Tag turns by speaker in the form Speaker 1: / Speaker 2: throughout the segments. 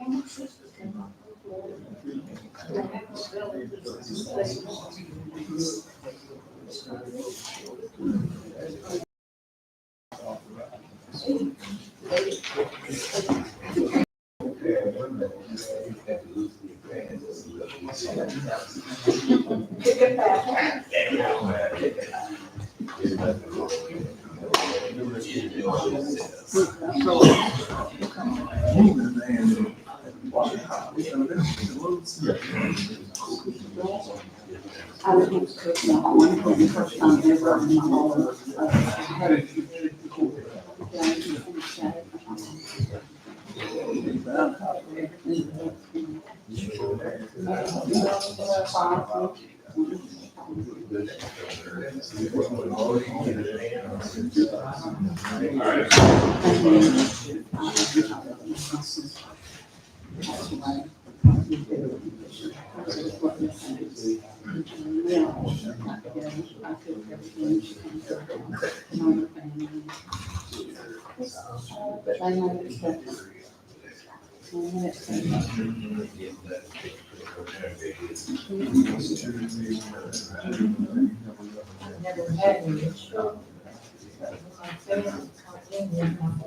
Speaker 1: I was going to cook my own for the first time ever in my whole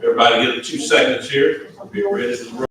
Speaker 2: Everybody get 2 seconds here. Be ready to roll.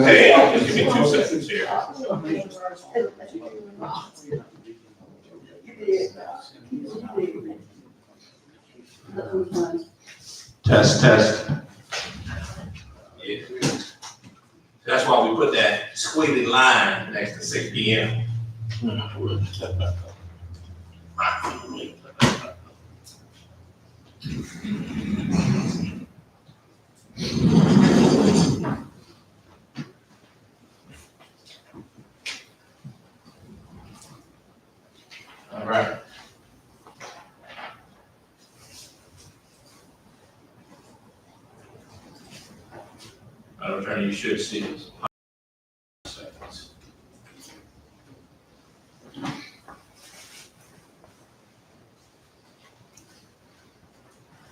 Speaker 2: Hey, just give me 2 seconds here.
Speaker 3: Test, test.
Speaker 2: Yeah. That's why we put that squiggly line next to 6 p.m. All right. Madam Attorney, you should see this.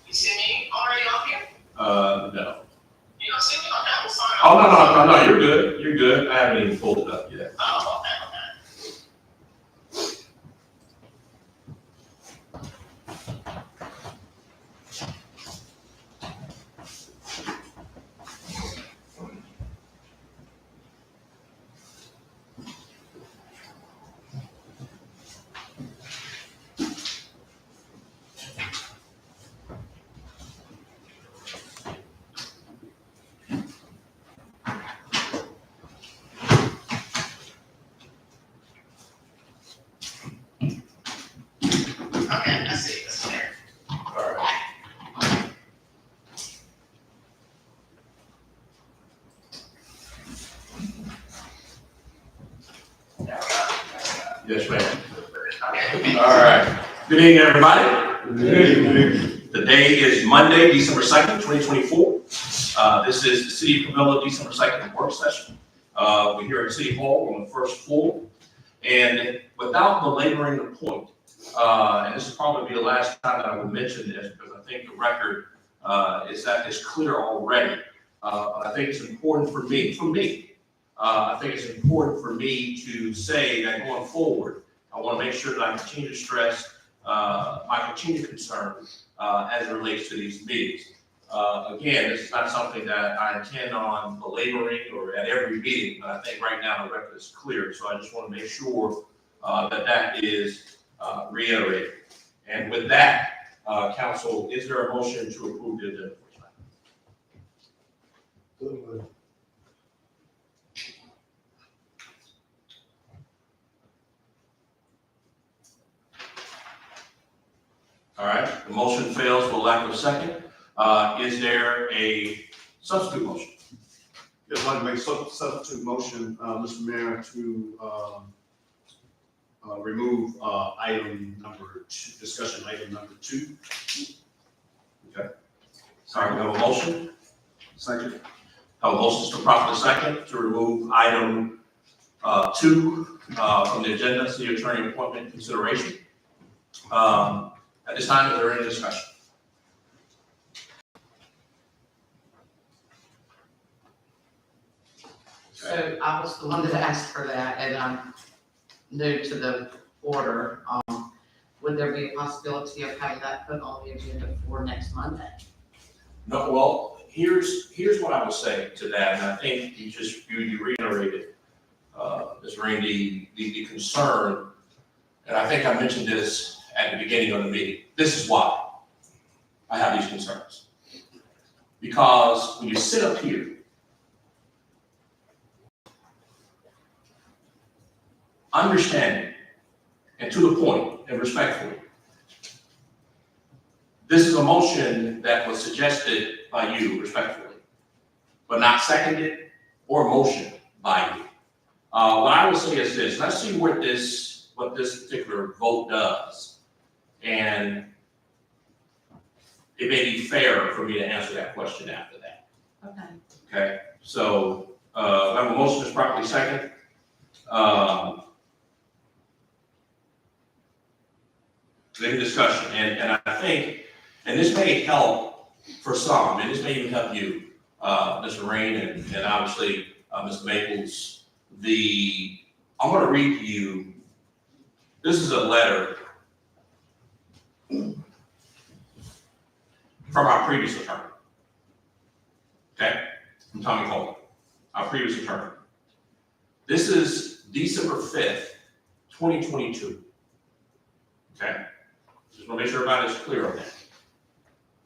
Speaker 4: You see me already on here?
Speaker 2: No.
Speaker 4: You don't see me? Okay, I'm sorry.
Speaker 2: Oh, no, you're good. You're good. I haven't even pulled it up yet.
Speaker 4: Oh, okay. Okay, I see. It's there.
Speaker 2: All right. Yes, ma'am.
Speaker 4: Okay.
Speaker 2: All right. Good evening, everybody. Good evening. The day is Monday, December 2nd, 2024. This is the City of Camilla December 2nd work session. We're here at City Hall on the first floor. And without belaboring the point, and this will probably be the last time that I will mention this because I think the record is that it's clear already. But I think it's important for me, I think it's important for me to say that going forward, I want to make sure that I continue to stress my continued concern as it relates to these meetings. Again, this is not something that I intend on belaboring or at every meeting, but I think right now the record is clear. So I just want to make sure that is reiterated. And with that, council, is there a motion to approve the agenda? All right, the motion fails for lack of second. Is there a substitute motion?
Speaker 5: Yes, I'd like to make a substitute motion, Mr. Mayor, to remove item number 2, discussion item number 2.
Speaker 2: Sorry, we have a motion.
Speaker 5: Second.
Speaker 2: Have a motion to properly second to remove item 2 from the agenda, city attorney appointment consideration. At this time, is there any discussion?
Speaker 1: So I was the one that asked for that, and I'm new to the order. Would there be a possibility of having that put on the agenda for next Monday?
Speaker 2: No, well, here's what I would say to that, and I think you reiterated, Ms. Randy, the concern, and I think I mentioned this at the beginning of the meeting. This is why I have these concerns. Because when you sit up here, understanding and to the point and respectfully, this is a motion that was suggested by you respectfully, but not seconded or motioned by you. What I would say is this: let's see what this particular vote does, and it may be fair for me to answer that question after that.
Speaker 1: Okay.
Speaker 2: Okay, so I have a motion is properly seconded. Any discussion, and I think, and this may help for some, and this may even help you, Mr. Rain, and obviously Mr. Maples. I'm going to read to you. This is a letter from our previous attorney. Okay, from Tommy Coleman, our previous attorney. This is December 5th, 2022. Okay. Just want to make sure everybody's clear on that.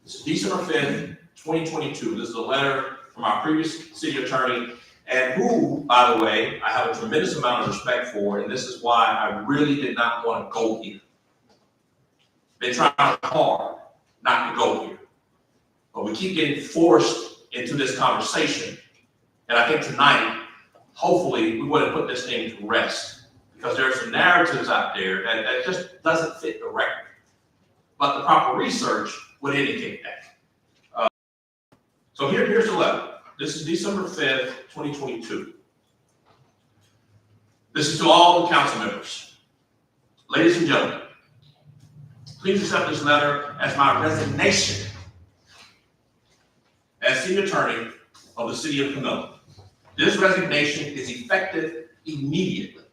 Speaker 2: This is December 5th, 2022. This is a letter from our previous city attorney, and who, by the way, I have a tremendous amount of respect for, and this is why I really did not want to go here. Been trying hard not to go here. But we keep getting forced into this conversation, and I think tonight, hopefully, we would have put this thing to rest, because there are some narratives out there that just doesn't fit the record. But the proper research would indicate that. So here's the letter. This is December 5th, 2022. This is to all the council members. Ladies and gentlemen, please accept this letter as my resignation as city attorney of the city of Camilla. This resignation is effective immediately.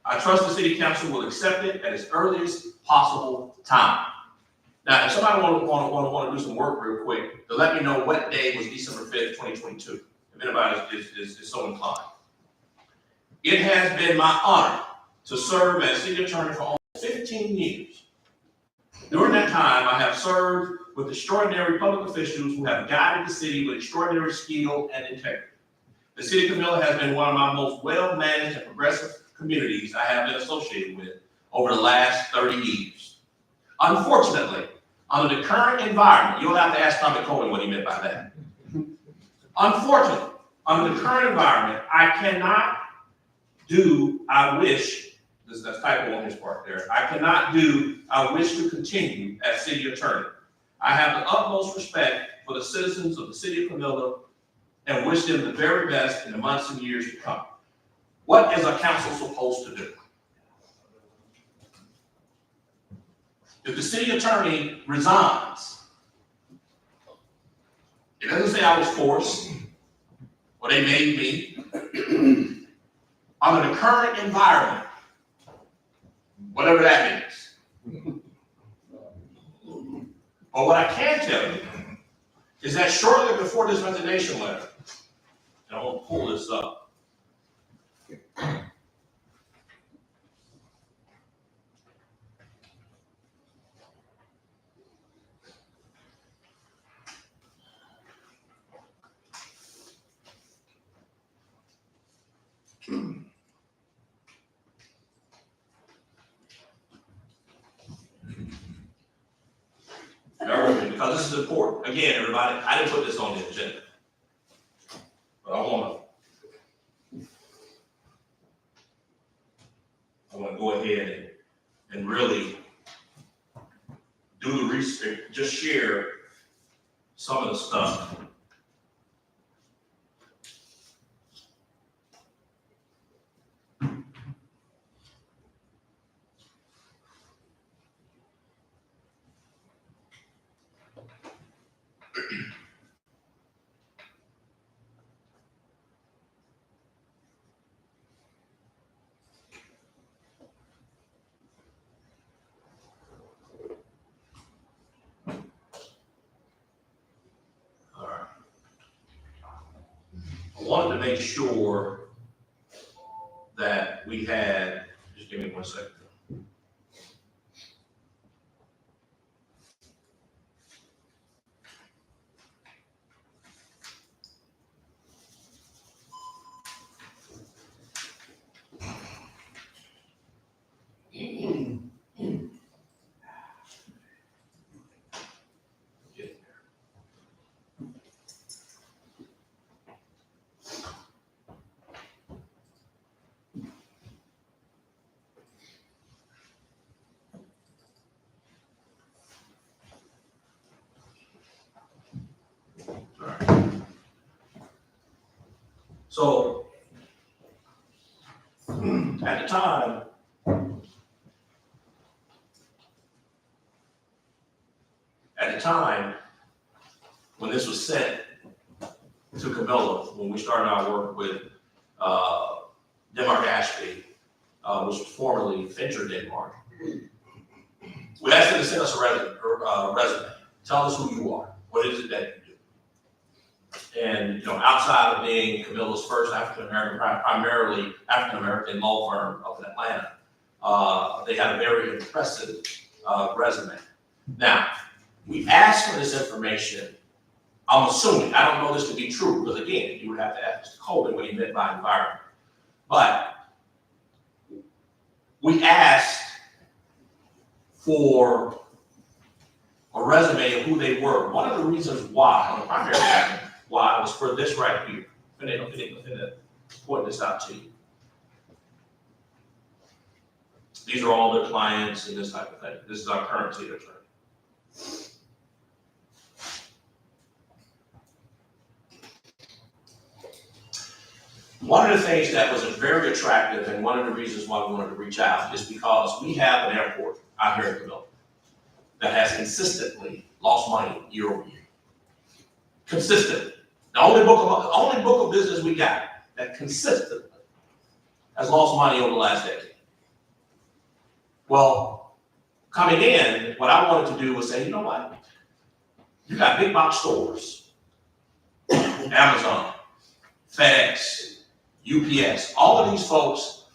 Speaker 2: I trust the city council will accept it at its earliest possible time. Now, if somebody want to do some work real quick, to let me know what day was December 5th, 2022, if anybody is so inclined. It has been my honor to serve as city attorney for almost 15 years. During that time, I have served with extraordinary public officials who have guided the city with extraordinary skill and integrity. The city of Camilla has been one of my most well-managed and progressive communities I have been associated with over the last 30 years. Unfortunately, under the current environment, you'll have to ask Tommy Coleman what he meant by that. Unfortunately, under the current environment, I cannot do, I wish, that's typo on his part there, I cannot do, I wish to continue as city attorney. I have the utmost respect for the citizens of the city of Camilla and wish them the very best in the months and years to come. What is a council supposed to do? If the city attorney resigns, it doesn't say I was forced or they made me. Under the current environment, whatever that means. But what I can tell you is that shortly before this resignation letter, and I want to pull this up. Bear with me, because this is important. Again, everybody, I didn't put this on the agenda. But I want to go ahead and really do the research, just share some of the stuff. All right. I wanted to make sure that we had, just give me 1 second. So, at the time, when this was sent to Camilla, when we started our work with Denmark Ashby, which was formerly Fincher Denmark, we asked them to send us a resume. Tell us who you are. What is it that you do? And, outside of being Camilla's first African-American, primarily African-American law firm up in Atlanta, they had a very impressive resume. Now, we asked for this information. I'm assuming, I don't know this to be true, because again, you would have to ask Mr. Colvin what he meant by environment. But we asked for a resume of who they were. One of the reasons why, the primary reason why, was for this right here. I'm going to point this out to you. These are all their clients and this type of thing. This is our current city attorney. One of the things that was very attractive, and one of the reasons why we wanted to reach out, is because we have an airport out here in Camilla that has consistently lost money year over year. Consistently. The only book of business we got that consistently has lost money over the last decade. Well, coming in, what I wanted to do was say, you know what? You got big box stores, Amazon, FedEx, UPS. All of these folks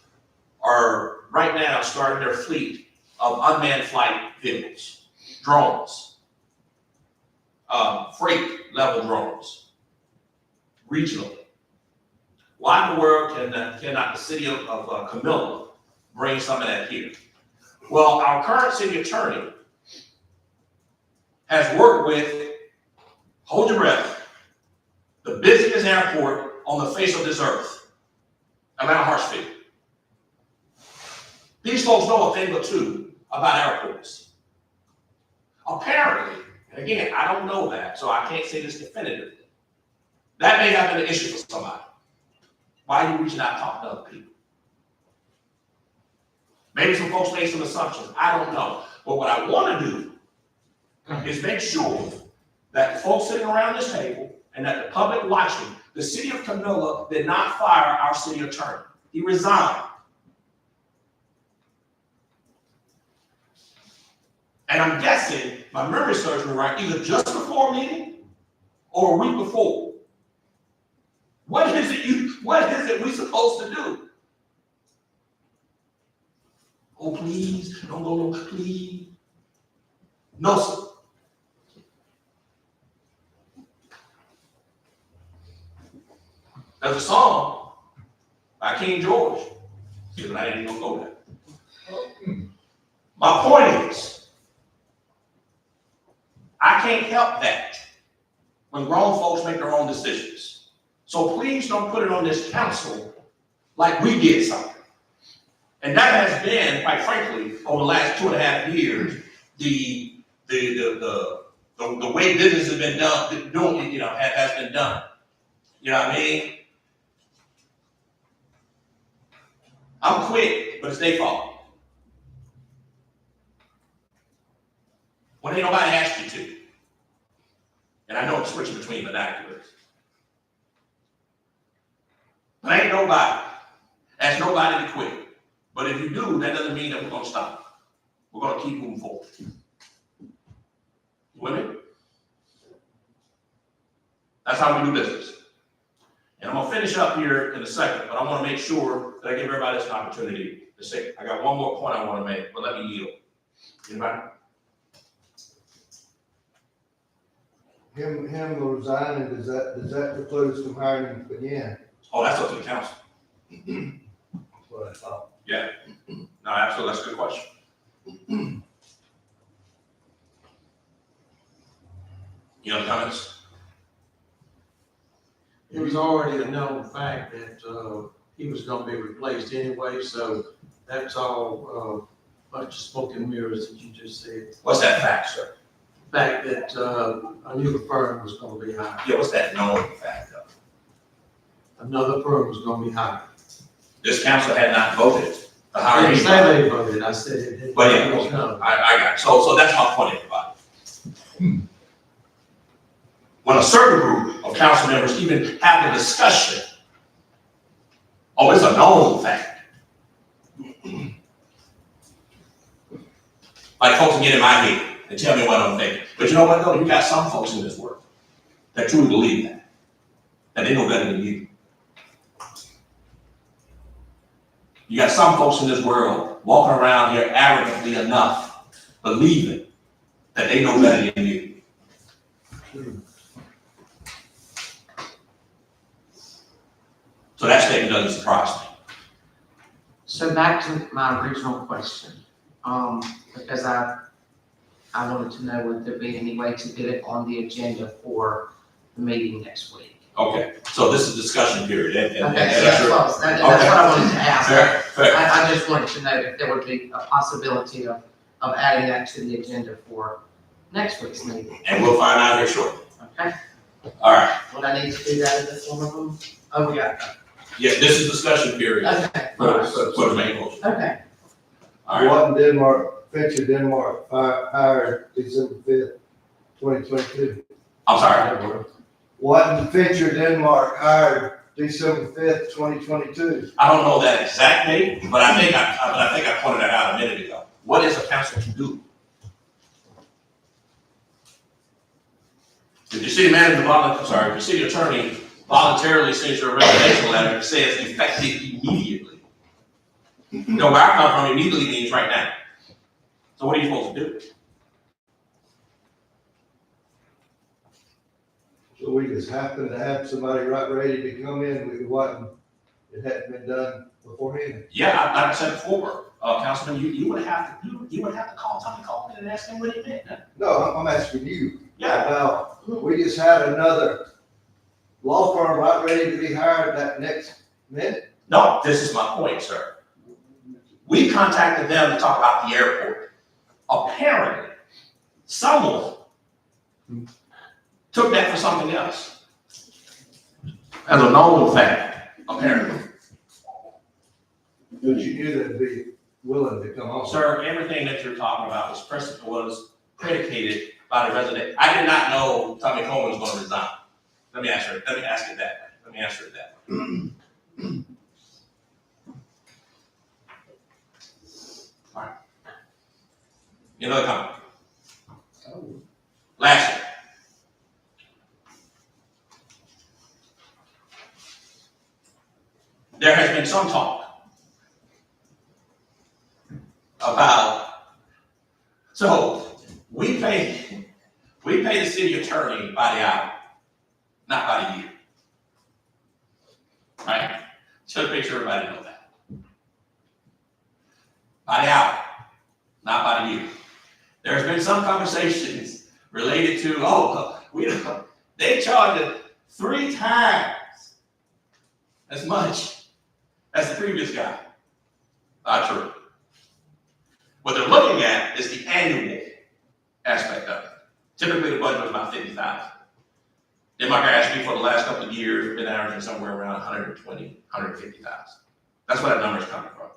Speaker 2: are right now starting their fleet of unmanned flight vehicles, drones, freight level drones, regionally. Why in the world cannot the city of Camilla bring some of that here? Well, our current city attorney has worked with, hold your breath, the busiest airport on the face of this earth, Atlanta Hartsfield. These folks know a thing or two about airports. Apparently, and again, I don't know that, so I can't say this definitively. That may have been an issue for somebody. Why are you reaching out talking to other people? Maybe some folks made some assumptions. I don't know. But what I want to do is make sure that the folks sitting around this table and that the public watching, the city of Camilla did not fire our city attorney. He resigned. And I'm guessing, my memory serves me right, either just before a meeting or a week before. What is it we supposed to do? Oh, please, don't go, no, please. No, sir. There's a song by King George. See, but I didn't even go there. My point is, I can't help that when grown folks make their own decisions. So please don't put it on this council like we did something. And that has been, quite frankly, over the last 2.5 years, the way business has been done, has been done. You know what I mean? I'm quick, but it's their fault. When ain't nobody asked you to. And I know I'm switching between vernaculars. But ain't nobody. Ask nobody to quit. But if you do, that doesn't mean that we're going to stop. We're going to keep moving forward. You with me? That's how we do business. And I'm going to finish up here in a second, but I want to make sure that I give everybody this opportunity to say, I got one more point I want to make, but let me yield. Anybody?
Speaker 6: Him resigning, does that preclude us from hiring him again?
Speaker 2: Oh, that's up to the council.
Speaker 6: That's what I thought.
Speaker 2: Yeah. No, absolutely. That's a good question. Any other comments?
Speaker 3: It was already a known fact that he was gonna be replaced anyway, so that's all bunch of smoke and mirrors that you just said.
Speaker 2: What's that fact, sir?
Speaker 3: The fact that a new firm was gonna be hired,
Speaker 2: Yeah, what's that known fact, though?
Speaker 3: another firm was gonna be hired.
Speaker 2: This council had not voted to
Speaker 3: I
Speaker 2: hire
Speaker 3: didn't say
Speaker 2: anybody.
Speaker 3: they voted, I said it.
Speaker 2: But yeah,
Speaker 3: was known.
Speaker 2: I got it. So that's my point, everybody. When a certain group of council members even have the discussion, oh, it's a known fact. Like folks can get in my head and tell me what I'm thinking. But you know what, though? You got some folks in this world that truly believe that they know better than you. You got some folks in this world walking around here arrogantly enough, believing that they know better than you. So that statement doesn't surprise me.
Speaker 1: So back to my original question, because I wanted to know would there be any way to get it on the agenda for the meeting next week?
Speaker 2: Okay, so this is discussion period. And
Speaker 1: Okay,
Speaker 2: that's
Speaker 1: so that's
Speaker 2: your-
Speaker 1: close, that's what I wanted to ask.
Speaker 2: Fair, fair.
Speaker 1: I just wanted to know if there would be a possibility of adding that to the agenda for next week's meeting,
Speaker 2: And we'll find out here shortly.
Speaker 1: okay?
Speaker 2: All right.
Speaker 1: Would I need to do that in the form of them? Oh, we got that.
Speaker 2: Yeah, this is discussion period
Speaker 1: Okay,
Speaker 2: for the main motion.
Speaker 1: okay.
Speaker 2: All right.
Speaker 6: Fincher Denmark hired December 5th, 2022.
Speaker 2: I'm sorry.
Speaker 6: Watton Fincher Denmark hired December 5th, 2022.
Speaker 2: I don't know that exact date, but I think I pointed that out a minute ago. What is a council to do? If your city manager, if your city attorney voluntarily sends you a resignation letter that says effective immediately. No, where I come from, immediately means right now. So what are you supposed to do?
Speaker 6: So we just happened to have somebody ready to come in. It hadn't been done beforehand.
Speaker 2: Yeah, like I said before, Councilman, you would have to call Tommy Coleman and ask him what he meant.
Speaker 6: No, I'm asking you.
Speaker 2: Yeah,
Speaker 6: About, we just had another law firm ready to be hired that next minute.
Speaker 2: no, this is my point, sir. We contacted them to talk about the airport. Apparently, someone took that for something else. As a known fact, apparently.
Speaker 6: But you knew they'd be willing to come on.
Speaker 2: Sir, everything that you're talking about was predicated by the resident. I did not know Tommy Coleman was going to resign. Let me ask it that way. All right. Any other comment? Lastly, there has been some talk about, so we pay the city attorney by the hour, not by the year. Right? Just to make sure everybody knows that. By the hour, not by the year. There's been some conversations related to, they charge us 3 times as much as the previous guy. Not true. What they're looking at is the annual aspect of it. Typically, the budget was about 50,000. Denmark asked me for the last couple of years, been averaging somewhere around 120, 150,000. That's where that number's coming from.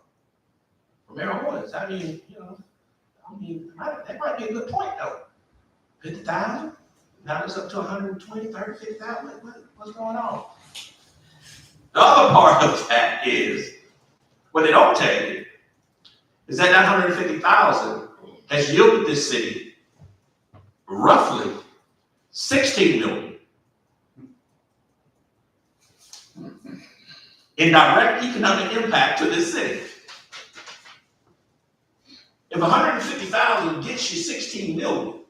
Speaker 2: For Mayor Woods, that might be a good point though. 50,000, now it's up to 120, 30, 50,000, what's going on? The other part of that is, what they don't tell you, is that 150,000 has yielded this city roughly 16 million in direct economic impact to this city. If 150,000 gets you 16 million,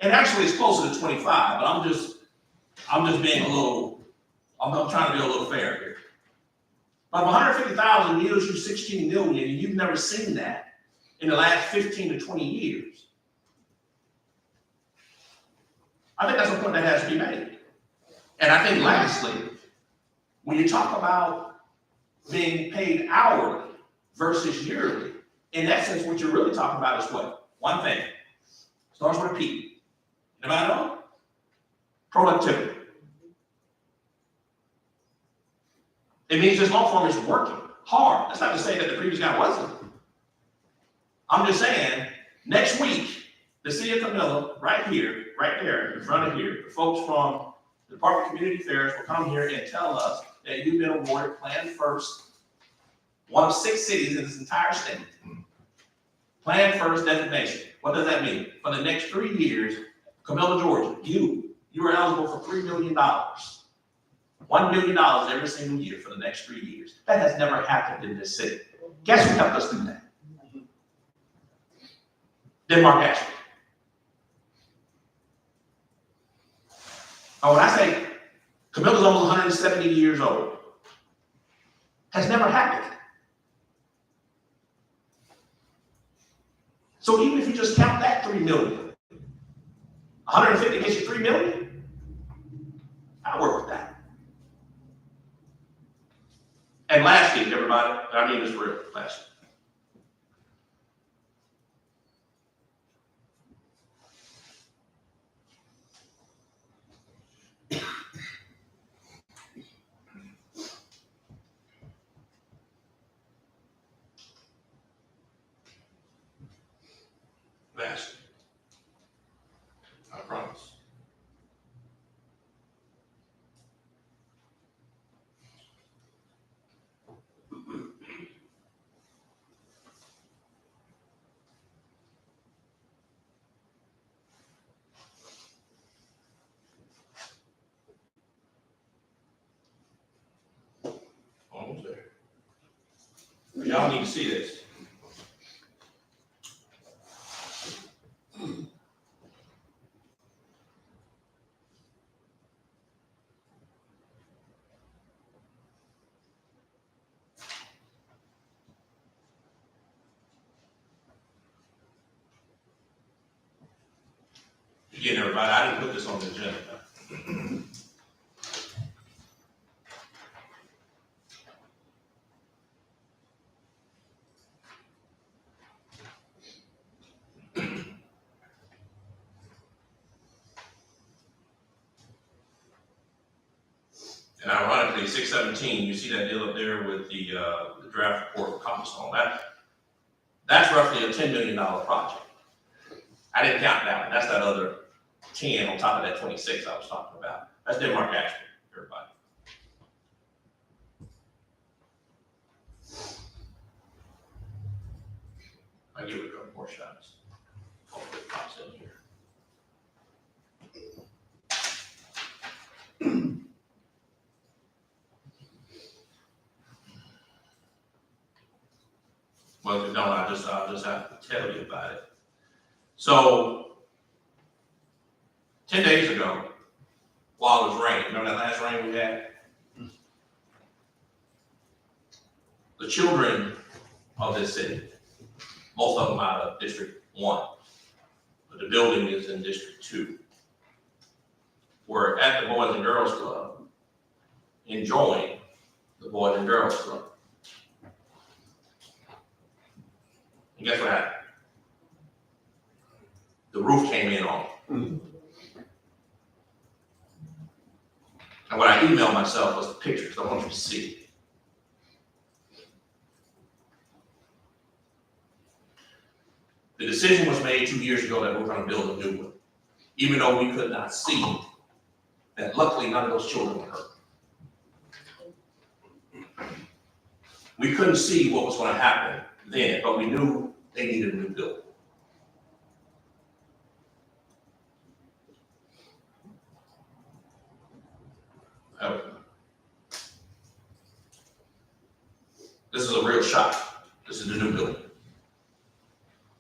Speaker 2: and actually it's closer to 25, but I'm just being I'm trying to be a little fair here. But if 150,000 yields you 16 million, and you've never seen that in the last 15 to 20 years, I think that's a point that has to be made. And I think lastly, when you talk about being paid hourly versus yearly, in essence, what you're really talking about is what? One thing. Starts with a P. Anybody know? Productivity. It means this law firm is working hard. That's not to say that the previous guy wasn't. I'm just saying, next week, the city of Camilla, right here, right there, in front of here, the folks from the Department of Community Affairs will come here and tell us that you've been awarded Plan First, one of 6 cities in this entire state. Plan First designation. What does that mean? For the next 3 years, Camilla, Georgia, you are eligible for $3 million. $1 million every single year for the next 3 years. That has never happened in this city. Guess who helped us do that? Denmark Ashby. Now, when I say Camilla's almost 170 years old, has never happened. So even if you just count that 3 million, 150 gets you 3 million, I work with that. And lastly, everybody, I mean this real, lastly. Lastly, I promise. Almost there. Y'all need to see this. Again, everybody, I didn't put this on the agenda. And ironically, 617, you see that deal up there with the draft report for Copperstone. That's roughly a $10 million project. I didn't count that one. That's that other 10 on top of that 26 I was talking about. That's Denmark Ashby, everybody. I'll give it a couple more shots. Hopefully it pops in here. Well, if you don't, I'll just have to tell you about it. So, 10 days ago, while it was raining, remember that last rain we had? The children of this city, most of them out of District 1, but the building is in District 2, were at the Boys and Girls Club, enjoying the Boys and Girls Club. And guess what happened? The roof came in on them. And what I emailed myself was the pictures. I want you to see it. The decision was made 2 years ago that we're going to build a new one, even though we could not see that. Luckily, none of those children were hurt. We couldn't see what was going to happen then, but we knew they needed a new building. This is a real shock. This is the new building.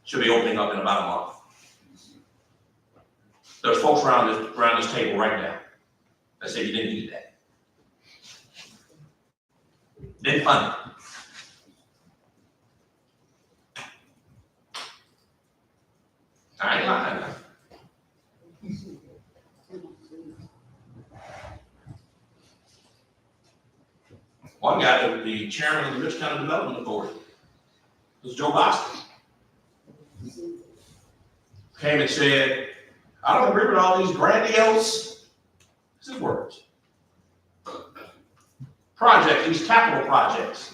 Speaker 2: Should be opening up in about a month. There's folks around this table right now that say you didn't need that. Didn't fund it. I ain't lying now. One guy, the chairman of the Rich County Development Authority, was Joe Boston. Came and said, I don't agree with all these grandiose, this is words, projects, these capital projects.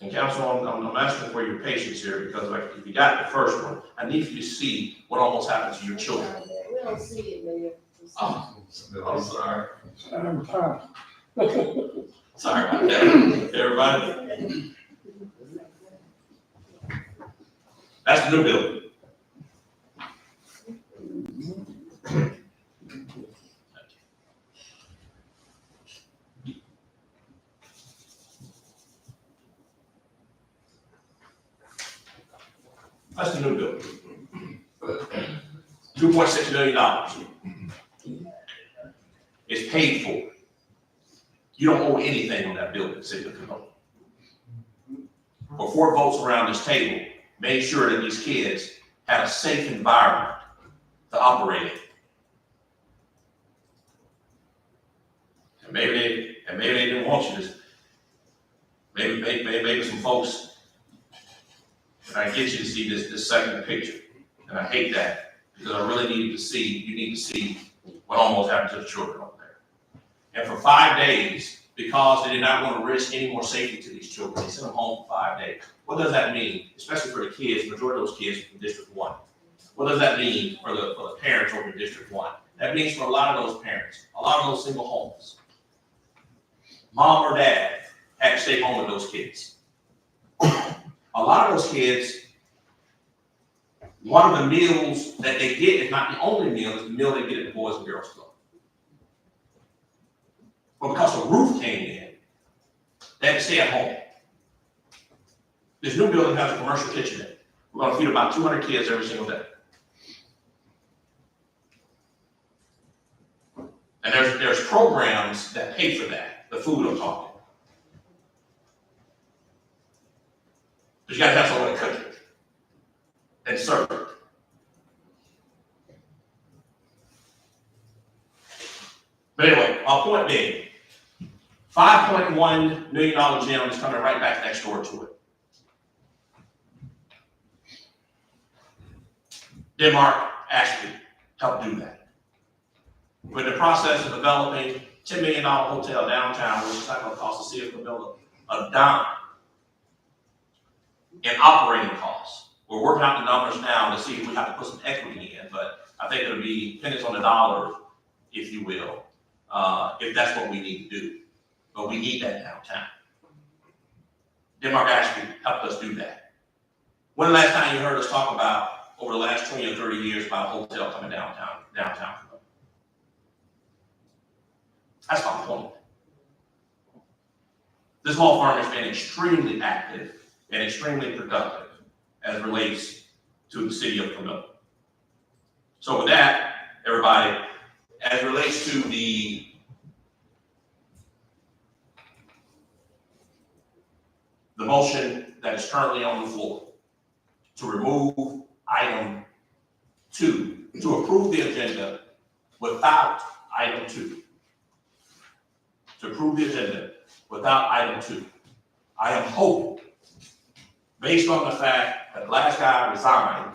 Speaker 2: And council, I'm asking for your patience here because if you got the first one, I need you to see what almost happened to your children.
Speaker 7: We don't see it, Mayor.
Speaker 2: Oh, I'm sorry. Sorry about that, everybody. That's the new building. That's the new building. $2.6 million. It's paid for. You don't owe anything on that building, City of Pomona. For 4 votes around this table, made sure that these kids had a safe environment to operate in. And maybe they didn't want you to. Maybe some folks. And I get you to see this second picture, and I hate that because I really need to see. You need to see what almost happened to the children over there. And for 5 days, because they did not want to risk any more safety to these children, they sent them home for 5 days. What does that mean, especially for the kids? Majority of those kids from District 1. What does that mean for the parents over in District 1? That means for a lot of those parents, a lot of those single homes, mom or dad had to stay home with those kids. A lot of those kids, one of the meals that they get is not the only meal, it's the meal they get at the Boys and Girls Club. But because the roof came in, they had to stay at home. This new building has a commercial kitchen in it. We're going to feed about 200 kids every single day. And there's programs that pay for that, the food I'm talking. But you got to have someone to cook it and serve it. But anyway, our point being, $5.1 million gym is coming right back next door to it. Denmark actually helped do that. We're in the process of developing $10 million hotel downtown, which is not going to cost the city of Camilla a dime in operating costs. We're working out the numbers now to see if we have to put some equity in, but I think it'll be pennies on the dollar, if you will, if that's what we need to do. But we need that downtown. Denmark actually helped us do that. When the last time you heard us talk about, over the last 20 or 30 years, about a hotel coming downtown? That's my point. This law firm has been extremely active and extremely productive as it relates to the city of Camilla. So with that, everybody, as it relates to the motion that is currently on the floor to remove item 2, to approve the agenda without item 2. To approve the agenda without item 2. I am hoping, based on the fact that the last guy resigned,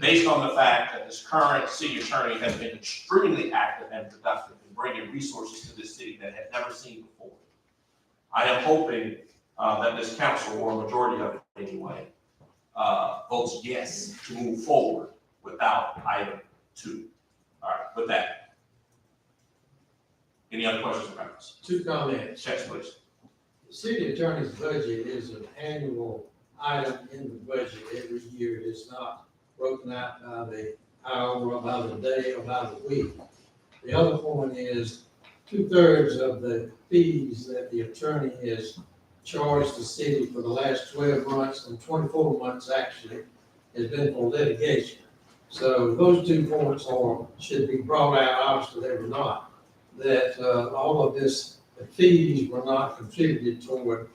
Speaker 2: based on the fact that this current city attorney has been extremely active and productive in bringing resources to this city that had never seen before, I am hoping that this council, or a majority of it anyway, votes yes to move forward without item 2. All right, with that. Any other questions or comments?
Speaker 3: 2 comments.
Speaker 2: Checks, please.
Speaker 3: The city attorney's budget is an annual item in the budget every year. It is not broken out by the hour, or by the day, or by the week. The other point is 2/3 of the fees that the attorney has charged the city for the last 12 months, and 24 months actually, has been for litigation. So those 2 points should be brought out, obviously they were not, that all of this, the fees were not contributed toward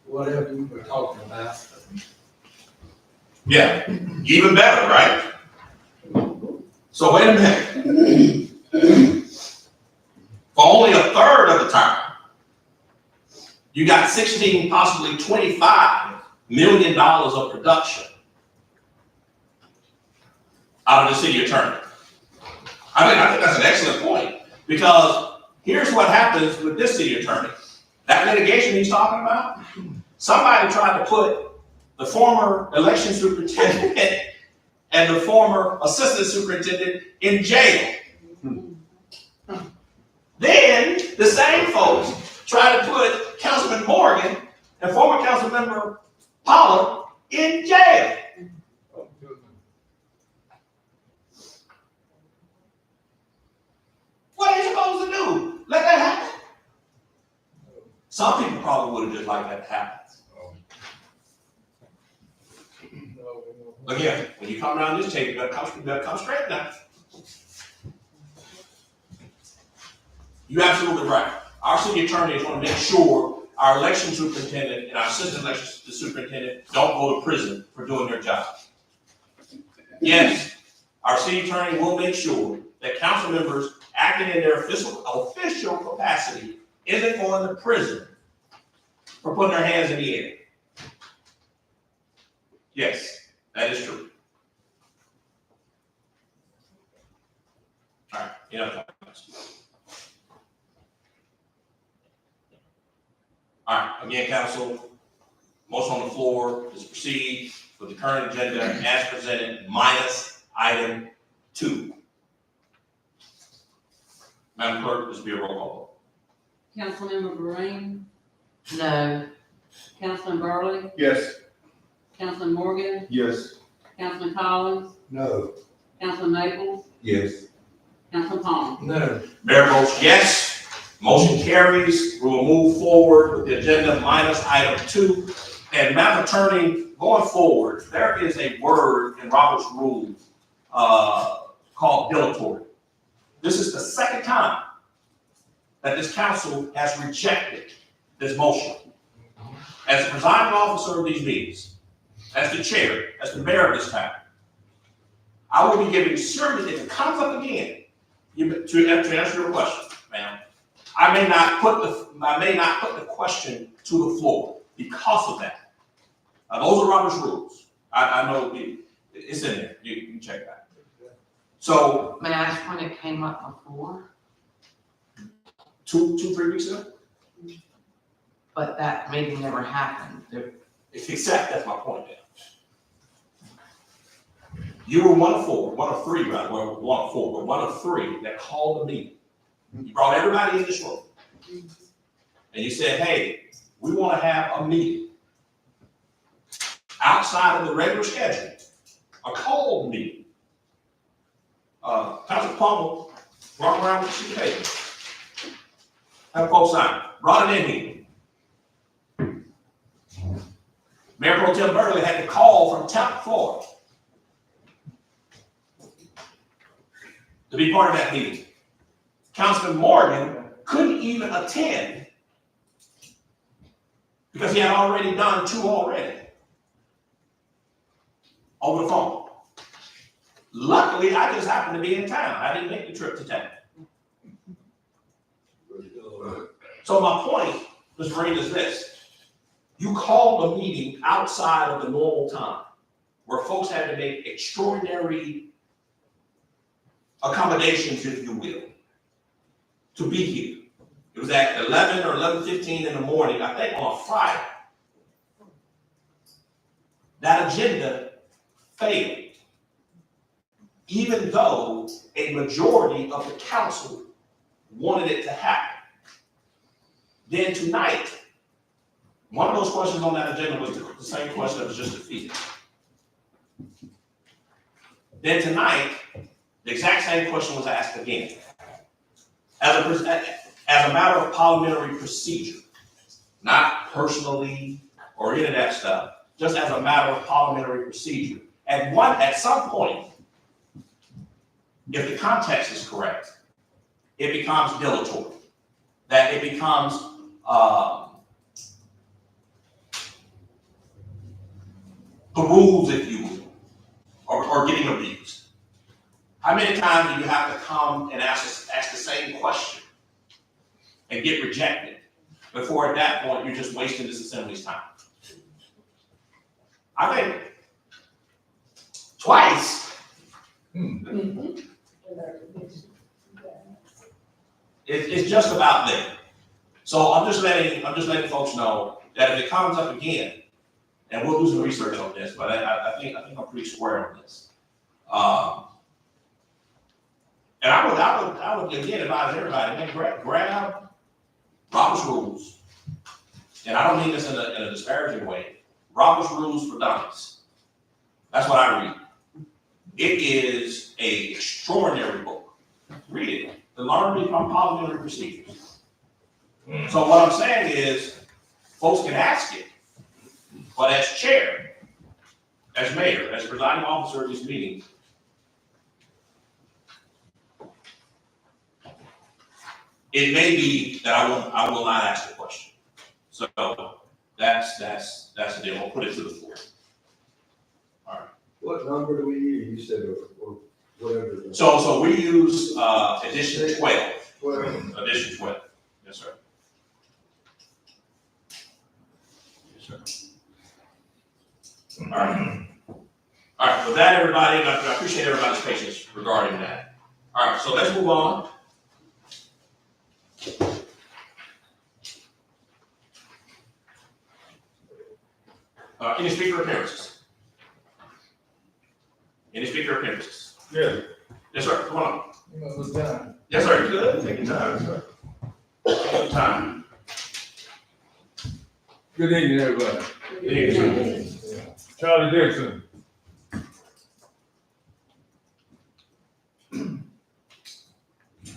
Speaker 3: whatever you were talking about.
Speaker 2: Yeah, even better, right? So wait a minute. For only 1/3 of the time, you got 16, possibly $25 million of production out of the city attorney. I think that's an excellent point, because here's what happens with this city attorney. That litigation he's talking about, somebody tried to put the former election superintendent and the former assistant superintendent in jail. Then the same folks try to put Councilman Morgan and former council member Pollard in jail. What are you supposed to do? Let that happen? Some people probably would have just liked that to happen. Again, when you come around this table, you better come straight now. You're absolutely right. Our city attorneys want to make sure our election superintendent and our assistant election superintendent don't go to prison for doing their job. Yes, our city attorney will make sure that council members acting in their official capacity isn't going to prison for putting their hands in the air. Yes, that is true. All right, any other comments? All right, again, council, motion on the floor is proceed with the current agenda as presented minus item 2. Madam Clerk, this will be a roll call
Speaker 7: Councilmember Green,
Speaker 1: No.
Speaker 7: Councilman Burley,
Speaker 5: Yes.
Speaker 7: Councilman Morgan,
Speaker 5: Yes.
Speaker 7: Councilman Collins,
Speaker 6: No.
Speaker 7: Councilman Maples,
Speaker 5: Yes.
Speaker 7: Councilman Palmer.
Speaker 3: No.
Speaker 2: vote. Mayor votes yes. Motion carries. We will move forward with the agenda minus item 2. And Madam Attorney, going forward, there is a word in Robert's rules called dilatory. This is the second time that this council has rejected this motion. As the presiding officer of these meetings, as the chair, as the mayor of this town, I will be giving serious, if it comes up again, to answer your question, ma'am, I may not put the question to the floor because of that. Those are Robert's rules. I know it's in there. You can check that. So
Speaker 1: May I ask when it came up before?
Speaker 2: 3 weeks ago?
Speaker 1: But that meeting never happened.
Speaker 2: Except, that's my point there. You were one of 3, rather, well, one of 4, but one of 3 that called the meeting. You brought everybody in this room. And you said, hey, we want to have a meeting outside of the regular schedule, a called meeting. Councilman Palmer walked around with a sheet of paper. Have folks sign, brought it in here. Mayor Pro Tem Burley had to call from Tampa, Florida to be part of that meeting. Councilman Morgan couldn't even attend because he had already done 2 already over the phone. Luckily, I just happened to be in town. I didn't make the trip to town. So my point, Mr. Green, is this. You called a meeting outside of the normal time where folks had to make extraordinary accommodations, if you will, to be here. It was at 11 or 11:15 in the morning, I think on a Friday. That agenda failed, even though a majority of the council wanted it to happen. Then tonight, one of those questions on that agenda was the same question that was just defeated. Then tonight, the exact same question was asked again. As a matter of parliamentary procedure, not personally or any of that stuff, just as a matter of parliamentary procedure. At some point, if the context is correct, it becomes dilatory. That it becomes the rules, if you will, or getting abused. How many times do you have to come and ask the same question and get rejected before at that point you're just wasting this assembly's time? I think twice. It's just about there. So I'm just letting folks know that if it comes up again, and we'll do some research on this, but I think I'm pretty square on this. And I would again advise everybody, man, grab Robert's Rules, and I don't mean this in a disparaging way. Robert's Rules for Dummies. That's what I read. It is an extraordinary book. Read it. The learn from parliamentary procedures. So what I'm saying is, folks can ask it, but as chair, as mayor, as presiding officer of this meeting, it may be that I will not ask the question. So that's the deal. We'll put it to the floor. All right.
Speaker 6: What number do we use? You said, or whatever.
Speaker 2: So we use edition 12.
Speaker 6: Well,
Speaker 2: Edition 12. Yes, sir. Yes, sir. All right. All right. With that, everybody, and I appreciate everybody's patience regarding that. All right. So let's move on. Any speaker appearances? Any speaker appearances?
Speaker 8: Yeah.
Speaker 2: Yes, sir. Come on.
Speaker 8: You know, it's time.
Speaker 2: Yes, sir. You good? Take your time, sir. Take your time.
Speaker 8: Good evening, everybody.
Speaker 2: Good evening, sir.
Speaker 8: Charlie Dixon.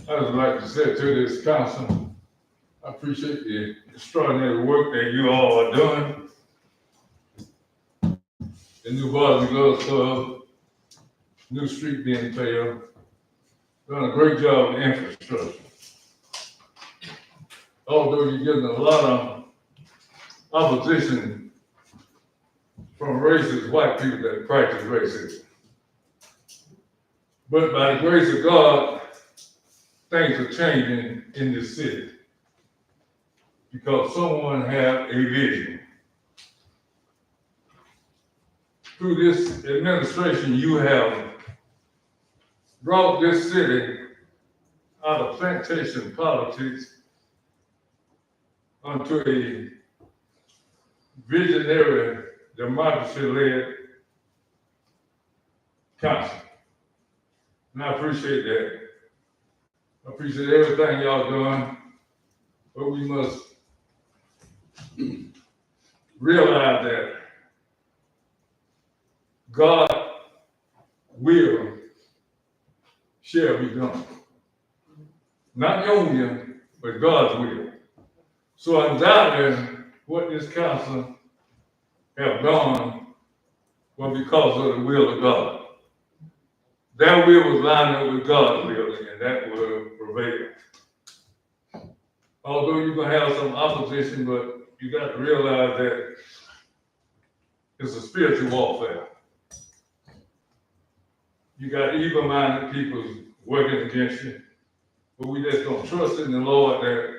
Speaker 8: I would like to say to this council, I appreciate the extraordinary work that you all are doing. The new Boys and Girls Club, new street being paved, doing a great job with infrastructure. Although you're getting a lot of opposition from racist white people that practice racism. But by the grace of God, things are changing in this city because someone had a vision. Through this administration, you have brought this city out of plantation politics onto a visionary, democracy-led council. And I appreciate that. I appreciate everything y'all doing, but we must realize that God will shall be done. Not your will, but God's will. So undoubtedly, what this council have gone was because of the will of God. That will was lined up with God's will, and that will prevail. Although you're gonna have some opposition, but you got to realize that it's a spiritual warfare. You got evil-minded people working against you, but we just gonna trust in the Lord that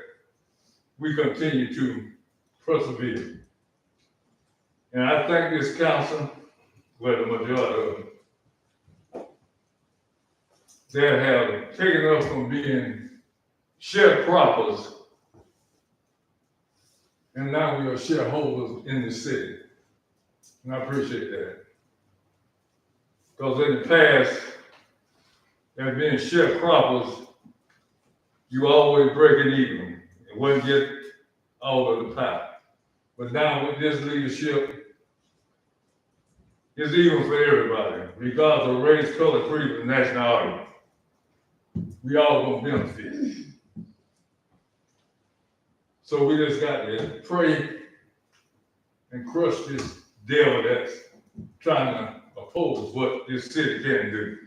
Speaker 8: we continue to persevere. And I think this council, well, the majority of them, they have taken us from being sharecroppers, and now we are shareholders in the city. And I appreciate that. Because in the past, as being sharecroppers, you always breaking even. It wouldn't get all of the pie. But now with this leadership, it's even for everybody, regardless of race, color, creed, and nationality. We all gonna benefit. So we just got to pray and crush this devil that's trying to oppose what this city can do.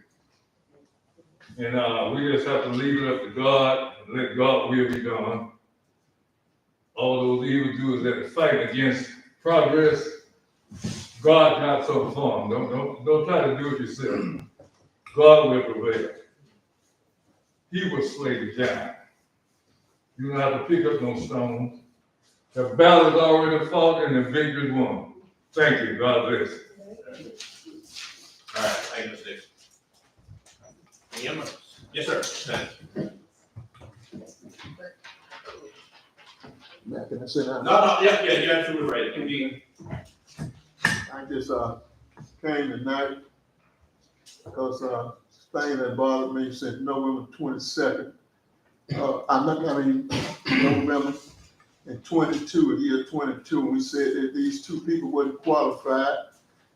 Speaker 8: And we just have to leave it up to God and let God's will be done. All those evildoers that fight against progress, God got something for them. Don't try to do it yourself. God will prevail. He will slay the giant. You don't have to pick up no stones. The battle is already fought and the victory is won. Thank you. God bless.
Speaker 2: All right, thank you, Mr. Dixon. Any other? Yes, sir. Thank you.
Speaker 9: Now, can I sit down?
Speaker 2: No, yeah, you're absolutely right. It can be.
Speaker 9: I just came tonight because thing that bothered me since November 22nd. November in 22, year 22, and we said that these two people wasn't qualified,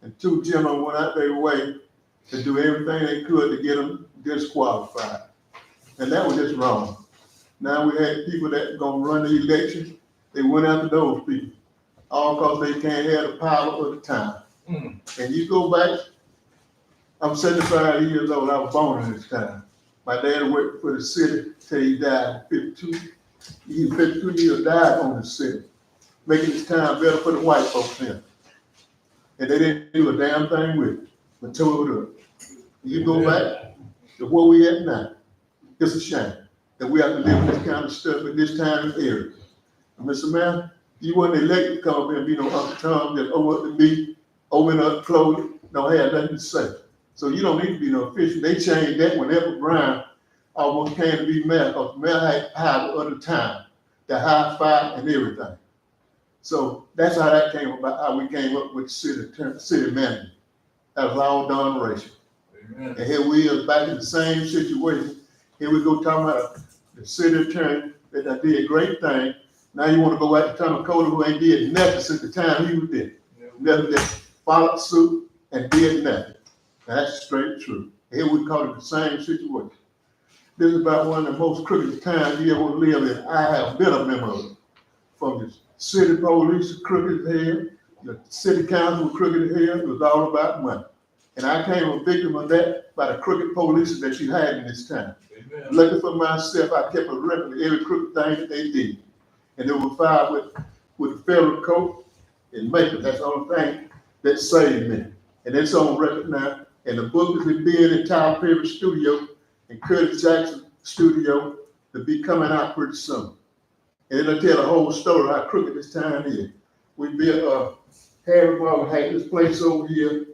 Speaker 9: and two gentlemen went out their way to do everything they could to get them disqualified. And that was just wrong. Now we had people that gonna run the election, they went after those people, all because they can't have the power of the time. And you go back, I'm 75 years old, I was born in this time. My dad worked for the city till he died, 52. He was 52 years, died on the city, making this town better for the white folks in. And they didn't do a damn thing with it, but tore it up. You go back to where we at now, it's a shame that we have to live with this kind of stuff at this time and area. And Mr. Mayor, you wasn't elected to come up here and be no Uncle Tom that over to me, open up, close it, don't have nothing to say. So you don't need to be no official. They changed that whenever Brown almost came to be mayor, because mayor had power at the time, the high five and everything. So that's how that came about, how we came up with city manager. That was all done racial.
Speaker 8: Amen.
Speaker 9: And here we are back in the same situation. Here we go talking about the city attorney that did a great thing. Now you want to go after Thomas Cole, who ain't did nothing since the time he was there. Never did followed suit and did nothing. That's straight true. Here we call it the same situation. This is about one of the most crooked times you ever live in. I have been a member of it. From the city police, crooked as hell, the city council was crooked as hell. It was all about money. And I became a victim of that by the crooked police that you had in this town.
Speaker 8: Amen.
Speaker 9: Lucky for myself, I kept a record of every crooked thing that they did. And they were filed with the federal court in Macon. That's the only thing that saved me. And it's on record now. And the book is being in Tyler Perry Studio and Curtis Jackson Studio to be coming out pretty soon. And it'll tell the whole story how crooked this town is. We built Harry Barber had this place over here.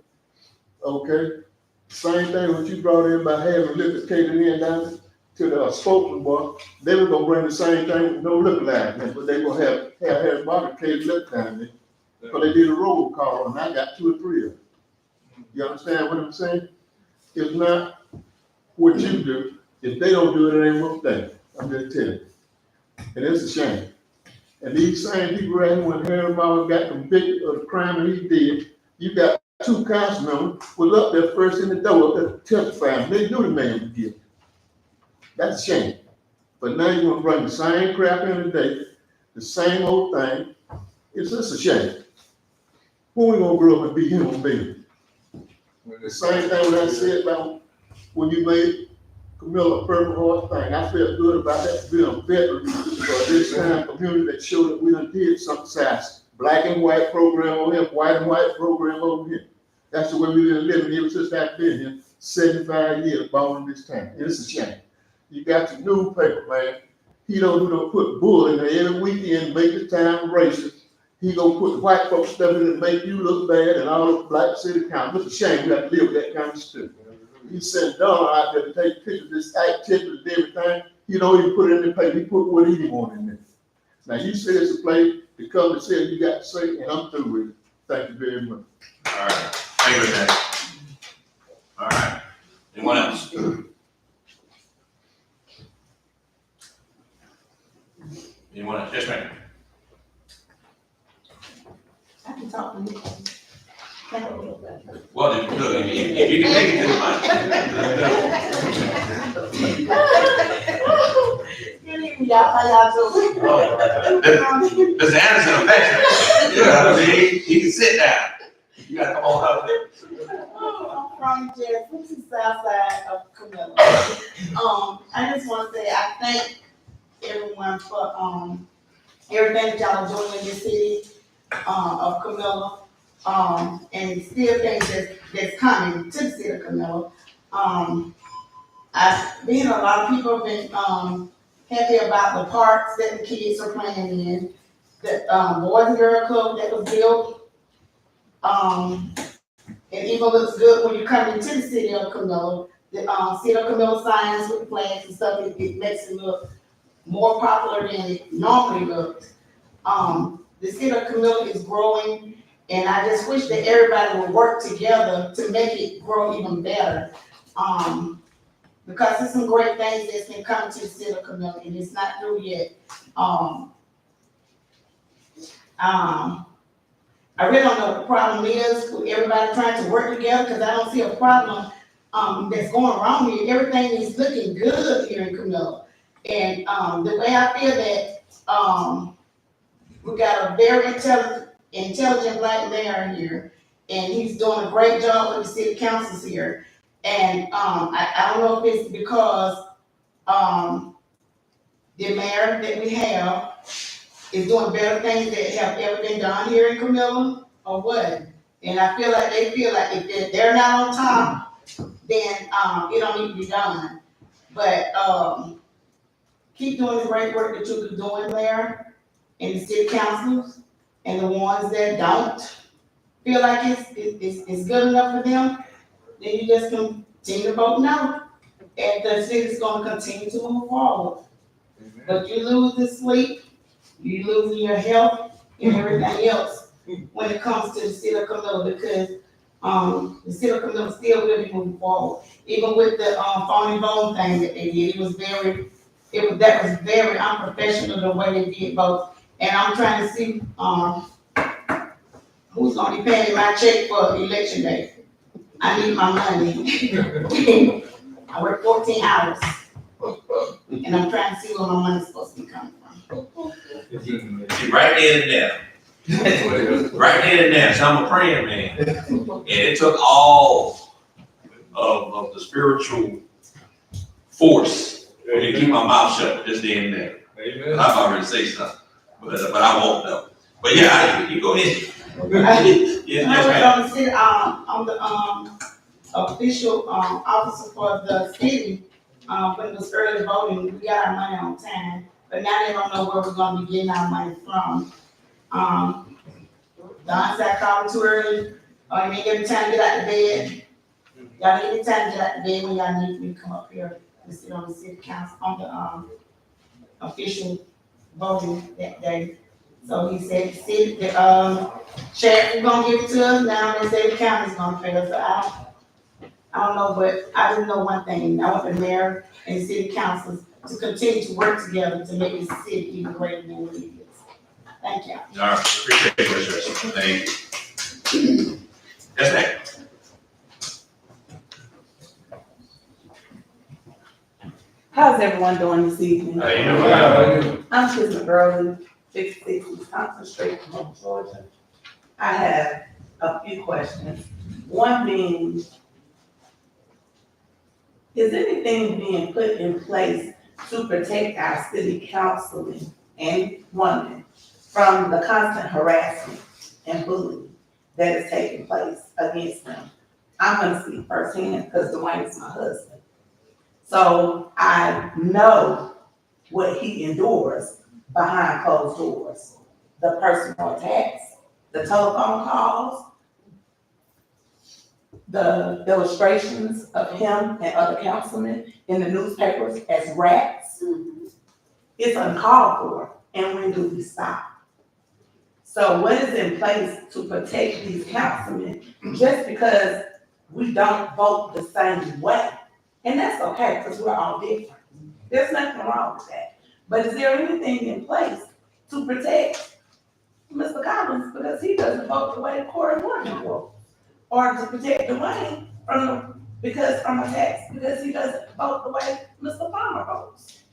Speaker 9: Okay, same thing what you brought in by having liquor catered in down to the spokesman boy. They were gonna bring the same thing with no liquor line, but they gonna have Harry Barber catered liquor down there. So they did a roll call, and I got 2 or 3 of them. You understand what I'm saying? It's not what you do. If they don't do it, it ain't no thing. I'm just telling you. And it's a shame. And these same people right here, when Harry Barber got convicted of the crime that he did, you got 2 council members was up there first in the door, up there testifying. They knew the man was guilty. That's a shame. But now you're gonna bring the same crap in today, the same old thing. It's just a shame. when we gonna grow up and be human beings? The same thing when I said about when you made Camilla Purple Heart thing, I felt good about that being a veteran for this time community that showed that we done did some size. Black and white program over here, white and white program over here. That's the way we've been living ever since I've been here, 75 years, born in this town. It's a shame. You got your newspaper, man. He don't put bull in there every weekend, make the town racist. He gonna put white folks stuff in it and make you look bad and all the black city council. It's a shame we have to live with that kind of stuff. He sent Donald out there to take pictures of this activity and everything. He don't even put it in the paper. He put what he want in there. Now you say it's a place to come and say you got to say, and I'm through with it. Thank you very much.
Speaker 2: All right, thank you, Jack. All right, anyone else? Anyone else? Yes, ma'am.
Speaker 10: I can talk to you.
Speaker 2: Well, look, if you can make it to the mic.
Speaker 10: Good evening, y'all. How y'all doing?
Speaker 2: Mr. Anderson, a veteran. Yeah, I mean, he can sit down. You gotta come on up there.
Speaker 10: I'm from Jefferson, south side of Camilla. I just want to say I thank everyone for everything that y'all are doing in this city of Camilla. And still things that's coming to the city of Camilla. I've been, a lot of people have been happy about the parks that the kids are playing in, the Boys and Girls Club that was built. It even looks good when you come into the city of Camilla. The city of Camilla signs with flags and stuff, it makes it look more popular than it normally looks. The city of Camilla is growing. And I just wish that everybody would work together to make it grow even better. Because there's some great things that's been coming to the city of Camilla, and it's not through yet. I really don't know what the problem is with everybody trying to work together, because I don't see a problem that's going wrong here. Everything is looking good here in Camilla. And the way I feel that we got a very intelligent black mayor here, and he's doing a great job with the city councils here. And I don't know if it's because the mayor that we have is doing better things that have ever been done here in Camilla, or what. And I feel like they feel like if they're not on top, then it don't need to be done. But keep doing the great work that you've been doing there in the city councils. And the ones that don't feel like it's good enough for them, then you just continue to vote no. And the city's gonna continue to move forward. Amen. But you lose the sleep, you lose your health and everything else when it comes to the city of Camilla, because the city of Camilla still will be moving forward. Even with the phony voting thing that they did, that was very unprofessional the way they did vote. And I'm trying to see who's gonna be paying my check for election day. I need my money. I work 14 hours. And I'm trying to see where my money's supposed to be coming from.
Speaker 2: See, right there and there. Right there and there. So I'm a praying man. And it took all of the spiritual force for me to keep my mouth shut just there and there. Amen. I've already said something. But I won't know. But yeah, you go ahead.
Speaker 10: Yes, I'm the official officer for the city. When it was early voting, we got our money on time. But now they don't know where we're gonna be getting our money from. Don said I called too early. You ain't getting time to get out of bed. Y'all ain't getting time to get out of bed when y'all need me to come up here to sit on the city council on the official voting that day. So he said the city, the sheriff is gonna give it to us, now they say the county's gonna pay us. So I don't know, but I just know one thing, I want the mayor and the city councils to continue to work together to make this city even greater than what it is. Thank you.
Speaker 2: All right, appreciate it, Commissioner. Thank you. Yes, ma'am.
Speaker 11: How's everyone doing this evening?
Speaker 2: How you doing?
Speaker 11: I'm Kristen Burley, 56 Wisconsin Street, Georgia. I have a few questions. One being, is anything being put in place to protect our city councilmen and women from the constant harassment and bullying that is taking place against them? I'm gonna speak firsthand because Dwayne is my husband. So I know what he endures behind closed doors. The personal attacks, the telephone calls, the illustrations of him and other councilmen in the newspapers as rats. It's uncalled for, and when do we stop? So what is in place to protect these councilmen just because we don't vote the same way? And that's okay, because we're all different. There's nothing wrong with that. But is there anything in place to protect Mr. Collins because he doesn't vote the way Corey Morgan votes? Or to protect Dwayne from attacks because he doesn't vote the way Mr. Palmer votes?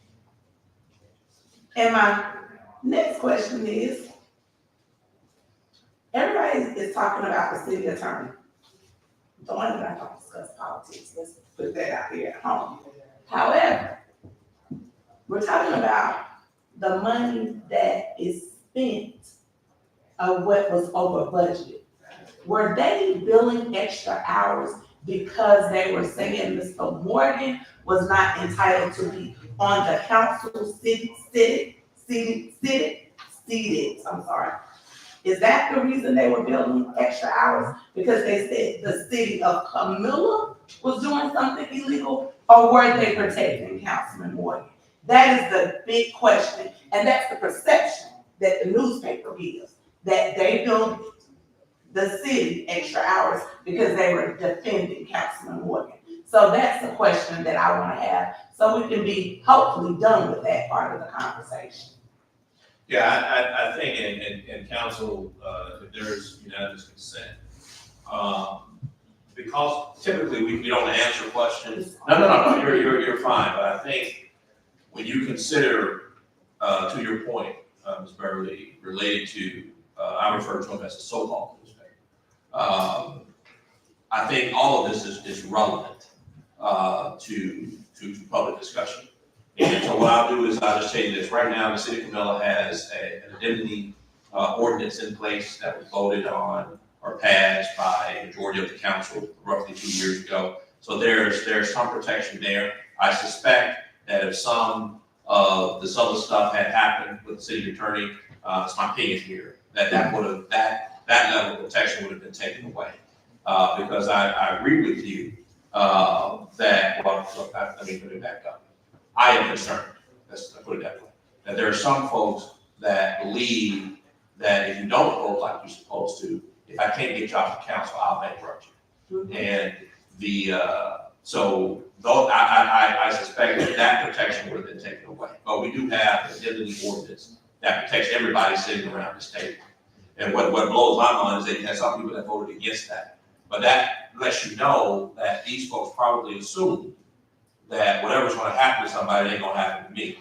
Speaker 11: And my next question is, everybody is talking about the city attorney. Dwayne and I don't discuss politics, let's put that out here at home. However, we're talking about the money that is spent of what was over budget. Were they billing extra hours because they were saying Mr. Morgan was not entitled to be on the council seated? I'm sorry. Is that the reason they were billing extra hours? Because they said the city of Camilla was doing something illegal, or were they protecting Councilman Morgan? That is the big question, and that's the perception that the newspaper gives, that they billed the city extra hours because they were defending Councilman Morgan. So that's the question that I want to have, so we can be hopefully done with that part of the conversation.
Speaker 2: Yeah, I think in council, if there's unanimous consent, because typically we don't answer questions. No, you're fine, but I think when you consider, to your point, Ms. Beverly, related to, I refer to them as a so-called newspaper. I think all of this is relevant, to public discussion. And so what I'll do is I'll just tell you this. Right now, the city of Camilla has an indemnity ordinance in place that was voted on or passed by a majority of the council roughly 2 years ago. So there's some protection there. I suspect that if some of this other stuff had happened with the city attorney, it's my opinion here, that level of protection would have been taken away. Because I agree with you that, well, look, let me put it back up. I am concerned, let's put it that way, that there are some folks that believe that if you don't vote like you're supposed to, if I can't get you off the council, I'll bankrupt you. And so though I suspect that protection would have been taken away. But we do have an indemnity ordinance that protects everybody sitting around this table. And what blows my mind is that you have some people that voted against that. But that lets you know that these folks probably assume that whatever's gonna happen to somebody ain't gonna happen to me.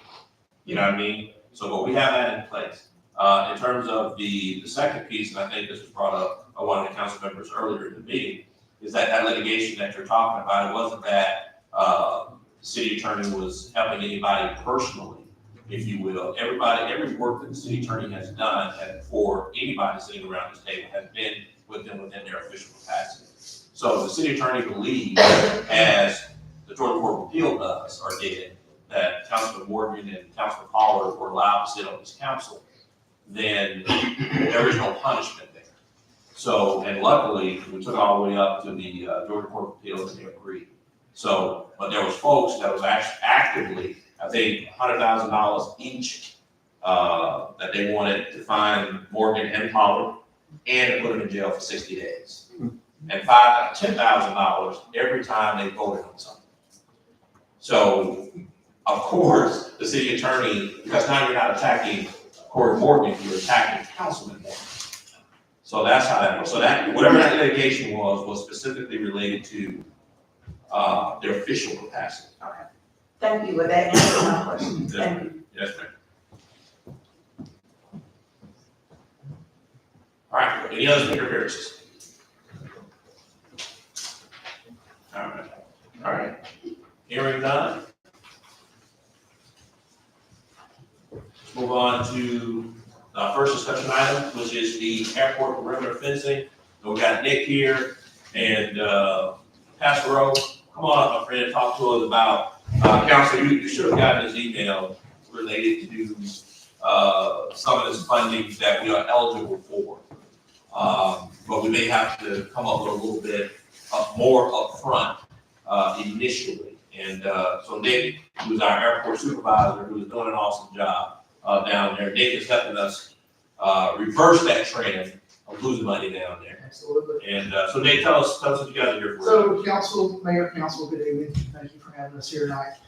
Speaker 2: You know what I mean? So, but we have that in place. In terms of the second piece, and I think this was brought up by one of the council members earlier in the meeting, is that litigation that you're talking about, it wasn't that the city attorney was helping anybody personally, if you will. Every work that the city attorney has done for anybody sitting around this table has been within their official capacity. So the city attorney believes, as the Georgia Court of Appeal does or did, that Councilman Morgan and Councilman Pollard were allowed to sit on this council, then there is no punishment there. So, and luckily, we took it all the way up to the Georgia Court of Appeals and they agreed. So, but there was folks that was actively, I think, $100,000 each, that they wanted to fine Morgan and Pollard and to put them in jail for 60 days. And $10,000 every time they voted on something. So, of course, the city attorney, because now you're not attacking Corey Morgan, you're attacking Councilman Morgan. So that's how that was. So that, whatever that litigation was specifically related to their official capacity.
Speaker 11: Okay. Thank you, with that answers my question. Thank you.
Speaker 2: Yes, ma'am. All right, any other speaker appearances? All right. Hearing none. Let's move on to the first discussion item, which is the airport perimeter fencing. So we got Nick here and, Pastor Rowe. Come on up, my friend, and talk to us about, Council, you should have gotten this email related to, some of this funding that we are eligible for. But we may have to come up with a little bit more upfront, initially. And, so Nick, who's our airport supervisor, who's doing an awesome job, down there, Nick is helping us, reverse that trend of losing money down there.
Speaker 12: Absolutely.
Speaker 2: And, so Nick, tell us what you guys are here for.
Speaker 12: So council, mayor, council, good evening. Thank you for having us here tonight.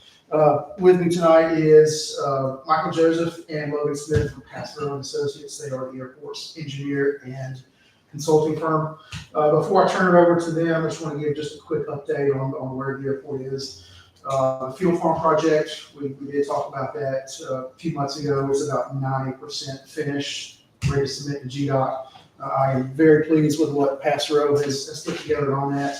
Speaker 12: With me tonight is Michael Joseph and Logan Smith from Pastor and Associates. They are the airport's engineer and consulting firm. Before I turn it over to them, I just want to give just a quick update on where the airport is. The fuel farm project, we did talk about that a few months ago. It's about 90% finished, ready to submit to GDOT. I am very pleased with what Pastor Rowe has put together on that.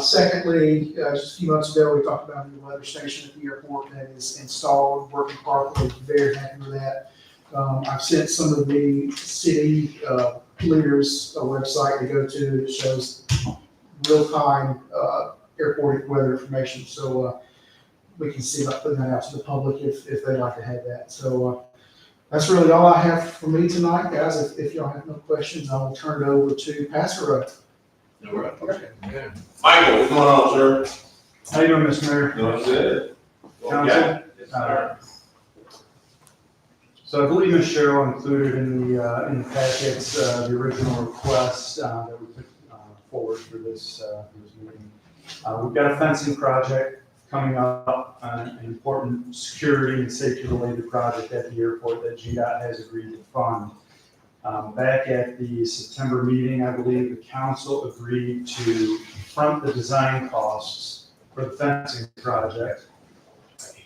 Speaker 12: Secondly, just a few months ago, we talked about the weather station at the airport that is installed, working properly. Very happy with that. I've sent some of the city leaders a website to go to that shows real-time airport weather information. So we can see about putting that out to the public if they'd like to have that. So that's really all I have for me tonight, guys. If y'all have no questions, I will turn it over to Pastor Rowe.
Speaker 2: No, we're up. Michael, what's going on, sir?
Speaker 13: How you doing, Mr. Mayor?
Speaker 2: Doing good.
Speaker 13: Council?
Speaker 2: Yes, sir.
Speaker 13: So I believe Ms. Cheryl included in the packets, the original request, that we put forward for this meeting. We've got a fencing project coming up, an important security and safety related project at the airport that GDOT has agreed to fund. Back at the September meeting, I believe the council agreed to front the design costs for the fencing project.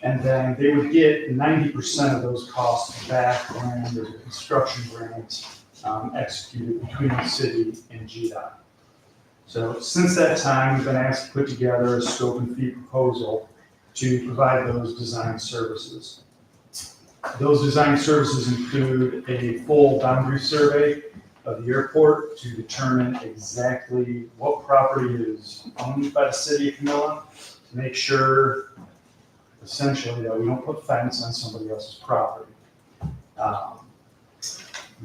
Speaker 13: And then they would get 90% of those costs back when there's a construction grant executed between the city and GDOT. So since that time, we've been asked to put together a scope and fee proposal to provide those design services. Those design services include a full boundary survey of the airport to determine exactly what property is owned by the city of Camilla, to make sure essentially that we don't put fence on somebody else's property.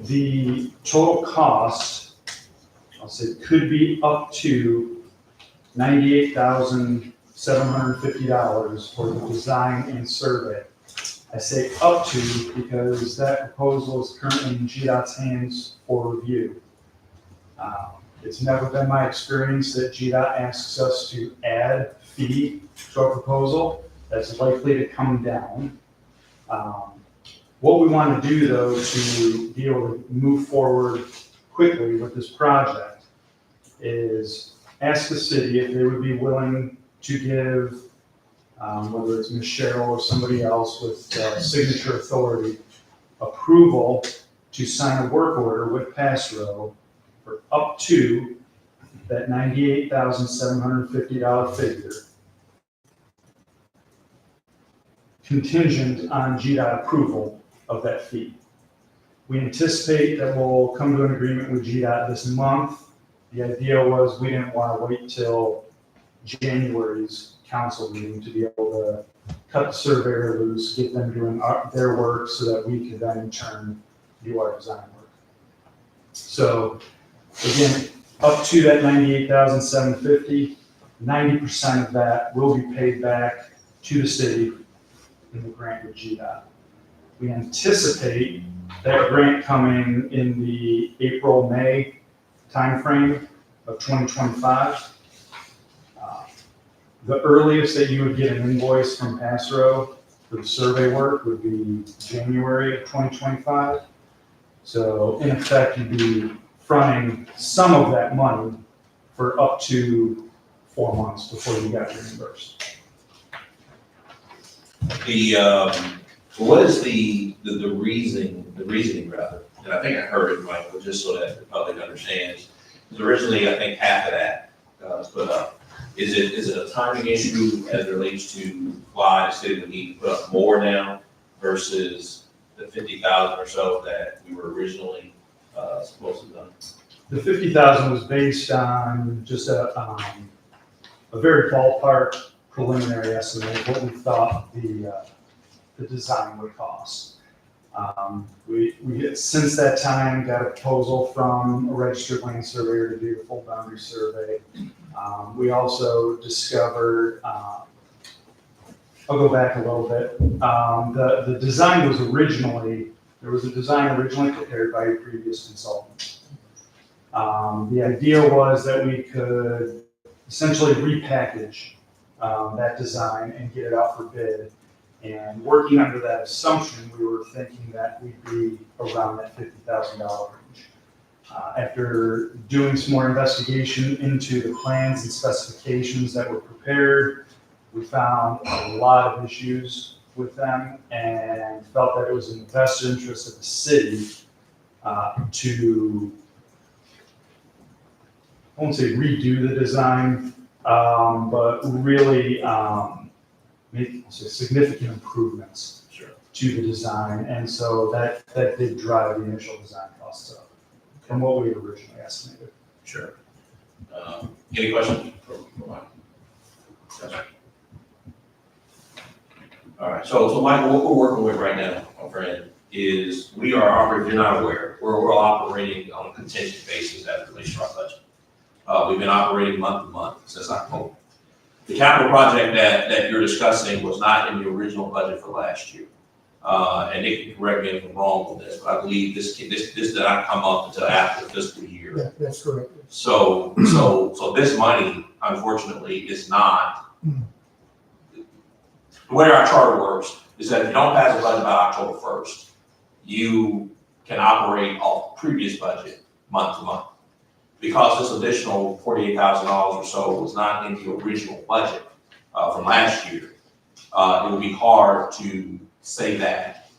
Speaker 13: The total cost, I'll say, could be up to $98,750 for the design and survey. I say up to because that proposal is currently in GDOT's hands for review. It's never been my experience that GDOT asks us to add fee to our proposal. That's likely to come down. What we want to do, though, to be able to move forward quickly with this project is ask the city if they would be willing to give, whether it's Ms. Cheryl or somebody else with signature authority, approval to sign a work order with Passrow for up to that $98,750 figure, contingent on GDOT approval of that fee. We anticipate that we'll come to an agreement with GDOT this month. The idea was we didn't want to wait till January's council meeting to be able to cut the surveyor loose, get them doing their work so that we could then in turn do our design work. So again, up to that $98,750, 90% of that will be paid back to the city in the grant with GDOT. We anticipate that grant coming in the April-May timeframe of 2025. The earliest that you would get an invoice from Passrow for the survey work would be January of 2025. So in effect, you'd be fronting some of that money for up to 4 months before you got reimbursed.
Speaker 2: What is the reasoning rather? And I think I heard it, Michael, just so that the public understands. Because originally, I think half of that was put up. Is it a timing issue as it relates to why the city would need to put up more now versus the 50,000 or so that we were originally supposed to have done?
Speaker 13: The 50,000 was based on just a very ballpark preliminary estimate of what we thought the design would cost. We since that time got a proposal from a registered land surveyor to do the full boundary survey. We also discovered, I'll go back a little bit. The design was there was a design originally prepared by a previous consultant. The idea was that we could essentially repackage that design and get it out for bid. And working under that assumption, we were thinking that we'd be around that $50,000 range. After doing some more investigation into the plans and specifications that were prepared, we found a lot of issues with them and felt that it was in the best interest of the city to, I won't say redo the design, but really make significant improvements to the design. And so that did drive the initial design costs up from what we had originally estimated.
Speaker 2: Sure. Any questions from Mike? Yes. All right, so Michael, what we're working with right now, my friend, is we are operating, if you're not aware, we're operating on a contingent basis as it relates to our budget. We've been operating month to month since October. The capital project that you're discussing was not in the original budget for last year. And Nick can correct me if I'm wrong on this, but I believe this did not come up until after the fiscal year.
Speaker 12: Yeah, that's correct.
Speaker 2: So this money, unfortunately, is not, the way our charter works is that if you don't pass a budget by October 1st, you can operate off the previous budget month to month. Because this additional $48,000 or so was not in the original budget from last year, it would be hard to say that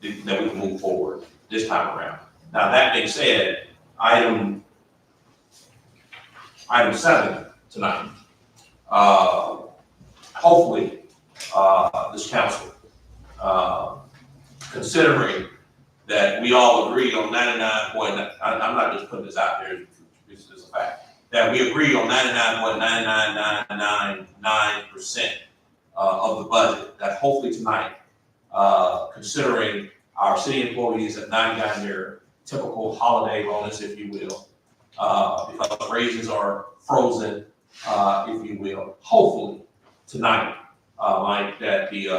Speaker 2: we can move forward this time around. Now, that being said, item 7 tonight, hopefully, this council, considering that we all agree on 99. I'm not just putting this out there, it's a fact, that we agree on 99.99999% of the budget, that hopefully tonight, considering our city employees have not gotten their typical holiday bonus, if you will, because raises are frozen, if you will, hopefully tonight, Mike, that the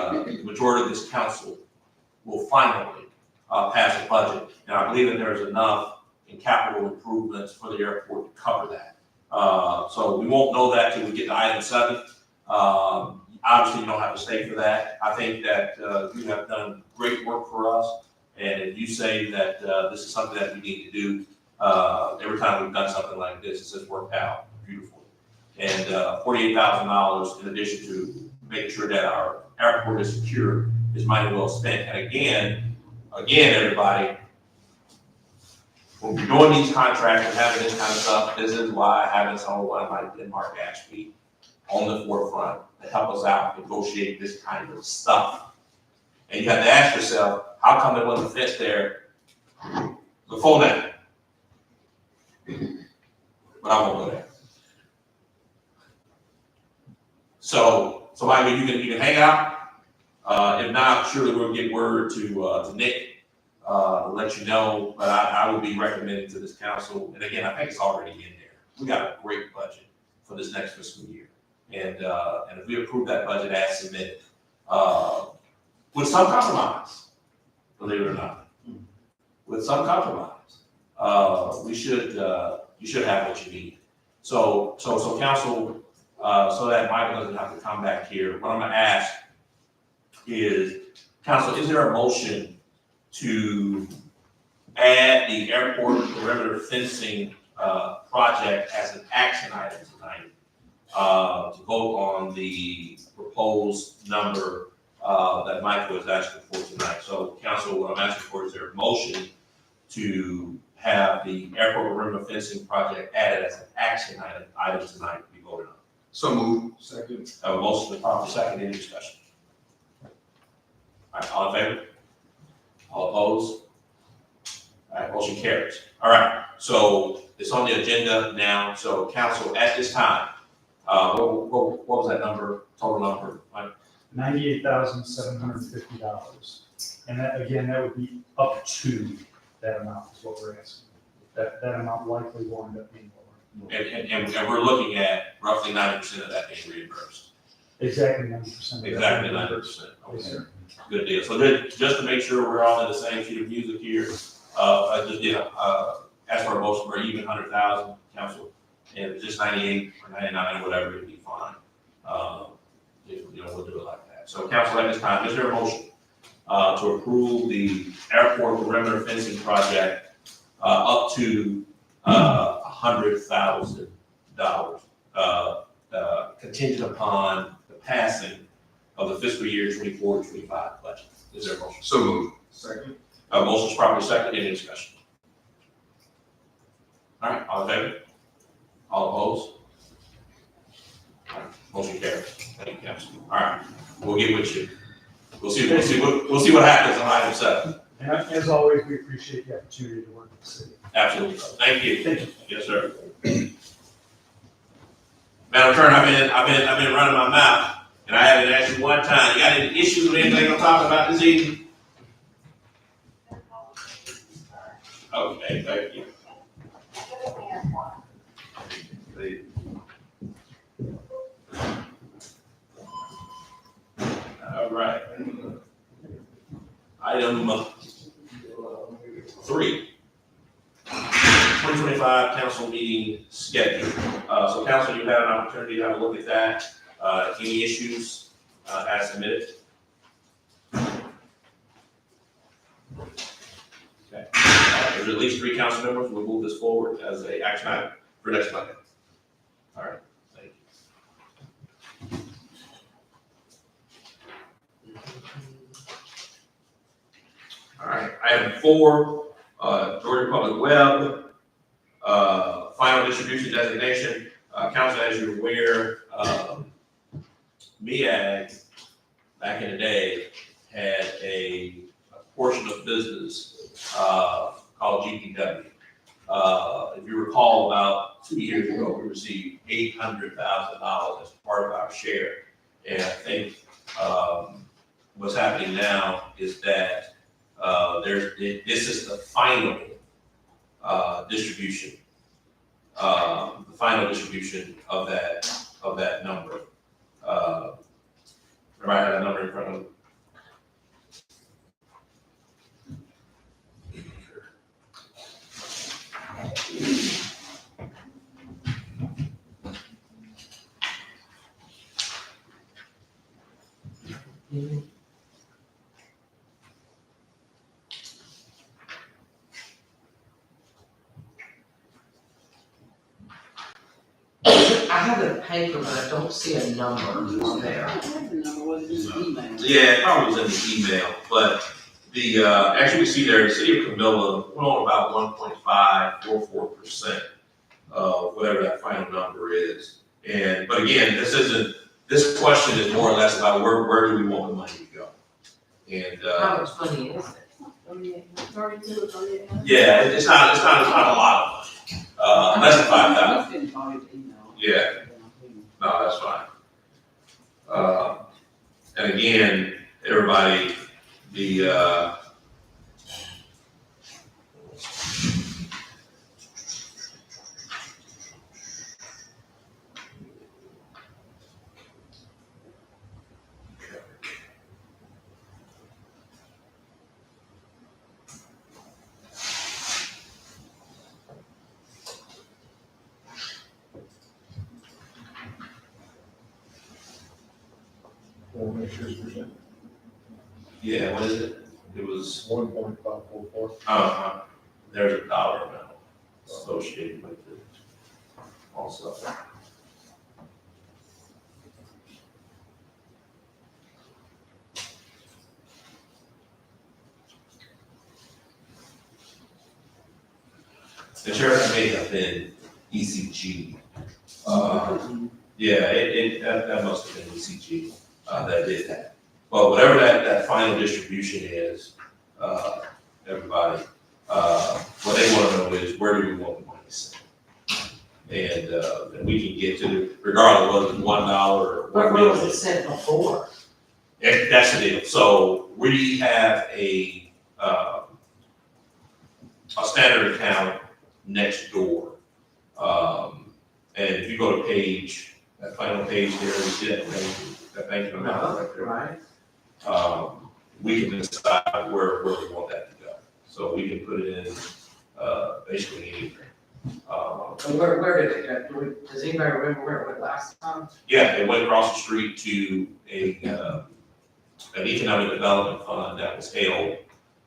Speaker 2: majority of this council will finally pass a budget. And I believe that there's enough in capital improvements for the airport to cover that. So we won't know that till we get to item 7. Obviously, you don't have to stay for that. I think that you have done great work for us. And if you say that this is something that we need to do, every time we've done something like this, it's just worked out beautifully. And $48,000 in addition to making sure that our airport is secure is mighty well spent. And again, everybody, when we're doing these contracts and having this kind of stuff, this is why having someone like Denmark Ashby on the forefront to help us out negotiate this kind of stuff. And you have to ask yourself, how come there wasn't a fence there before that? But I won't go there. So Michael, you can hang out. If not, surely we'll get word to Nick to let you know. But I would be recommending to this council, and again, I think it's already in there. We got a great budget for this next fiscal year, and if we approve that budget as submitted, with some compromise, believe it or not, with some compromise, you should have what you need. So council, so that Michael doesn't have to come back here, what I'm gonna ask is, council, is there a motion to add the airport perimeter fencing project as an action item tonight, to vote on the proposed number that Michael is asking for tonight? So council, what I'm asking for is there a motion to have the airport perimeter fencing project added as an action item tonight to be voted on?
Speaker 5: So moved.
Speaker 9: Second.
Speaker 2: Have a motion to properly second, any discussion? All right, all in favor? All opposed? All right, motion carries. All right, so it's on the agenda now, so council, at this time, what was that number, total number?
Speaker 13: $98,750. And that, again, that would be up to that amount is what we're asking. That amount likely will end up being lower.
Speaker 2: And we're looking at roughly 90% of that being reimbursed.
Speaker 13: Exactly 90%.
Speaker 2: Exactly 90%.
Speaker 13: Yes,
Speaker 2: Okay,
Speaker 13: sir.
Speaker 2: good deal. So just to make sure we're all in the same sheet of music here, I just did, ask for a motion for even 100,000, council. And if it's just 98 or 99 or whatever, it'd be fine. We'll do it like that. So council, at this time, is there a motion to approve the airport perimeter fencing project up to $100,000, contingent upon the passing of the fiscal year 24-25 budget? Is there a motion?
Speaker 5: So moved. Second.
Speaker 2: Motion is properly seconded. Any discussion? All right, all in favor? All opposed? All right, motion carries. Thank you, council. All right, we'll get with you. We'll see what happens on item 7.
Speaker 13: And as always, we appreciate the opportunity to work with the city.
Speaker 2: Absolutely. Thank you.
Speaker 13: Thank you.
Speaker 2: Yes, sir. Madam Attorney, I've been running my mouth, and I haven't asked you one time. You got any issues with anything I'm talking about this evening? Okay, thank you. All right. Item 3. 2025 council meeting schedule. So council, you've had an opportunity to have a look at that. Any issues as submitted? Okay. There's at least 3 council members. We'll move this forward as a action item for next Monday. All right, thank you. All right, item 4, Georgia Public Web, final distribution designation. Council, as you're aware, MEAG, back in the day, had a portion of business called GPW. If you recall, about 2 years ago, we received $800,000 as part of our share. And I think what's happening now is that this is the final distribution, of that number. Everybody have that number in front of them?
Speaker 1: I have the paper, but I don't see a number on there.
Speaker 2: Yeah, it probably was in the email, but actually we see there, the city of Camilla went on about 1.544% of whatever that final number is. But again, this question is more or less about where do we want the money to go? And,
Speaker 1: How much money is it?
Speaker 2: yeah, it's not a lot of money. Less than 5,000. Yeah. No, that's fine. And again, everybody, yeah, what is it? It was
Speaker 9: 1.544.
Speaker 2: there's a dollar amount associated with it also. The sheriff may have been ECG. Yeah, that must have been ECG, that did that. But whatever that final distribution is, everybody, what they wanna know is where do we want the money sent? And we can get to, regardless of whether it's $1 or
Speaker 1: Where
Speaker 2: $1
Speaker 1: was
Speaker 2: million.
Speaker 1: it said before?
Speaker 2: That's the deal. So we have a standard account next door. And if you go to that final page there, you see that bank amount right there.
Speaker 1: Right.
Speaker 2: We can decide where we want that to go. So we can put it in, basically anything.
Speaker 1: So where did it go? Does anybody remember where it went last time?
Speaker 2: Yeah, it went across the street to an economic development fund that was held,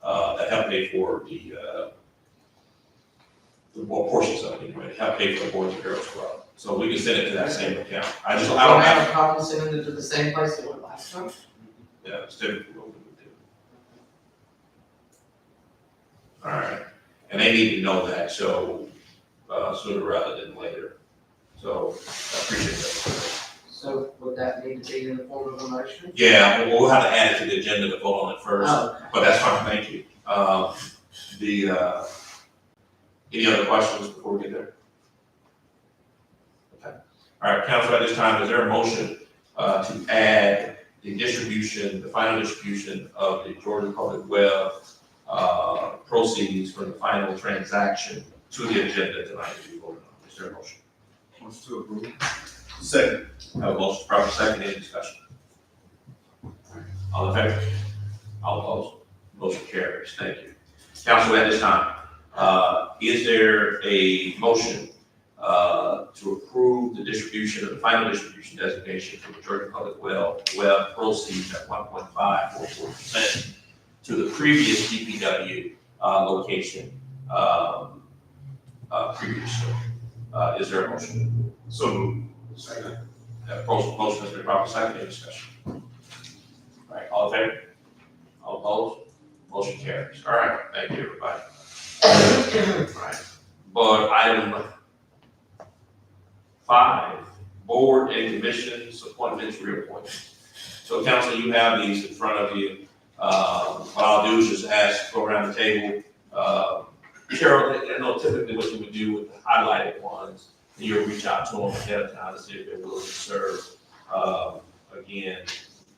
Speaker 2: that helped pay for well, portions of it anyway, helped pay for the Boys and Girls Club. So we can send it to that same account. I don't
Speaker 1: So
Speaker 2: have,
Speaker 1: have a problem sending it to the same place it went last time?
Speaker 2: yeah, it's typically what we would do. All right, and they need to know that, so, sooner rather than later. So I appreciate that.
Speaker 1: So would that need to be in the form of a motion?
Speaker 2: Yeah, we'll have to add it to the agenda to vote on it first.
Speaker 1: Oh, okay.
Speaker 2: But that's fine, thank you. Any other questions before we get there? Okay. All right, council, at this time, is there a motion to add the distribution, the final distribution of the Georgia Public Web proceeds from the final transaction to the agenda tonight to be voted on? Is there a motion?
Speaker 5: Motion to approve. Second.
Speaker 2: I have a motion, proper second, any discussion? All in favor? All opposed? Motion carries, thank you. Council, at this time, is there a motion to approve the distribution of the final distribution designation for the Georgia Public Web proceeds at 1.544% to the previous DPW location previously? Is there a motion?
Speaker 5: So moved.
Speaker 2: Second. Motion has been properly seconded, any discussion? All right, all in favor? All opposed? Motion carries. All right, thank you, everybody. All right, but item 5, board and commissions, appointments, reappointments. So council, you have these in front of you. What I'll do is just ask, go around the table. Cheryl, I know typically what you would do with the highlighted ones, you'll reach out to them ahead of time to see if they're willing to serve. Again,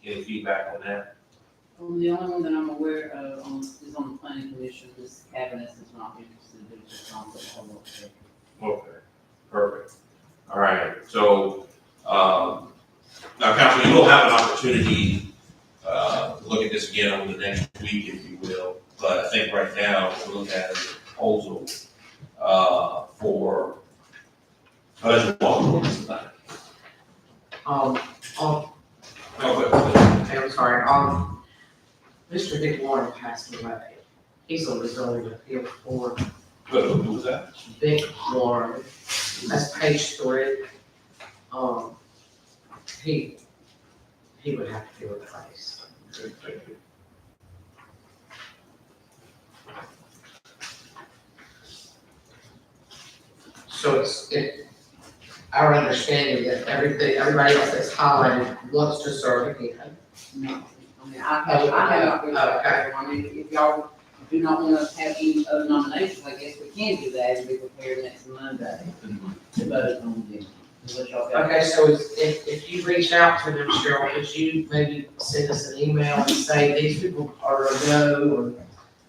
Speaker 2: any feedback on that?
Speaker 7: The only one that I'm aware of is on the planning commission, this cabinet is not interested in doing this on the whole.
Speaker 2: Okay, perfect. All right, so, now council, you will have an opportunity, to look at this again over the next week, if you will. But I think right now, we'll look at a proposal, for budget walk.
Speaker 1: I'm sorry, Mr. Dick Warren passed away. He's on the zoning appeal board.
Speaker 2: Who was that?
Speaker 1: Dick Warren, that's page 3. He would have to be replaced.
Speaker 2: Good, thank you.
Speaker 1: So our understanding that everybody else that's highlighted wants to serve again.
Speaker 7: No, I mean, I have not reached out to everyone. I mean, if y'all do not want to have any other nominations, I guess we can do that and be prepared next Monday to vote on them. Unless y'all got-
Speaker 1: Okay, so if you reach out to them, Cheryl, could you maybe send us an email and say these people are a no, or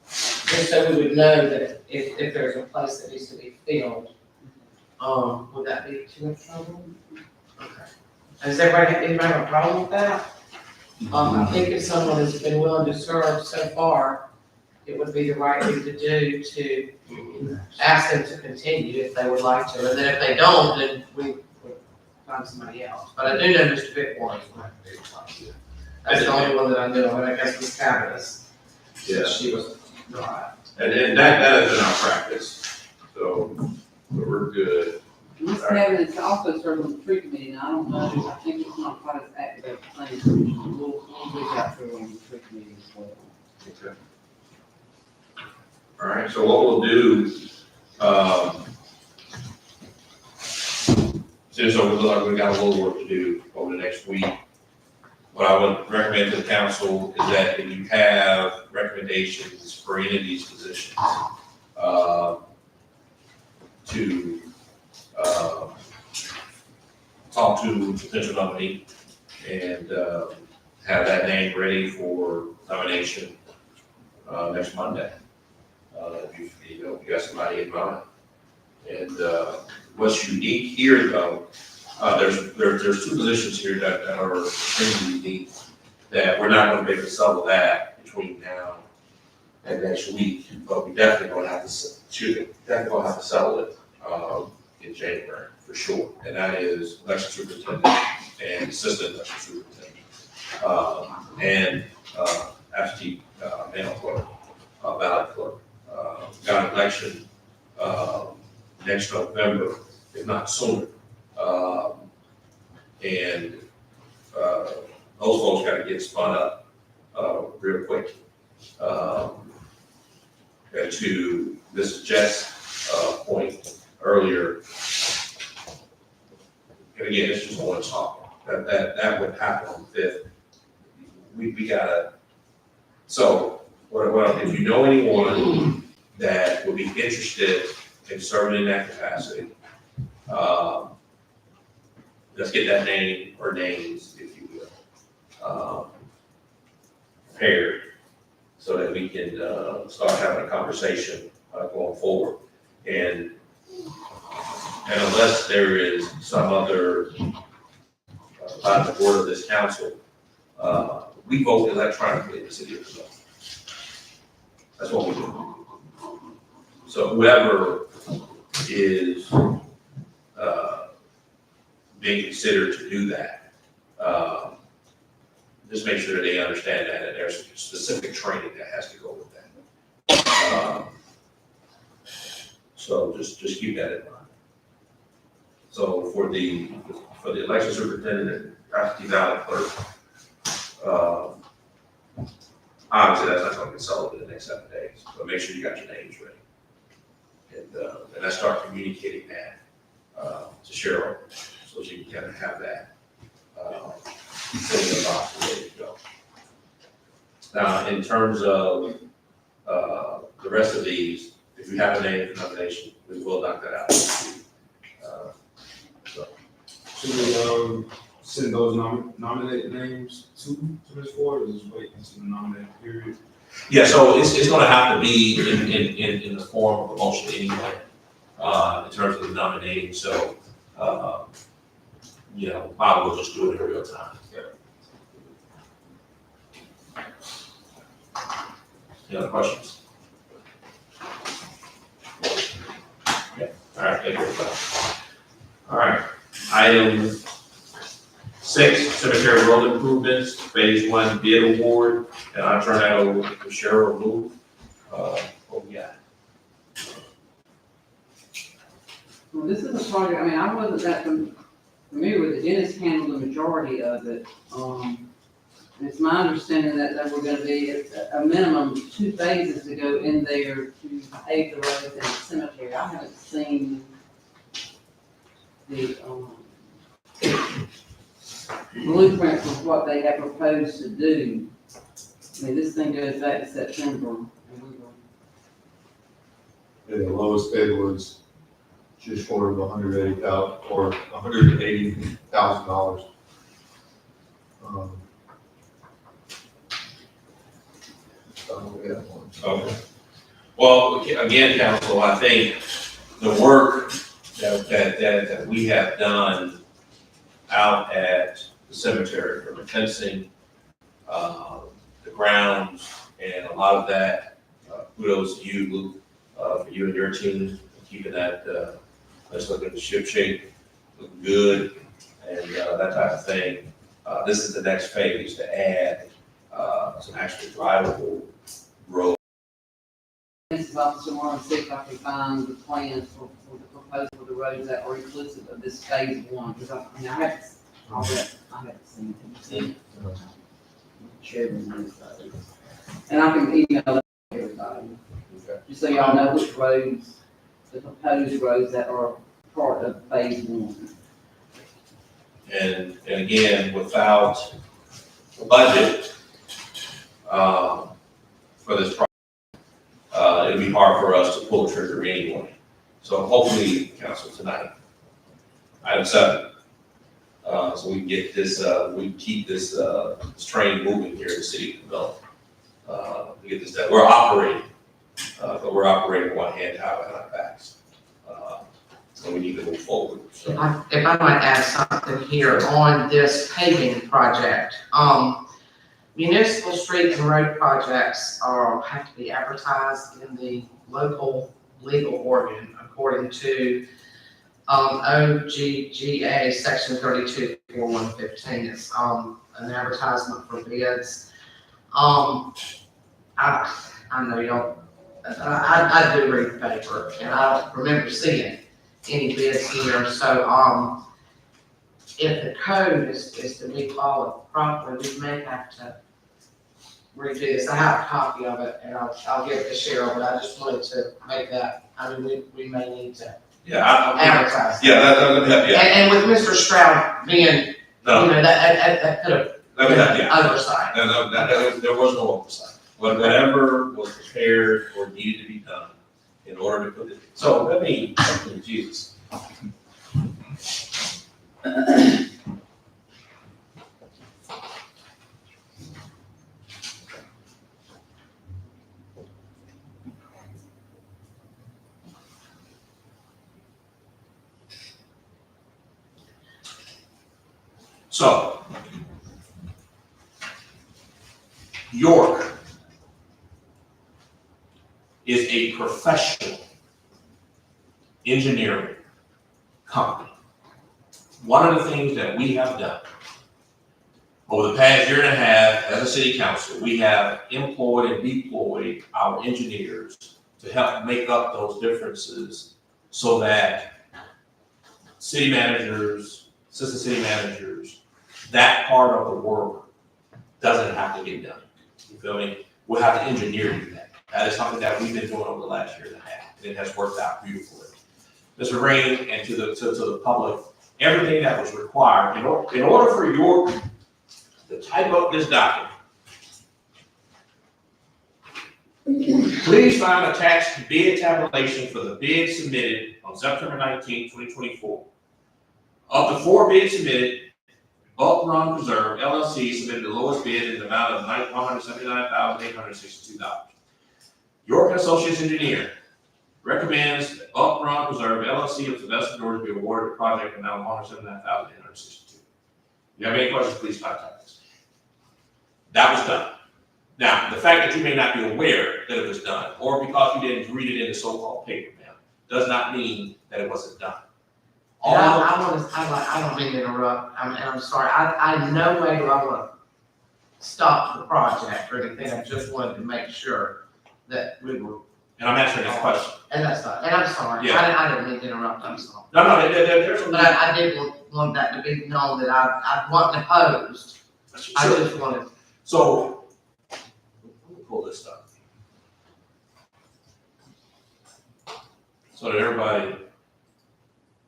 Speaker 1: just so we would know that if there's a place that needs to be filled, would that be too much trouble? Okay. Does anybody have a problem with that? I think if someone has been willing to serve so far, it would be the right thing to do to ask them to continue if they would like to, and then if they don't, then we would find somebody else. But I do know Mr. Vic Warren's going to be replaced. That's the only one that I know, and I guess Ms. Cavanis,
Speaker 2: Yeah.
Speaker 1: she was right.
Speaker 2: And that is in our practice, so we're good.
Speaker 7: Ms. Cabinet's also served on the tree committee, and I don't know, I think it's not quite as active as the planning commission. We'll reach out to her on the tree committee as well.
Speaker 2: Okay. All right, so what we'll do, So we look like we got a little work to do over the next week. What I would recommend to the council is that if you have recommendations for any of these positions, to talk to potential nominee and have that name ready for nomination next Monday. If you got somebody in mind. And what's unique here though, there's two positions here that are extremely unique, that we're not gonna be able to settle that between now and next week, but we definitely gonna have to, settle it in January, for sure. And that is election superintendent and assistant election superintendent. And absentee mail clerk, ballot clerk. Got an election next November, if not sooner. And those folks gotta get spun up real quick. And to Mrs. Jess' point earlier, and again, it's just one talk, that would happen on the 5th. We gotta, so what if you know anyone that would be interested in serving in that capacity, let's get that name or names, if you will, prepared so that we can start having a conversation going forward. And unless there is some other by the board of this council, we vote electronically in the city of Camilla. That's what we do. So whoever is being considered to do that, just make sure that they understand that, and there's specific training that has to go with that. So just keep that in mind. So for the election superintendent and absentee ballot clerk, obviously that's not going to get settled in the next 7 days, but make sure you got your names ready. And let's start communicating that to Cheryl, so she can kind of have that sitting in the box ready to go. Now, in terms of the rest of these, if you have a name for nomination, we will knock that out.
Speaker 14: Should we send those nominated names to Ms. Ford, or just wait until the nominated period?
Speaker 2: Yeah, so it's gonna have to be in the form of a motion anyway, in terms of the nominating, so, Bob will just do it in real time. Any other questions? Yeah, all right, thank you. All right, item 6, cemetery road improvements, phase 1 bid award, and I'll turn that over to Cheryl Lou. What we got?
Speaker 7: Well, this is a project, I mean, I wasn't that familiar with it. Dennis handled the majority of it. And it's my understanding that there were gonna be a minimum 2 phases to go in there to pave the roads and the cemetery. I haven't seen the, blueprint for what they have proposed to do. I mean, this thing goes back to September. And
Speaker 9: And the lowest bid was just short of $180,000 or $180,000.
Speaker 2: Okay. Well, again, council, I think the work that we have done out at the cemetery, from the fencing, the grounds, and a lot of that, kudos to you, Luke, for you and your team, keeping that, let's look at the ship shape, looking good, and that type of thing. This is the next phase to add some actual drivable road.
Speaker 7: this is off tomorrow and see if I can find the plans for the proposal for the roads that are inclusive of this phase 1, because I haven't seen it. Have you seen it? Share with me, and I can email that to everybody, just so y'all know which roads, the proposed roads that are part of phase 1.
Speaker 2: And again, without a budget, for this project, it'd be hard for us to pull the trigger anyway. So hopefully, council tonight, item 7, so we can get this, we can keep this, this train moving here in the city of Cabela. To get this done, we're operating, but we're operating one hand tied behind our backs. And we need to move forward, so.
Speaker 1: If I might add something here on this paving project, municipal street and road projects have to be advertised in the local legal organ according to OGGA section 324115. It's an advertisement for bids. I know you don't, I do read the paper and I don't remember seeing any bids here, so if the code is to be followed properly, we may have to redo this. I have a copy of it and I'll give it to Cheryl, but I just wanted to make that, I mean, we may need to advertise.
Speaker 2: Yeah, let me help you out.
Speaker 1: And with Mr. Stroud being,
Speaker 2: No.
Speaker 1: you know, that could have
Speaker 2: Let me help you out.
Speaker 1: oversight.
Speaker 2: No, there was no oversight. Whatever was prepared or needed to be done in order to put it, so let me, Jesus. So, York is a professional engineering company. One of the things that we have done over the past year and a half as a city council, we have employed and deployed our engineers to help make up those differences so that city managers, assistant city managers, that part of the work doesn't have to get done. You feel me? We'll have to engineer do that. That is something that we've been doing over the last year and a half, and it has worked out beautifully. Mr. Rain, and to the public, everything that was required, in order for York to type up this document, please find attached bid tabulation for the bid submitted on September 19, 2024. Of the 4 bids submitted, Bulk Run Preserve LLC submitted the lowest bid in the amount of $179,862. York and Associates Engineer recommends that Bulk Run Preserve LLC of Sylvester, Georgia be awarded the project amount of $179,862. If you have any questions, please contact us. That was done. Now, the fact that you may not be aware that it was done, or because you didn't read it in the so-called paper mail, does not mean that it wasn't done.
Speaker 1: And I don't mean to interrupt, I'm sorry, I in no way do I want to stop the project or anything, I just wanted to make sure that we were.
Speaker 2: And I'm answering this question.
Speaker 1: And that's not, and I'm sorry,
Speaker 2: Yeah.
Speaker 1: I didn't mean to interrupt, I'm sorry.
Speaker 2: No, there's
Speaker 1: But I did want that to be known that I wasn't opposed, I just wanted.
Speaker 2: So, let me pull this up. So that everybody,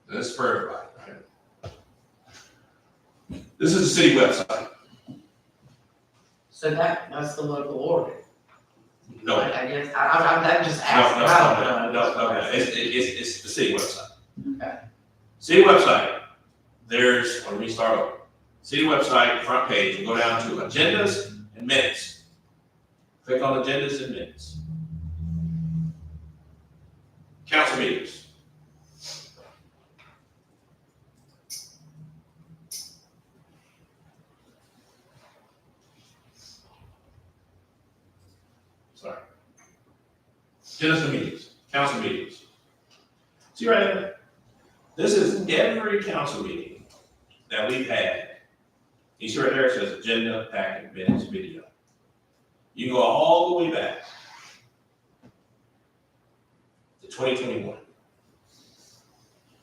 Speaker 2: this is for everybody, right? This is the city website.
Speaker 1: So that's the local order.
Speaker 2: No.
Speaker 1: I guess, I'm just asking.
Speaker 2: No, it's the city website.
Speaker 1: Okay.
Speaker 2: City website, let me start over. City website, front page, and go down to agendas and minutes. Click on agendas and minutes. Council meetings. Sorry. Agendas and meetings, council meetings. See right there? This is every council meeting that we've had. You see right there, it says agenda, packet, minutes, video. You can go all the way back to 2021.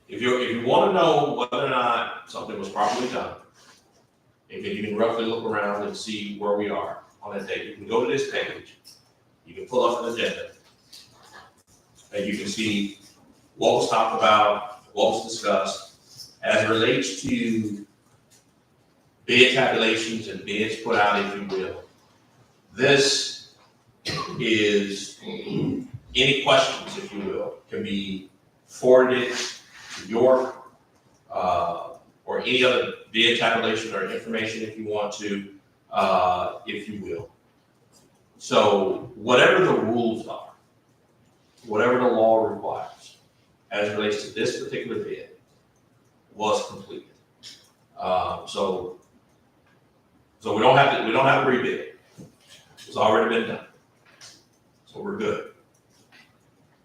Speaker 2: If you want to know whether or not something was properly done, if you can roughly look around and see where we are on that day, you can go to this page. You can pull up an agenda, and you can see what was talked about, what was discussed, as it relates to bid tabulations and bids put out, if you will. This is, any questions, if you will, can be forwarded to York, or any other bid tabulation or information if you want to, if you will. So whatever the rules are, whatever the law requires, as it relates to this particular bid, was completed. So we don't have to rebid. It's already been done. So we're good.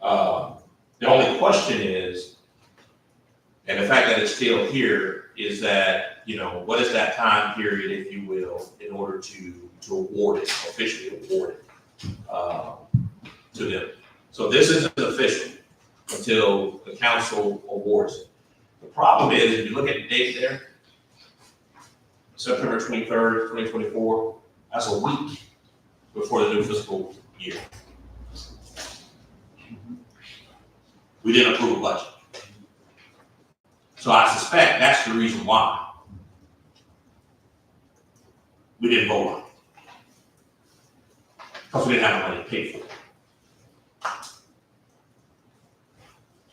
Speaker 2: The only question is, and the fact that it's still here, is that, what is that time period, if you will, in order to award it, officially award it to them. So this isn't official until the council awards it. The problem is, if you look at the date there, September 23rd, 2024, that's a week before the new fiscal year. We didn't approve a budget. So I suspect that's the reason why we didn't vote on it. Because we didn't have the money to pay for it.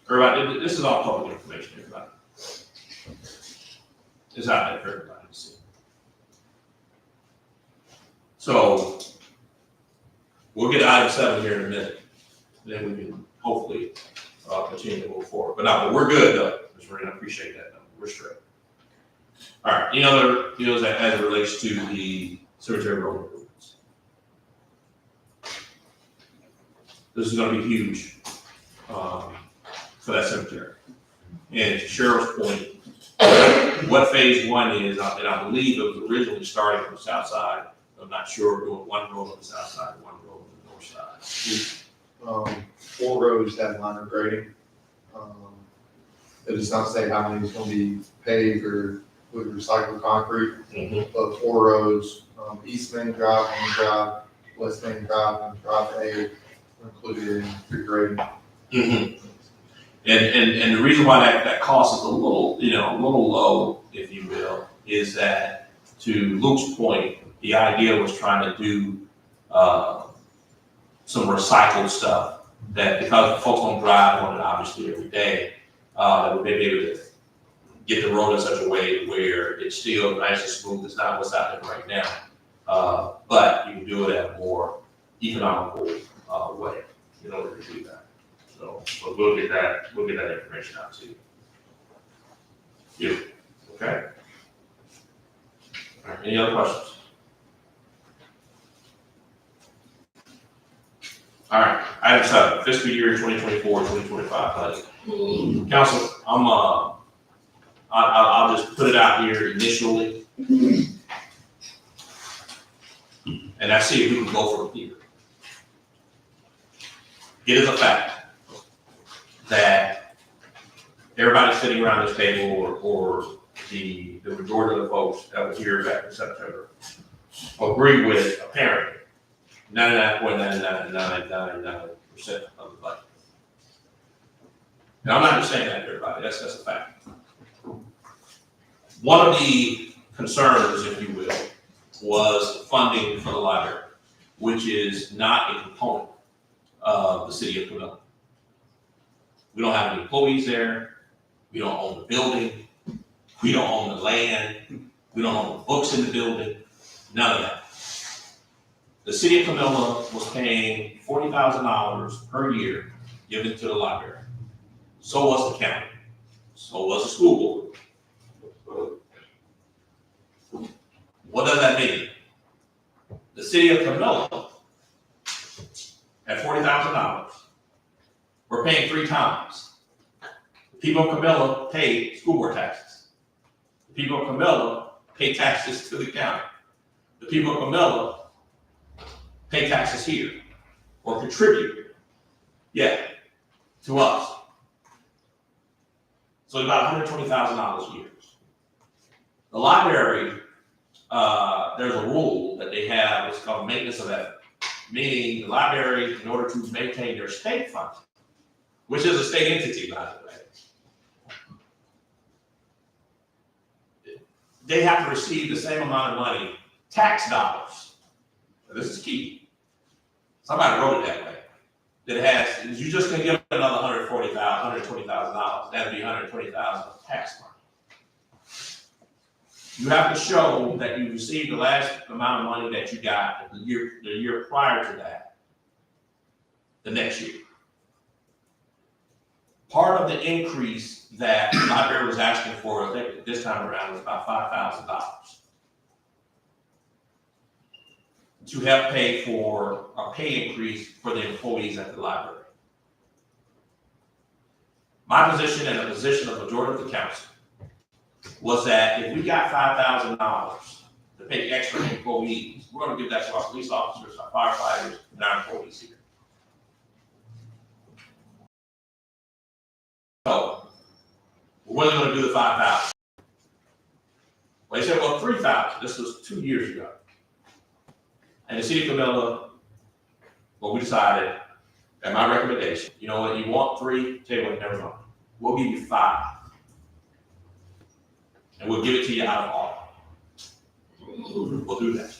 Speaker 2: Everybody, this is all public information, everybody. It's out there for everybody to see. So we'll get to item 7 here in a minute. Then we can hopefully continue to move forward. But we're good though, Ms. Marina, I appreciate that. We're straight. All right, any other deals as it relates to the cemetery road improvements? This is gonna be huge for that cemetery. And to Cheryl's point, what phase 1 is, and I believe it was originally starting from the south side. I'm not sure, doing one road on the south side, one road on the north side.
Speaker 15: 4 roads have minor grading. It does not say how many is gonna be paved or with recycled concrete, but 4 roads, East Main Drive, Main Drive, West Main Drive, and Drive A are included in regrading.
Speaker 2: And the reason why that cost is a little low, if you will, is that, to Luke's point, the idea was trying to do some recycled stuff that, because folks don't drive on it obviously every day, that we may be able to get the road in such a way where it's still nice and smooth. It's not what's out there right now, but you can do it at a more economical way in order to do that. So we'll get that information out to you. Okay? All right, any other questions? All right, item 7, fiscal year 2024-2025 budget. Council, I'll just put it out here initially, and I see if we can go from here. It is a fact that everybody sitting around this table, or the majority of the folks that were here back in September, agree with apparently 99.99999% of the budget. Now, I'm not just saying that to everybody, that's a fact. One of the concerns, if you will, was funding for the library, which is not a component of the city of Camilla. We don't have any employees there, we don't own the building, we don't own the land, we don't own the books in the building, none of that. The city of Camilla was paying $40,000 per year given to the library. So was the county. So was the school board. What does that mean? The city of Camilla, at $40,000, we're paying 3 times. The people of Camilla pay school board taxes. The people of Camilla pay taxes to the county. The people of Camilla pay taxes here, or contribute, to us. So it's about $120,000 a year. The library, there's a rule that they have, it's called maintenance of effort. Meaning the library, in order to maintain their state funding, which is a state entity, by the way, they have to receive the same amount of money, tax dollars. Now, this is key. Somebody wrote it that way. That it has, you just gonna give another $120,000. That'd be $120,000 of tax money. You have to show that you received the last amount of money that you got the year prior to that, the next year. Part of the increase that the library was asking for, I think this time around, was about $5,000 to help pay for a pay increase for the employees at the library. My position and the position of the majority of the council was that if we got $5,000 to pay extra employees, we're gonna give that to our police officers, our firefighters, and our employees here. So, we're only gonna do the 5,000. Well, they said, well, 3,000, this was 2 years ago. And the city of Camilla, well, we decided, at my recommendation, you know what, you want 3, tell you what, never mind. We'll give you 5. And we'll give it to you out of all. We'll do that.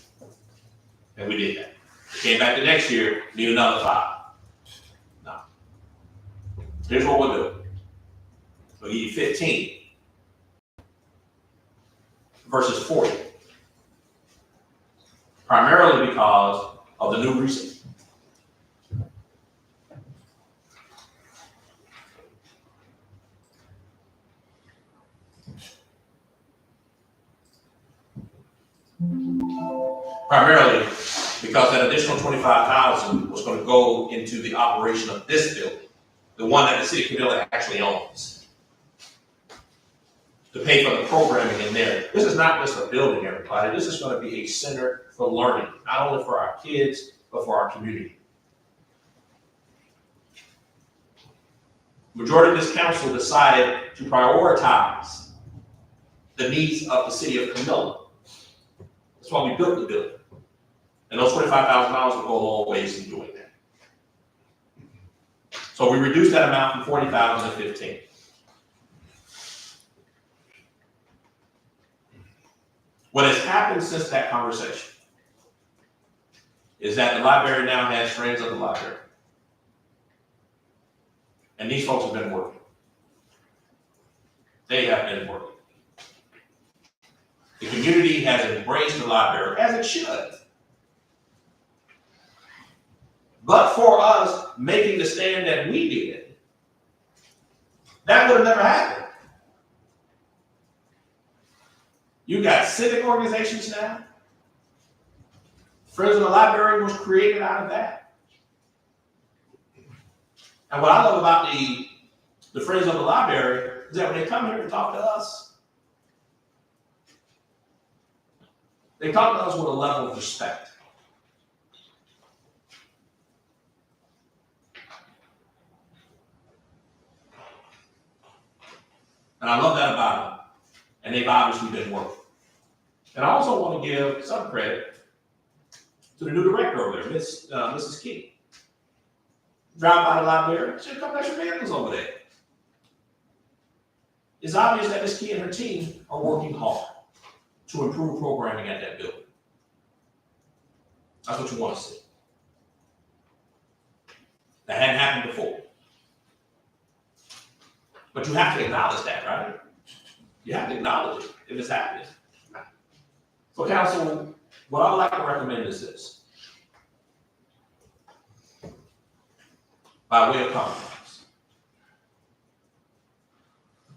Speaker 2: And we did that. We came back the next year, need another 5. No. Here's what we'll do. We'll give you 15 versus 40. Primarily because of the new research. Primarily because that additional 25,000 was going to go into the operation of this building, the one that the city of Camilla actually owns, to pay for the programming in there. This is not just a building, everybody. This is going to be a center for learning, not only for our kids, but for our community. Majority of this council decided to prioritize the needs of the city of Camilla. That's why we built the building. And those $25,000 will go a long ways in doing that. So we reduced that amount from 40,000 to 15. What has happened since that conversation is that the library now has Friends of the Library. And these folks have been working. They have been working. The community has embraced the library, as it should. But for us making the stand that we did, that would have never happened. You got civic organizations now. Friends of the Library was created out of that. And what I love about the Friends of the Library is that when they come here and talk to us, they talk to us with a level of respect. And I love that about them. And they've obviously been working. And I also want to give some credit to the new director over there, Mrs. King. Drive by the library, see a couple extra vehicles over there. It's obvious that Ms. King and her team are working hard to improve programming at that building. That's what you want to see. That hadn't happened before. But you have to acknowledge that, right? You have to acknowledge it if it's happening. So council, what I would like to recommend is this. By way of compromise.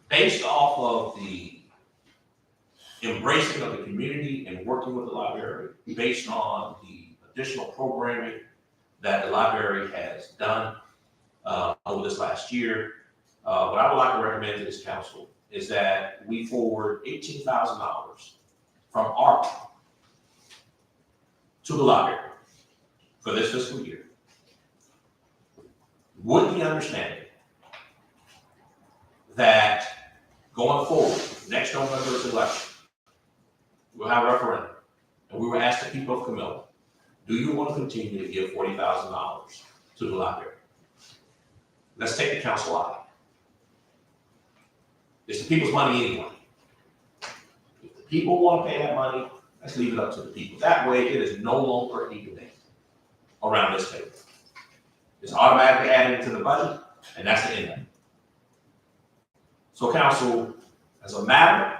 Speaker 2: Based off of the embracing of the community and working with the library, based on the additional programming that the library has done over this last year, what I would like to recommend to this council is that we forward $18,000 from ARPA to the library for this fiscal year. With the understanding that going forward, next November's election, we'll have a referendum, and we will ask the people of Camilla, do you want to continue to give $40,000 to the library? Let's take the council out. It's the people's money anyway. people want to pay that money, let's leave it up to the people. That way, it is no longer a debate around this table. It's automatically added to the budget, and that's the end of it. So council, as a matter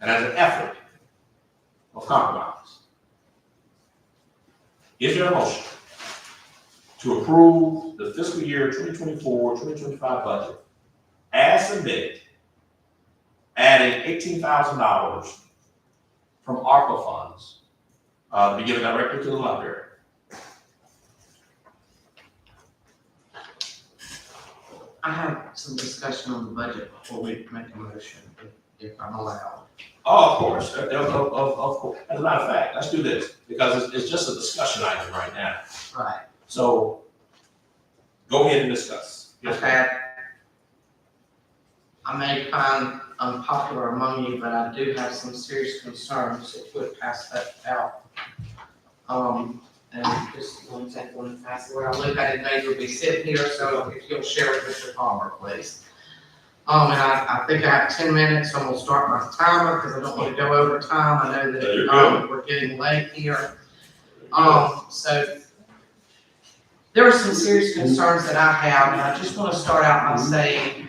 Speaker 2: and as an effort of compromise, is there a motion to approve the fiscal year 2024-2025 budget as submitted, adding $18,000 from ARPA funds to be given directly to the library?
Speaker 1: I have some discussion on the budget before we make a motion, if I'm allowed.
Speaker 2: Oh, of course, of course. As a matter of fact, let's do this, because it's just a discussion item right now.
Speaker 1: Right.
Speaker 2: So, go ahead and discuss. Yes, ma'am.
Speaker 1: Okay. I may find unpopular among you, but I do have some serious concerns if we pass that out. And just one second, one pass where I live, I didn't know you would be sitting here, so if you'll share with Mr. Palmer, please. And I think I have 10 minutes, so I'm gonna start my timer, because I don't want to go over time. I know that, we're getting late here. So there are some serious concerns that I have, and I just want to start out by saying,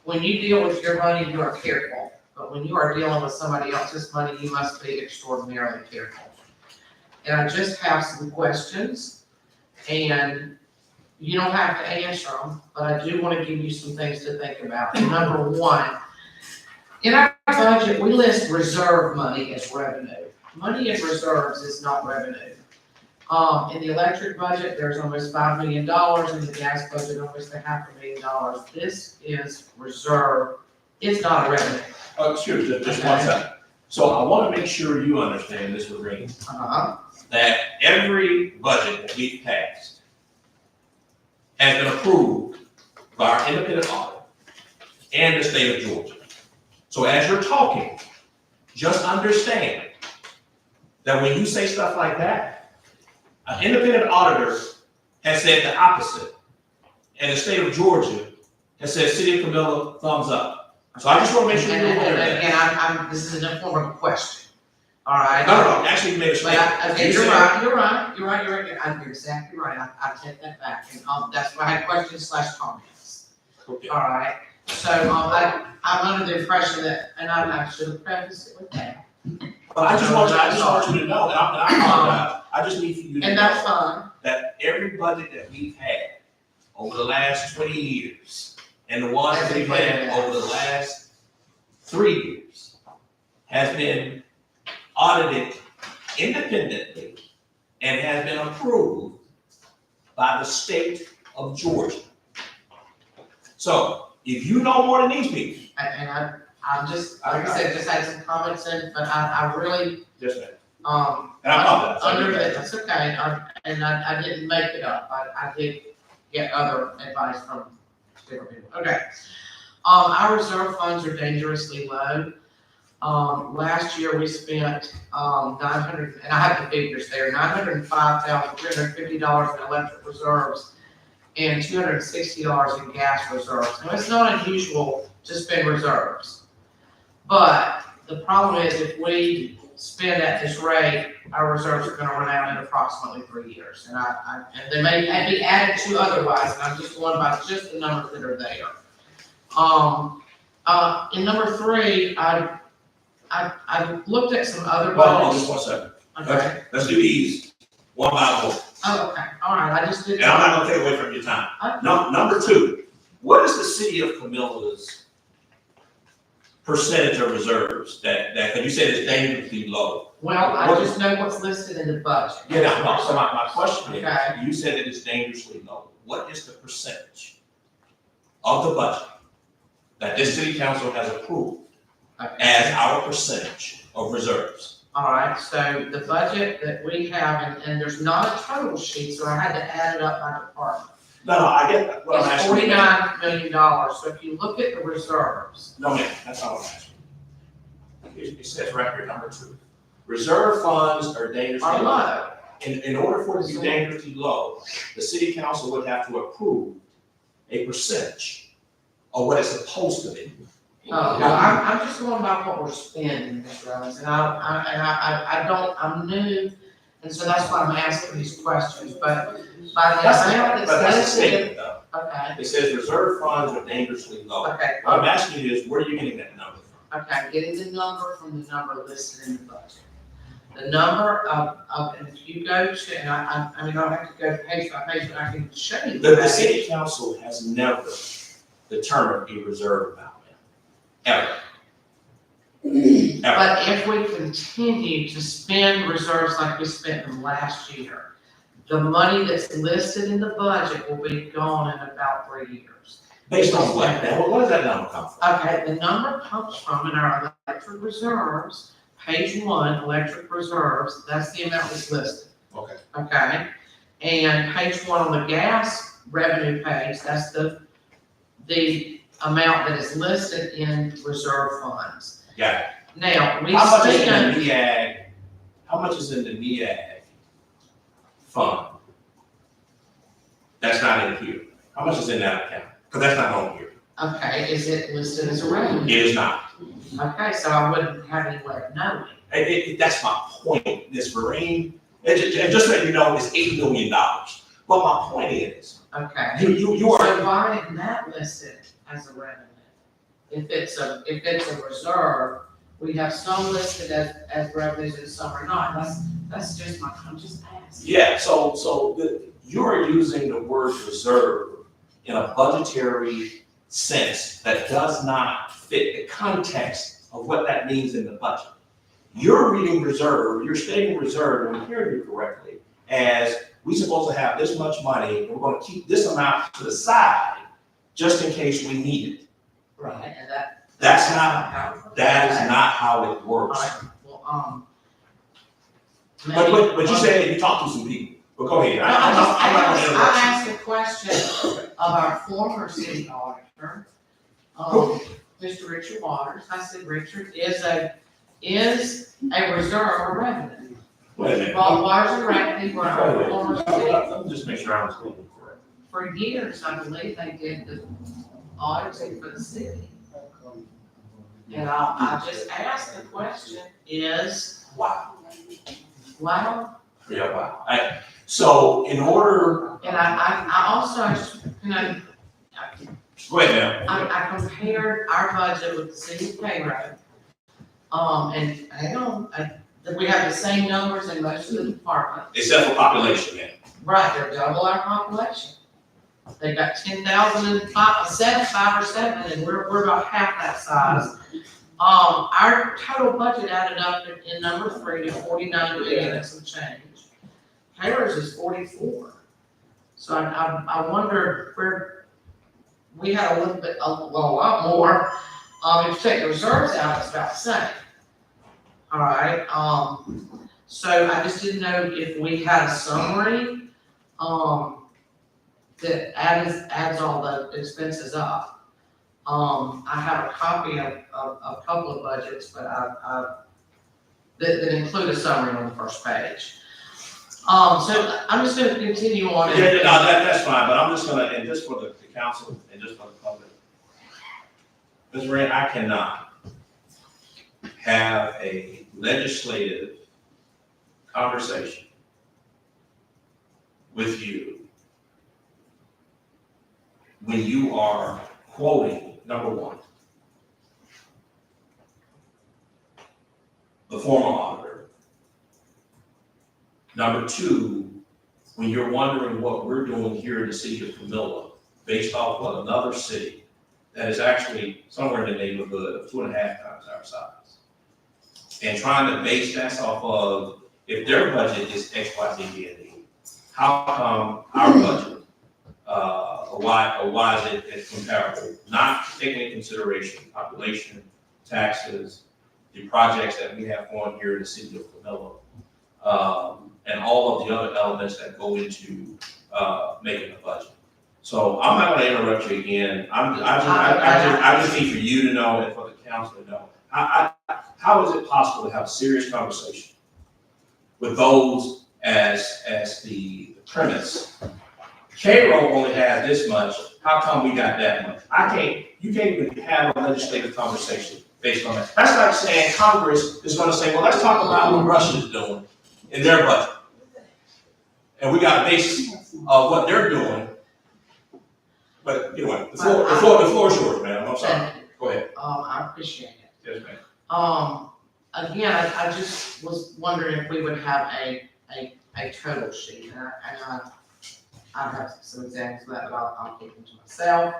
Speaker 1: when you deal with your money, you are careful, but when you are dealing with somebody else's money, you must be extraordinarily careful. And I just have some questions, and you don't have to answer them, but I do want to give you some things to think about. Number one, in our budget, we list reserve money as revenue. Money in reserves is not revenue. In the electric budget, there's almost $5 million, in the gas budget, almost $500,000. This is reserve, it's not a revenue.
Speaker 2: Excuse me, just 1 second. So I want to make sure you understand this, Lorraine, that every budget that we've passed has been approved by our independent audit and the state of Georgia. So as you're talking, just understand that when you say stuff like that, an independent auditor has said the opposite, and the state of Georgia has said City of Camilla, thumbs up. So I just want to make sure you're aware of that.
Speaker 1: And this is in the form of a question, all right?
Speaker 2: No, actually, you made a
Speaker 1: But
Speaker 2: statement.
Speaker 1: okay, you're right, you're exactly right, I take that back, and, that's why I had questions / comments.
Speaker 2: Okay.
Speaker 1: All right, so, I'm under the impression that, and I should have prefaced it with that.
Speaker 2: But I just want you to know, and I just need for you to know.
Speaker 1: And that's fine.
Speaker 2: That every budget that we've had over the last 20 years, and the ones that we've had over the last 3 years, has been audited independently and has been approved by the state of Georgia. So, if you know more than these people.
Speaker 1: And I'm just, like I said, just had some comments in, but I really,
Speaker 2: Yes, ma'am. And I apologize.
Speaker 1: under it, that's okay, and I didn't make it up, I did get other advice from different people, okay. Our reserve funds are dangerously low. Last year we spent, 900, and I have the figures there, $905,350 in electric reserves and $260 in gas reserves. Now, it's not unusual to spend reserves, but the problem is if we spend at this rate, our reserves are gonna run out in approximately 3 years. And and they may be added to otherwise, and I'm just going by just the numbers that are there. In number 3, I looked at some other
Speaker 2: Hold on,
Speaker 1: budgets.
Speaker 2: just 1 second.
Speaker 1: Okay.
Speaker 2: Let's do these one by one.
Speaker 1: Oh, okay, all right, I just did.
Speaker 2: And I'm not gonna take away from your time. Number 2, what is the City of Camilla's percentage of reserves that, cause you said it's dangerously low?
Speaker 1: Well, I just know what's listed in the budget.
Speaker 2: Yeah, no, so my question is,
Speaker 1: Okay.
Speaker 2: you said that it's dangerously low. What is the percentage of the budget that this city council has approved as our percentage of reserves?
Speaker 1: All right, so the budget that we have, and there's not a total sheet, so I had to add it up by department.
Speaker 2: No, I get that. What I'm
Speaker 1: It's
Speaker 2: asking.
Speaker 1: $49 million, so if you look at the reserves.
Speaker 2: No, ma'am, that's not what I'm asking. It says right here, number 2. Reserve funds are dangerously
Speaker 1: Are
Speaker 2: low.
Speaker 1: low.
Speaker 2: In order for it to be dangerously low, the city council would have to approve a percentage of what it's supposed to be.
Speaker 1: Well, I'm just going by what we're spending, Mr. Evans, and I don't, I'm new, and so that's why I'm asking these questions, but by the amount
Speaker 2: But that's a
Speaker 1: that's listed,
Speaker 2: statement though.
Speaker 1: okay,
Speaker 2: It says reserve funds are dangerously low.
Speaker 1: okay,
Speaker 2: What I'm asking you is, where are you getting that number from?
Speaker 1: okay, I'm getting the number from the number listed in the budget. The number of, and if you go to, and I mean, I don't have to go page by page, but I can show you.
Speaker 2: The
Speaker 1: page.
Speaker 2: city council has never determined a reserve amount, ever. Ever.
Speaker 1: But if we continue to spend reserves like we spent them last year, the money that's listed in the budget will be gone in about 3 years.
Speaker 2: Based on what? Now, where does that number come from?
Speaker 1: Okay, the number comes from in our electric reserves, page 1, electric reserves, that's the amount that's listed.
Speaker 2: Okay.
Speaker 1: Okay, and page 1 on the gas revenue page, that's the amount that is listed in reserve funds.
Speaker 2: Got it.
Speaker 1: Now, we
Speaker 2: How much is in
Speaker 1: spend,
Speaker 2: the NEAG? How much is in the NEAG fund? That's not in here. How much is in that account? Because that's not on here.
Speaker 1: okay, is it listed as a revenue?
Speaker 2: It is not.
Speaker 1: Okay, so I wouldn't have any way of knowing.
Speaker 2: That's my point, Ms. Marine. And just so you know, it's $8 million. But my point is,
Speaker 1: Okay.
Speaker 2: you are.
Speaker 1: So why isn't that listed as a revenue? If it's a reserve, we have some listed as revenues and some are not. That's just I'm just asking.
Speaker 2: Yeah, so you're using the word reserve in a budgetary sense that does not fit the context of what that means in the budget. You're reading reserve, you're stating reserve, and I'm hearing you correctly, as we're supposed to have this much money, and we're gonna keep this amount to the side just in case we need it.
Speaker 1: Right, and
Speaker 2: That is
Speaker 1: how.
Speaker 2: not how it works.
Speaker 1: Well,
Speaker 2: But you said you talked to some people, but go ahead. I'm not gonna interrupt you.
Speaker 1: I asked a question of our former city auditor, Mr. Richard Waters. I said, Richard, is a reserve a revenue?
Speaker 2: Wait a minute.
Speaker 1: Well, why is it revenue for our former city?
Speaker 2: Let me just make sure I was speaking correct.
Speaker 1: For years, I believe they did the auditing for the city. And I just asked the question,
Speaker 2: Wow.
Speaker 1: wow,
Speaker 2: Yeah, wow. So in order,
Speaker 1: and I also,
Speaker 2: go ahead now.
Speaker 1: I compared our budget with the city payroll. And hang on, we have the same numbers in most of the departments.
Speaker 2: Except for population, man.
Speaker 1: Right, they're double our population. They got 5 or 7, and we're about half that size. Our total budget added up in number 3 to 49 million and some change. Taylor's is 44. So I wonder where, we had a lot more. If you take the reserves out, it's about the same. All right, so I just didn't know if we had a summary, that adds all the expenses up. I have a copy of a couple of budgets, but that include a summary on the first page. So I'm just gonna continue on.
Speaker 2: Yeah, no, that's fine, but I'm just gonna, and just for the council and just for the public. Ms. Moran, I cannot have a legislative conversation with you when you are quoting, number one, the former auditor. Number two, when you're wondering what we're doing here in the city of Camilla, based off of another city that is actually somewhere in the neighborhood of 2.5 times our size. And trying to base that off of, if their budget is X, Y, Z, D, and E, how come our budget, or why is it comparable? Not taking into consideration population, taxes, the projects that we have going here in the city of Camilla, and all of the other elements that go into making a budget. So I'm not gonna interrupt you again. I just need for you to know and for the council to know. How is it possible to have a serious conversation with those as the premise? Cairo only has this much. How come we got that much? You can't even have a legislative conversation based on that. That's like saying Congress is gonna say, well, let's talk about what Russia's doing in their budget. And we got a base of what they're doing. But anyway, the floor is yours, ma'am. I'm sorry. Go ahead.
Speaker 1: I appreciate it.
Speaker 2: Yes, ma'am.
Speaker 1: Again, I just was wondering if we would have a total sheet, and I have some examples of that, but I'll keep them to myself.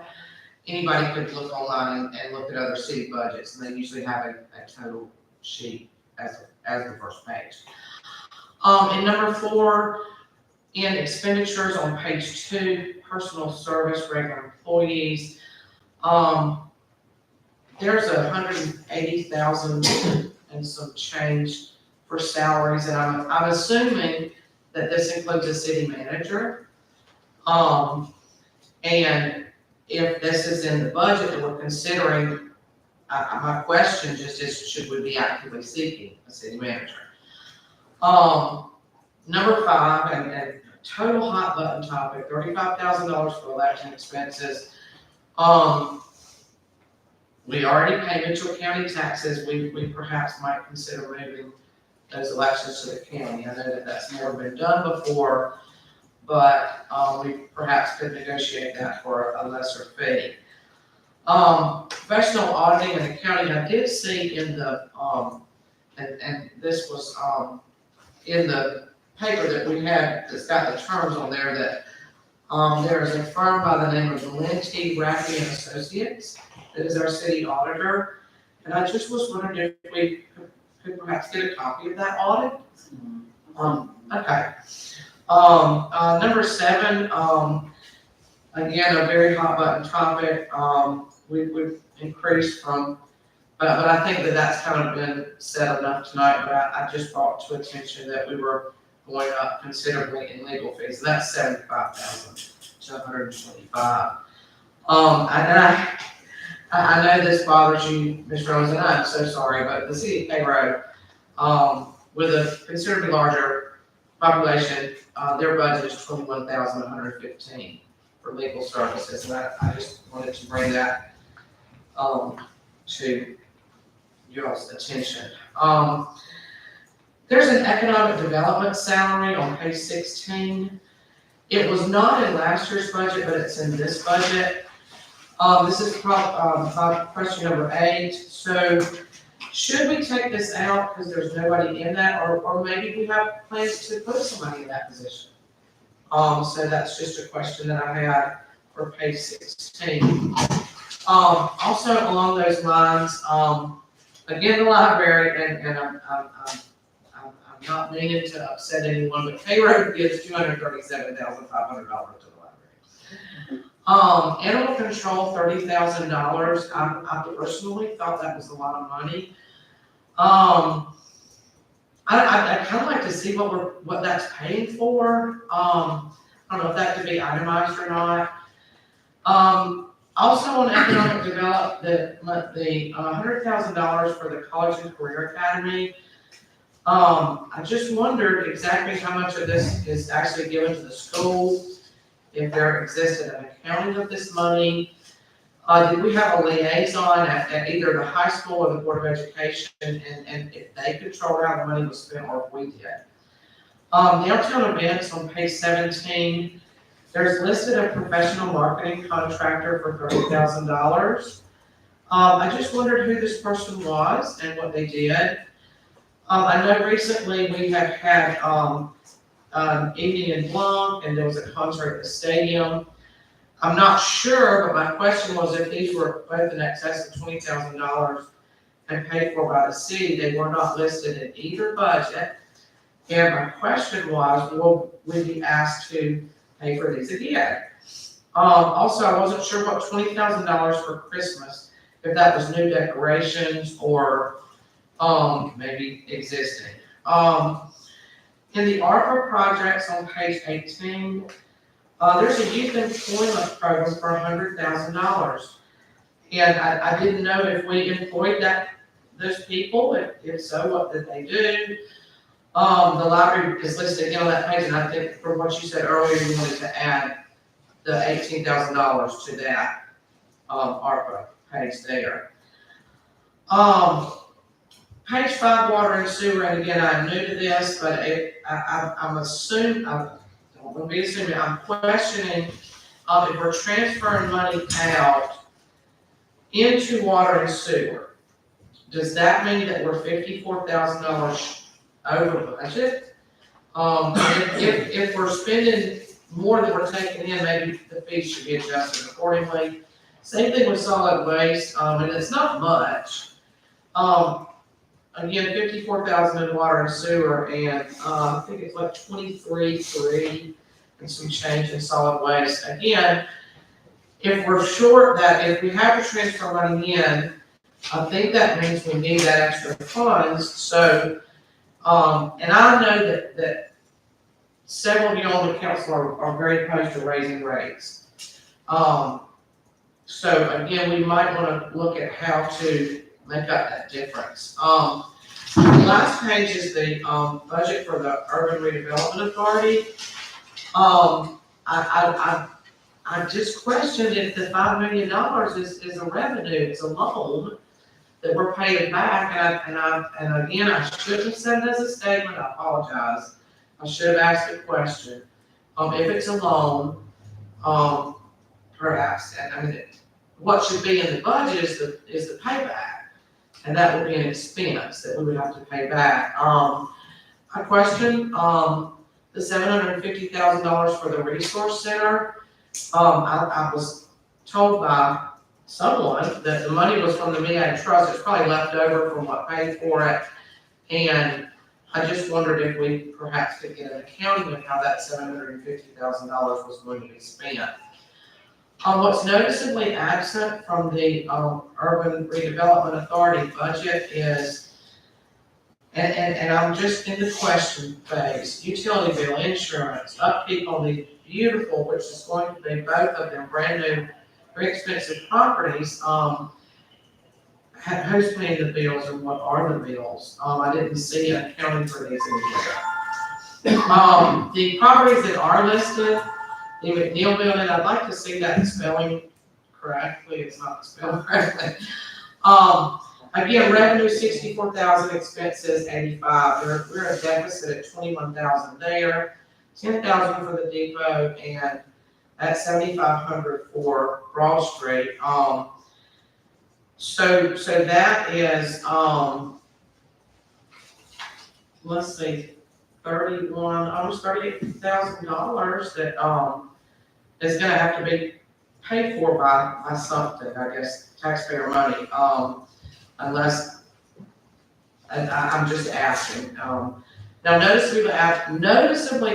Speaker 1: Anybody could look online and look at other city budgets, and they usually have a total sheet as the first page. And number 4, in expenditures on page 2, personal service, regular employees, there's 180,000 and some change for salaries, and I'm assuming that this includes a city manager. And if this is in the budget that we're considering, my question just is, should we be actively seeking a city manager? Number 5, and total hot button topic, $35,000 for election expenses. We already pay Mitchell County taxes. We perhaps might consider moving those elections to the county. I know that that's never been done before, but we perhaps could negotiate that for a lesser fee. Professional auditing in the county, I did see in the, and this was in the paper that we had, that's got the terms on there, that there is a firm by the name of Valenti, Raffy and Associates that is our city auditor. And I just was wondering if we could perhaps get a copy of that audit. Okay. Number 7, again, a very hot button topic. We've increased from, but I think that that's kind of been said enough tonight, but I just brought to attention that we were going up considerably in legal fees. That's 75,000 to 125. And I know this bothers you, Ms. Rose, and I'm so sorry, but the city of Cairo, with a considerably larger population, their budget is $21,115 for legal services, and I just wanted to bring that to y'all's attention. There's an economic development salary on page 16. It was not in last year's budget, but it's in this budget. This is question number 8. So should we take this out because there's nobody in that, or maybe we have plans to put somebody in that position? So that's just a question that I had for page 16. Also along those lines, again, the library, and I'm not meaning to upset anyone, but Cairo gives $237,500 to the library. Animal control, $30,000. I personally thought that was a lot of money. I kind of like to see what that's paying for. I don't know if that could be itemized or not. Also on economic development, the $100,000 for the College and Career Academy. I just wondered exactly how much of this is actually given to the school, if there existed an accounting of this money. Did we have a liaison at either the high school or the Board of Education, and if they controlled how the money was spent, or if we did? Downtown events on page 17, there's listed a professional marketing contractor for $30,000. I just wondered who this person was and what they did. I know recently we have had Evening in Blanc, and there was a concert at the stadium. I'm not sure, but my question was if these were both in excess of $20,000 and paid for by the city, they were not listed in either budget. And my question was, will we be asked to pay for these again? Also, I wasn't sure what $20,000 for Christmas, if that was new decorations or maybe existing. In the ARPA projects on page 18, there's a youth employment program for $100,000. And I didn't know if we employed those people, if so, what did they do? The library is listed again on that page, and I think from what you said earlier, you wanted to add the $18,000 to that, ARPA page there. Page 5, water and sewer, and again, I'm new to this, but I'm questioning, if we're transferring money out into water and sewer, does that mean that we're $54,000 over budget? If we're spending more than we're taking in, maybe the fees should be adjusted accordingly. Same thing with solid waste, and it's not much. Again, 54,000 in water and sewer, and I think it's like 23.3 and some change in solid waste. Again, if we're short that, if we have to transfer money in, I think that means we need that extra funds. So, and I know that several of you on the council are very opposed to raising rates. So again, we might want to look at how to make up that difference. The last page is the budget for the Urban Redevelopment Authority. I just questioned if the $5 million is a revenue, it's a loan that we're paying back, and again, I shouldn't have said it as a statement, I apologize. I should have asked a question. If it's a loan, perhaps, and I mean, what should be in the budget is the payback. And that would be an expense that we would have to pay back. I question the $750,000 for the resource center. I was told by someone that the money was from the MEAG trust. It's probably left over from what paid for it. And I just wondered if we perhaps could get an accounting of how that $750,000 was going to be spent. What's noticeably absent from the Urban Redevelopment Authority budget is, and I'm just in the question phase, utility bill, insurance, upkeep on the beautiful, which is going to be both of them brand new, very expensive properties. Who's paying the bills and what are the bills? I didn't see an accounting for these in here. The properties that are listed, the McNeil building, I'd like to see that spelling correctly. It's not spelled correctly. Again, revenue 64,000, expenses 85. We're a deficit at 21,000 there, 10,000 for the depot, and that's 7,500 for Broad Street. So that is let's see, almost $38,000 that is going to have to be paid for by something, I guess, taxpayer money, unless, and I'm just asking. Now, noticeably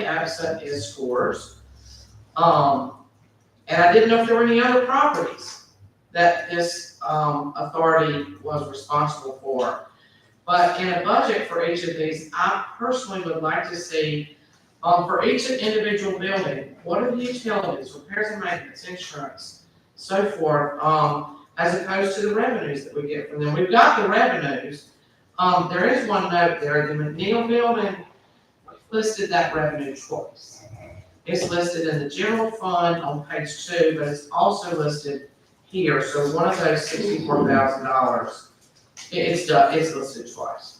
Speaker 1: absent is scores, and I didn't know if there were any other properties that this authority was responsible for. But in a budget for each of these, I personally would like to see, for each individual building, what are the utilities, repairs and maintenance, insurance, so forth, as opposed to the revenues that we get from them. We've got the revenues. There is one note there, the McNeil building listed that revenue twice. It's listed in the general fund on page 2, but it's also listed here. So one of those $64,000. It's listed twice.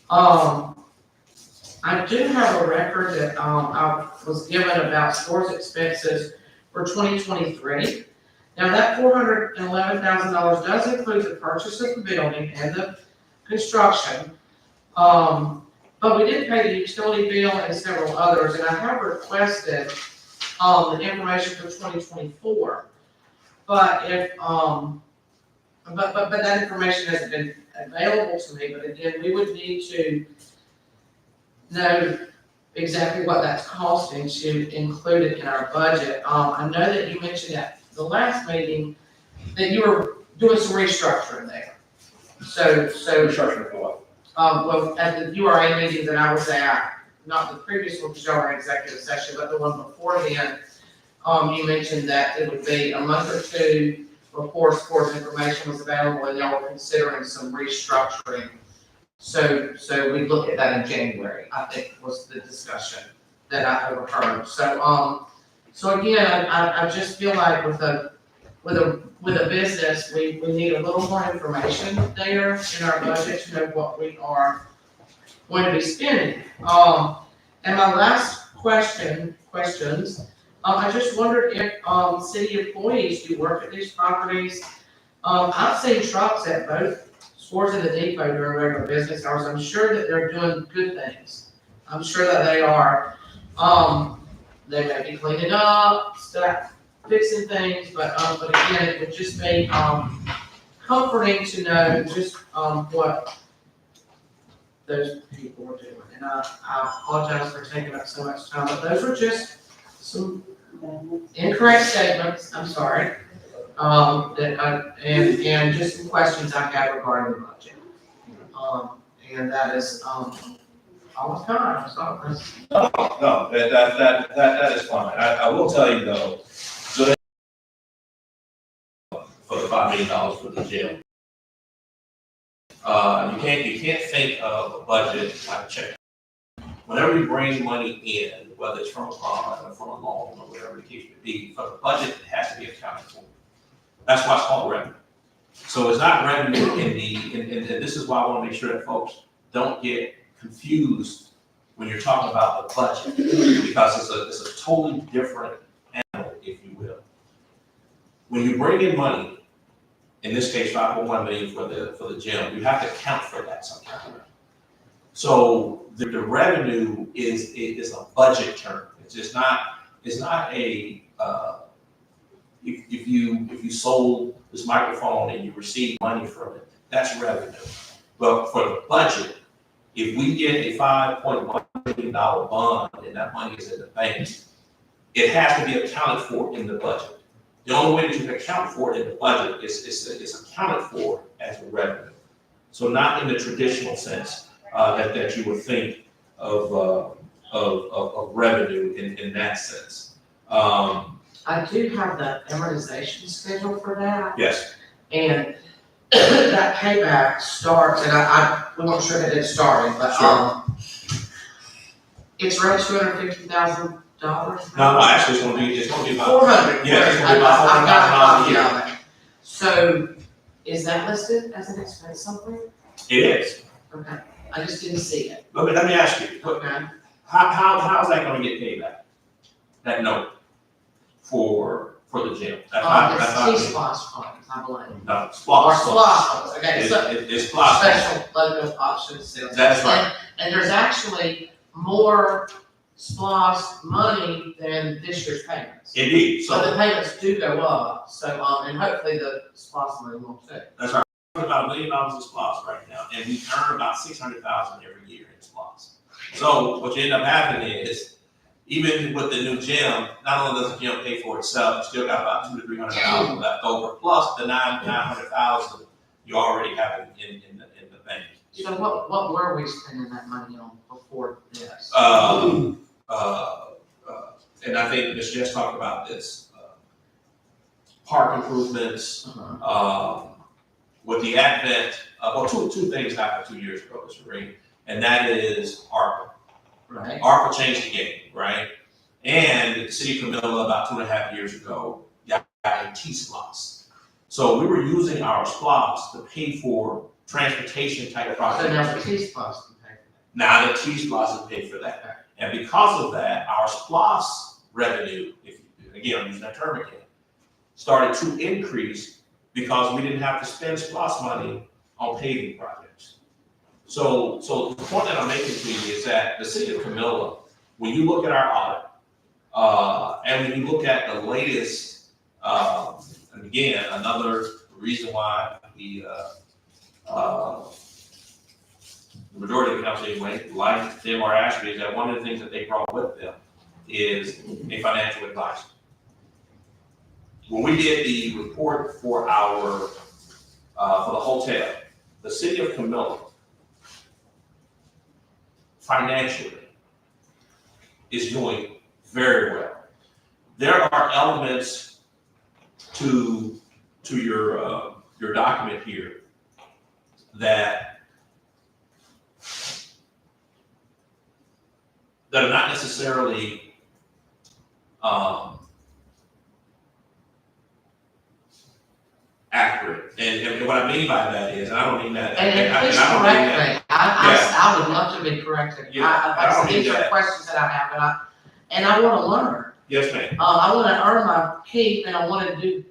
Speaker 1: I do have a record that I was given about stores expenses for 2023. Now that $411,000 does include the purchase of the building and the construction, but we did pay the utility bill and several others, and I have requested the information for 2024. But if but that information hasn't been available to me, but again, we would need to know exactly what that's costing to include it in our budget. I know that you mentioned at the last meeting that you were doing some restructuring there. So
Speaker 2: Restructuring for what?
Speaker 1: well, at the URA meeting that I was at, not the previous one because y'all were in executive session, but the one before then, you mentioned that it would be a month or two before sports information was available, and y'all were considering some restructuring. So we look at that in January, I think was the discussion that I overheard. So So again, I just feel like with a business, we need a little more information there in our budget to know what we are going to be spending. And my last questions, I just wondered if, city employees do work at these properties. I've seen trucks at both stores in the depot during regular business hours. I'm sure that they're doing good things. I'm sure that they are. They may be cleaning up, stuff, fixing things, but again, it would just be, comforting to know just, what those people were doing. And I apologize for taking up so much time, but those were just some incorrect statements, I'm sorry. And just some questions I had regarding the budget. And that is, all I've got, so that's.
Speaker 2: No, that is fine. I will tell you though, so for the $5 million for the jail. You can't think of a budget like a check. Whenever you bring money in, whether it's from a bond or from a loan or whatever the case may be, for the budget, it has to be accounted for. That's why it's called revenue. So it's not revenue and this is why I want to make sure that folks don't get confused when you're talking about the budget, because it's a totally different animal, if you will. When you bring in money, in this case, $5.1 million for the gym, you have to account for that sometime. So the revenue is a budget term. It's not a if you sold this microphone and you received money from it, that's revenue. But for the budget, if we get a $5.1 million bond and that money is in the bank, it has to be accounted for in the budget. The only way that you can account for it in the budget is accounted for as a revenue. So not in the traditional sense that you would think of revenue in that sense.
Speaker 1: I do have the amortization schedule for that.
Speaker 2: Yes.
Speaker 1: And that payback starts, and we weren't sure that it started, but, it's around $250,000.
Speaker 2: No, actually, it's gonna be about.
Speaker 1: 400.
Speaker 2: Yeah, it's gonna be about
Speaker 1: I've got a
Speaker 2: $400,000 a
Speaker 1: copy
Speaker 2: year.
Speaker 1: of it. So is that listed as an expense somewhere?
Speaker 2: It is.
Speaker 1: Okay, I just didn't see it.
Speaker 2: Let me ask you,
Speaker 1: Okay.
Speaker 2: how is that gonna get paid back? That note for the gym?
Speaker 1: It's T-SPOS funds, I believe.
Speaker 2: No,
Speaker 1: Or
Speaker 2: SPOS.
Speaker 1: SPOS funds, okay, so
Speaker 2: It's SPOS.
Speaker 1: special local option sales.
Speaker 2: That's right.
Speaker 1: And there's actually more SPOS money than this year's payments.
Speaker 2: Indeed,
Speaker 1: So the
Speaker 2: so
Speaker 1: payments do go up, so, and hopefully the SPOS money will too.
Speaker 2: that's right. We're about $1 million in SPOS right now, and we earn about $600,000 every year in SPOS. So what you end up having is, even with the new gym, not only does the gym pay for itself, you still got about $200,000 to $300,000 left over, plus the $900,000 you already have in the bank.
Speaker 1: So what were we spending that money on before this?
Speaker 2: And I think Ms. Jess talked about this, park improvements, with the advent, two things happened 2 years ago, Mr. Green, and that is ARPA.
Speaker 1: Right.
Speaker 2: ARPA changed the game, right? And the city of Camilla about 2.5 years ago got a T-SPOS. So we were using our SPOS to pay for transportation type projects.
Speaker 1: So now the T-SPOS can pay for that.
Speaker 2: Now the T-SPOS is paid for that. And because of that, our SPOS revenue, again, I'm using that term again, started to increase because we didn't have to spend SPOS money on paving projects. So the point that I'm making to you is that the city of Camilla, when you look at our audit, and when you look at the latest, and again, another reason why the majority of the council anyway, like Demar Ashby, is that one of the things that they brought with them is a financial advisor. When we did the report for our, for the hotel, the city of Camilla, financially, is doing very well. There are elements to your document here that are not necessarily accurate. And what I mean by that is, and I don't mean that.
Speaker 1: And
Speaker 2: I
Speaker 1: please
Speaker 2: don't mean
Speaker 1: correct
Speaker 2: that-
Speaker 1: me, I would love to be corrected.
Speaker 2: Yeah,
Speaker 1: Like
Speaker 2: I don't
Speaker 1: I said, these
Speaker 2: mean
Speaker 1: are
Speaker 2: that.
Speaker 1: questions that I have, and I wanna learn.
Speaker 2: Yes, ma'am.
Speaker 1: I wanna earn my keep, and I wanna do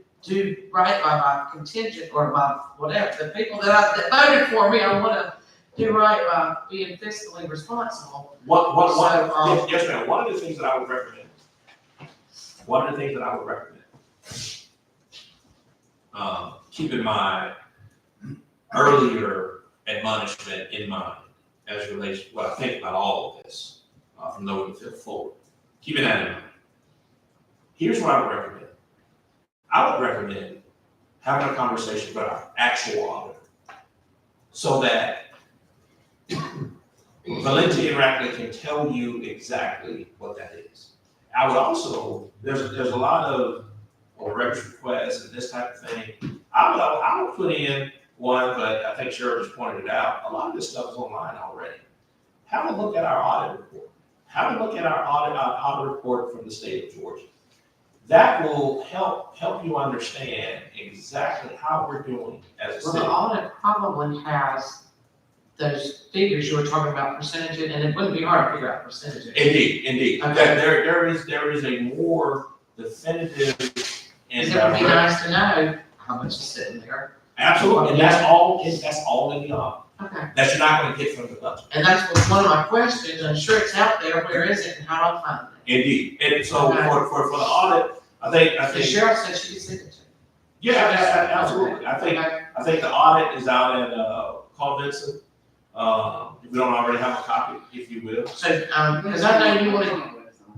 Speaker 1: right by my contingent, or by whatever, the people that voted for me, I wanna do right by being fiscally responsible.
Speaker 2: Yes, ma'am, one of the things that I would recommend, keeping my earlier admonishment in mind as it relates to what I think about all of this, from Loganville forward. Keeping that in mind. Here's what I would recommend. I would recommend having a conversation with our actual auditor so that Valenti and Rackley can tell you exactly what that is. I would also, there's a lot of records requests and this type of thing. I would put in one, but I think Cheryl just pointed it out. A lot of this stuff is online already. Have a look at our audit report. Have a look at our audit report from the state of Georgia. That will help you understand exactly how we're doing as a
Speaker 1: Well,
Speaker 2: city.
Speaker 1: the audit probably has those figures you were talking about, percentages, and it wouldn't be hard to figure out percentages.
Speaker 2: Indeed.
Speaker 1: Okay.
Speaker 2: There is a more definitive and
Speaker 1: Because it would be nice to know how much is sitting there.
Speaker 2: absolutely, and that's all in the audit.
Speaker 1: Okay.
Speaker 2: That you're not gonna get from the budget.
Speaker 1: And that's one of my questions, I'm sure it's out there, where is it and how do I find it?
Speaker 2: Indeed, and so
Speaker 1: Okay.
Speaker 2: for the audit, I think.
Speaker 1: The sheriff said she could send it to me.
Speaker 2: Yeah, absolutely. I think the audit is out at, Carl Vincent. If we don't already have a copy, if you will.
Speaker 1: So, because I know you wanted.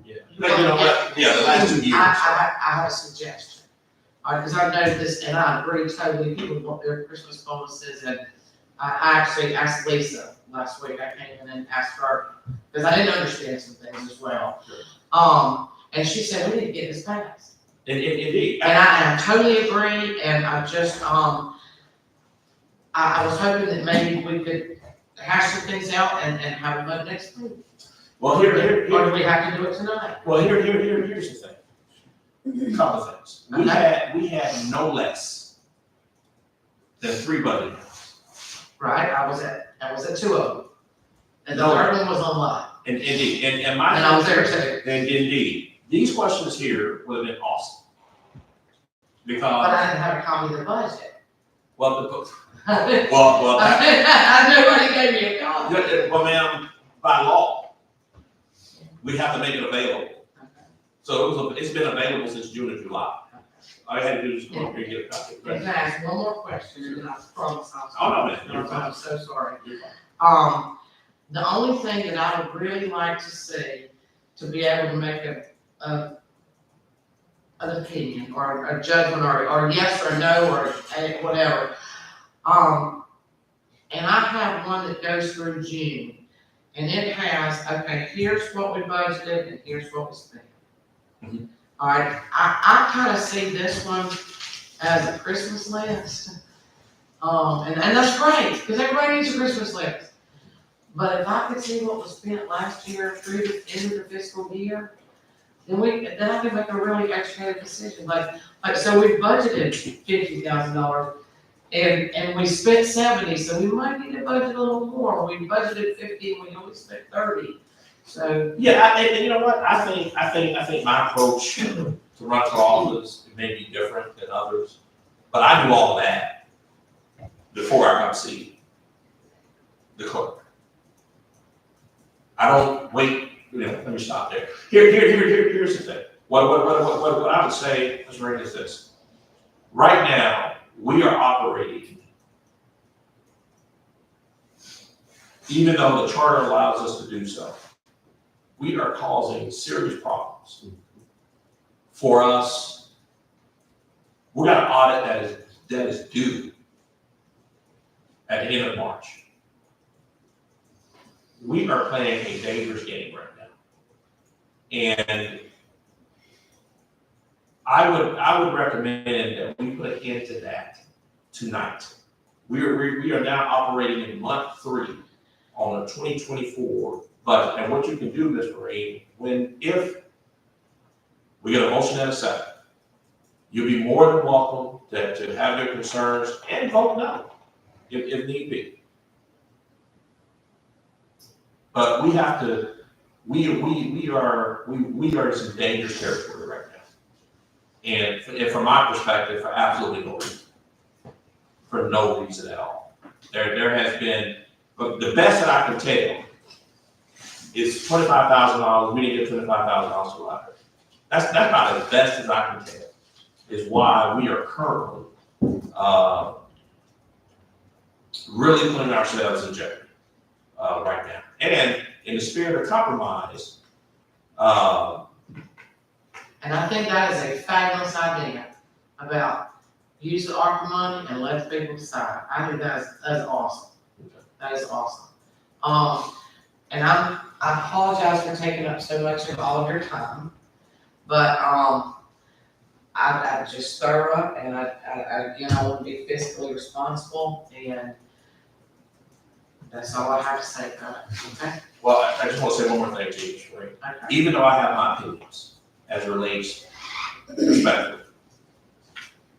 Speaker 2: Yeah. You know what? Yeah, the last 2 years.
Speaker 1: I have a suggestion. Because I know this, and I agree totally, people want their Christmas bonuses, and I actually asked Lisa last week, I came in and asked her, because I didn't understand some things as well. And she said, we need to get this passed.
Speaker 2: Indeed.
Speaker 1: And I totally agree, and I just, I was hoping that maybe we could hash some things out and have a vote next week.
Speaker 2: Well,
Speaker 1: Or do we have to do it tonight?
Speaker 2: Well, here's the thing. A couple of things. We had no less than 3 budget amendments.
Speaker 1: Right, I was at 2 of them. And the third one was online.
Speaker 2: And indeed, and
Speaker 1: I was there too.
Speaker 2: And indeed, these questions here would have been awesome. Because.
Speaker 1: But I didn't have a copy of the budget.
Speaker 2: Well,
Speaker 1: Well, nobody gave me a copy.
Speaker 2: well, ma'am, by law, we have to make it available. So it's been available since June or July. All I had to do is come up here and get a copy.
Speaker 1: Can I ask one more question, and then I promise I'll.
Speaker 2: Oh, no, ma'am, you're fine.
Speaker 1: I'm so sorry.
Speaker 2: You're fine.
Speaker 1: The only thing that I would really like to see, to be able to make an opinion, or a judgment, or yes or no, or whatever. And I have one that goes through June, and it has, okay, here's what we budgeted, and here's what we spent.
Speaker 2: Mhm.
Speaker 1: All right, I kind of see this one as a Christmas list. And that's great, because everybody needs a Christmas list. But if I could see what was spent last year through the end of the fiscal year, then I can make a really educated decision. Like, so we budgeted $50,000 and we spent 70, so we might need to budget a little more. We budgeted 50 and we only spent 30. So.
Speaker 2: Yeah, and you know what? I think my approach to run for office may be different than others, but I do all of that before I come see the clerk. I don't wait. Let me stop there. Here's the thing. What I would say, Mr. Ring, is this. Right now, we are operating, even though the charter allows us to do so, we are causing serious problems for us. We got an audit that is due at the end of March. We are playing a dangerous game right now. And I would recommend that we put an end to that tonight. We are now operating in month 3 on a 2024 budget. And what you can do, Ms. Marine, if we get a motion and a second, you'll be more than welcome to have their concerns and vote no, if need be. But we have to, we are in some dangerous territory right now. And from my perspective, for absolutely no reason. For no reason at all. There has been, but the best that I can tell is $25,000, we didn't get $25,000 to the library. That's about as best as I can tell, is why we are currently really putting ourselves in jeopardy right now. And in the spirit of compromise,
Speaker 1: And I think that is a fabulous idea about use the ARPA money and let the people decide. I think that is awesome. That is awesome. And I apologize for taking up so much of all of your time, but I just stir up, and I want to be fiscally responsible, and that's all I have to say about it. Okay.
Speaker 2: well, I just want to say one more thing to you, right?
Speaker 1: Okay.
Speaker 2: Even though I have my opinions as it relates respectfully,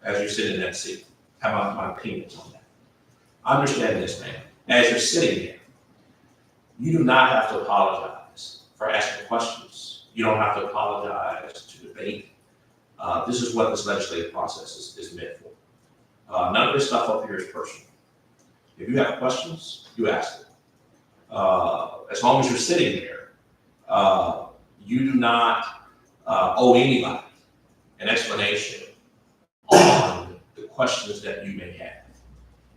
Speaker 2: as you sit in that seat, have my opinions on that. Understand this, man. As you're sitting there, you do not have to apologize for asking questions. You don't have to apologize to debate. This is what this legislative process is meant for. None of this stuff up here is personal. If you have questions, you ask them. As long as you're sitting there, you do not owe anybody an explanation on the questions that you may have.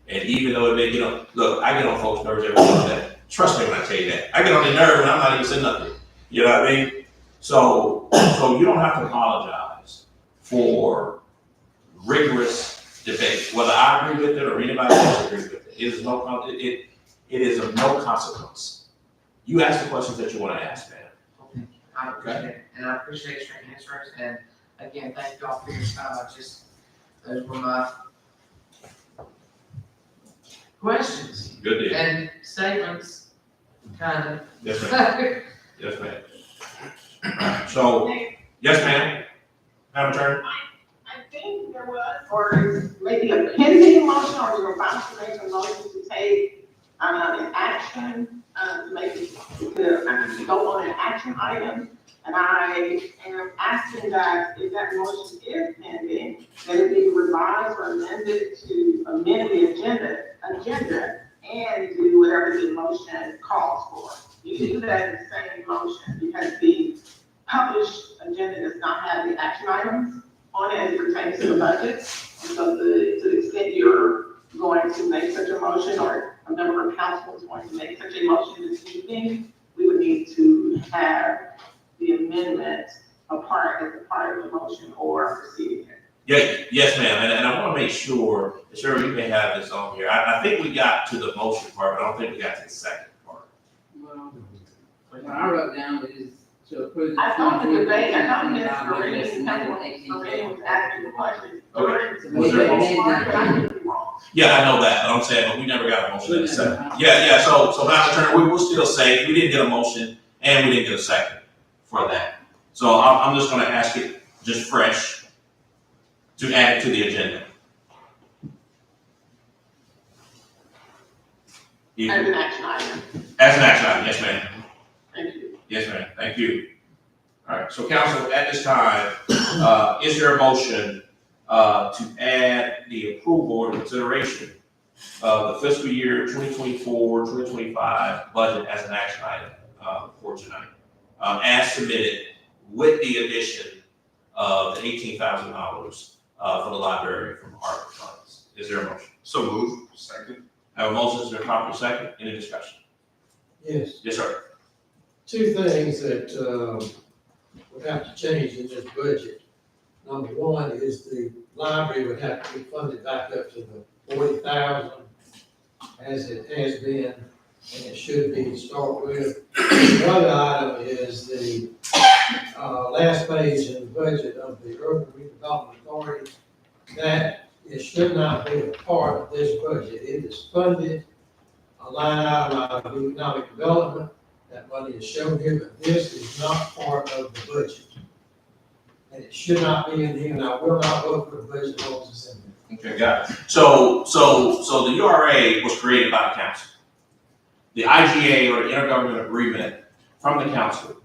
Speaker 2: And even though it may get on, look, I get on folks' nerves every once in a while. Trust me when I tell you that. I get on their nerves and I'm not even saying nothing. You know what I mean? So you don't have to apologize for rigorous debate, whether I agree with it or anybody else agrees with it. It is of no consequence. You ask the questions that you want to ask, man.
Speaker 1: I appreciate it, and I appreciate your answers, and again, thank you all for your time. Those were my questions
Speaker 2: Good deal.
Speaker 1: and statements, kind of.
Speaker 2: Yes, ma'am. Yes, ma'am. So, yes, ma'am. Madam Attorney?
Speaker 4: I think there was, or maybe a pending motion, or you're about to make a motion to take, an action, maybe to go on an action item. And I am asking that if that motion is pending, that it be revised or amended to amend the agenda and do whatever the motion calls for. You can do that in the same motion because the published agenda does not have the action items on it as it pertains to the budget. And so to the extent you're going to make such a motion, or a member of council is going to make such a motion this evening, we would need to have the amendment as a part of the motion or proceeding.
Speaker 2: Yes, ma'am, and I want to make sure, you may have this on here. I think we got to the motion part, but I don't think we got to the second part.
Speaker 7: Well, what I wrote down is to approve.
Speaker 4: I thought the debate, I thought Ms. Lorraine was asking the question.
Speaker 2: Okay. Was there a motion? Yeah, I know that, but I'm saying, but we never got a motion in a second. Yeah, so Madam Attorney, we will still say, we didn't get a motion and we didn't get a second for that. So I'm just gonna ask it just fresh to add it to the agenda.
Speaker 4: As an action item.
Speaker 2: As an action item, yes, ma'am.
Speaker 4: Thank you.
Speaker 2: Yes, ma'am, thank you. All right, so council, at this time, is there a motion to add the approval or consideration of the fiscal year 2024-2025 budget as an action item for tonight, as submitted with the addition of the $18,000 for the library from ARPA funds? Is there a motion?
Speaker 5: So move. Second.
Speaker 2: I have a motion, is there a proper second? Any discussion?
Speaker 3: Yes,
Speaker 2: Yes, sir.
Speaker 3: two things that, would have to change in this budget. Number one is the library would have to be funded back up to the 40,000 as it has been, and it should be to start with. The other item is the, last page in the budget of the Urban Redevelopment Authority. That it should not be a part of this budget. It is funded, a line item out of economic development. That money is shown here, but this is not part of the budget. And it should not be in here, and I will not vote for the budget ordinance in there.
Speaker 2: Okay, got it. So the URA was created by the council. The IGA, or the intergovernmental agreement from the council,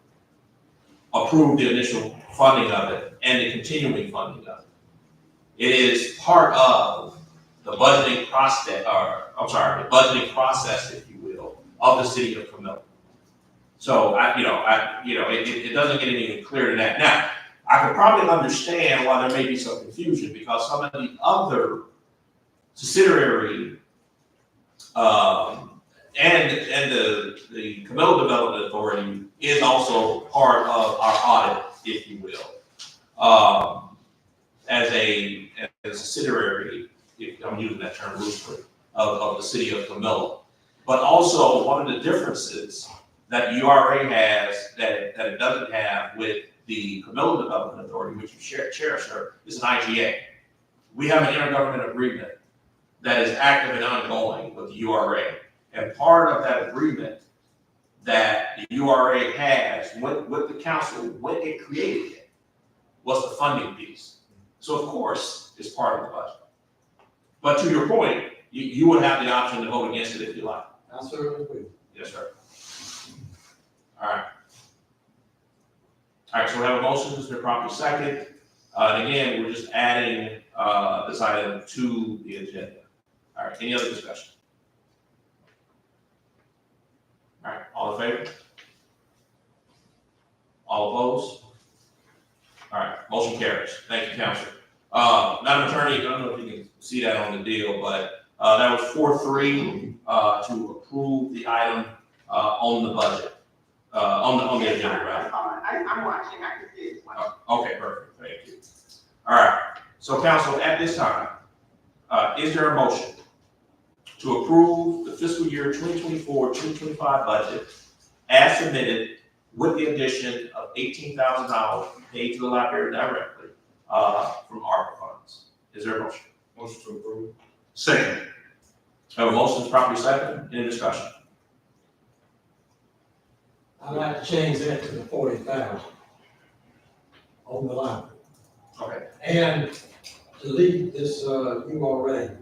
Speaker 2: approved the initial funding of it and the continuing funding of it. It is part of the budgeting process, the budgeting process, if you will, of the city of Camilla. So it doesn't get any clearer than that. Now, I could probably understand why there may be some confusion, because some of the other subsidiary and the Camilla Development Authority is also part of our audit, if you will, as a subsidiary, if I'm using that term loosely, of the city of Camilla. But also, one of the differences that URA has that it doesn't have with the Camilla Development Authority, which you chair, sir, is an IGA. We have an intergovernmental agreement that is active and ongoing with the URA. And part of that agreement that the URA has with the council, when it created it, was the funding piece. So of course, it's part of the budget. But to your point, you would have the option to vote against it if you like.
Speaker 3: I certainly will.
Speaker 2: Yes, sir. All right. All right, so we have a motion, it's been properly second. And again, we're just adding this item to the agenda. All right, any other discussion? All right, all in favor? All opposed? All right, motion carries. Thank you, Counselor. Madam Attorney, I don't know if you can see that on the deal, but that was 4-3 to approve the item on the budget, on the agenda, right?
Speaker 4: I'm watching, I can see it.
Speaker 2: Okay, perfect, thank you. All right, so council, at this time, is there a motion to approve the fiscal year 2024-2025 budget as submitted with the addition of $18,000 paid to the library directly from ARPA funds? Is there a motion?
Speaker 14: Motion to approve.
Speaker 2: Second. Have a motion is properly second. Any discussion?
Speaker 3: I'd like to change that to the 40,000 on the library.
Speaker 2: Okay.
Speaker 3: And delete this, URA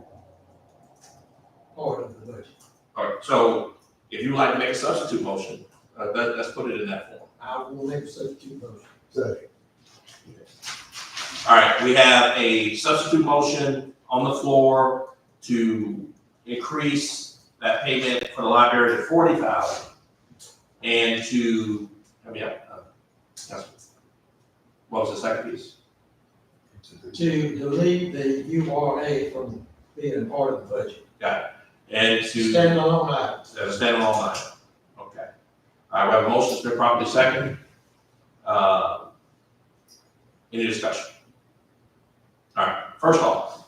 Speaker 3: part of the budget.
Speaker 2: All right, so if you would like to make a substitute motion, let's put it in that form.
Speaker 3: I will make a substitute motion.
Speaker 6: Second.
Speaker 2: All right, we have a substitute motion on the floor to increase that payment for the library to $40,000 and to, what was the second piece?
Speaker 3: To delete the URA from being part of the budget.
Speaker 2: Got it. And to.
Speaker 3: Standalone item.
Speaker 2: Standalone item. Okay. All right, we have a motion, it's been properly second. Any discussion? All right, first off,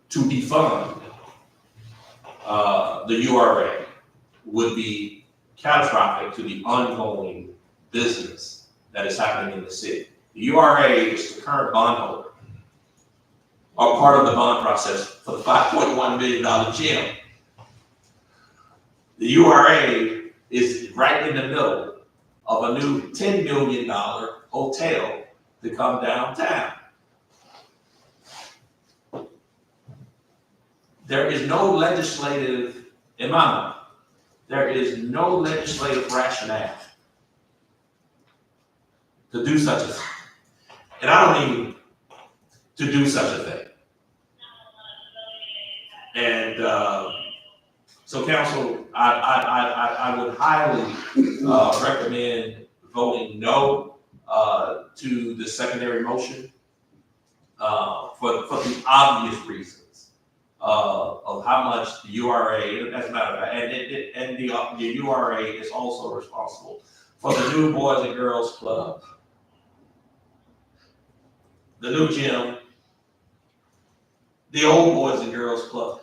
Speaker 2: to defund the URA would be catastrophic to the ongoing business that is happening in the city. The URA is the current bondholder, or part of the bond process for the $5.1 million gym. The URA is right in the middle of a new $10 million hotel to come downtown. There is no legislative, in my mind, there is no legislative rationale to do such a thing. And I don't mean to do such a thing. And so council, I would highly recommend voting no to the secondary motion for the obvious reasons of how much the URA, as a matter of fact, and the URA is also responsible for the new Boys and Girls Club, the new gym, the old Boys and Girls Club.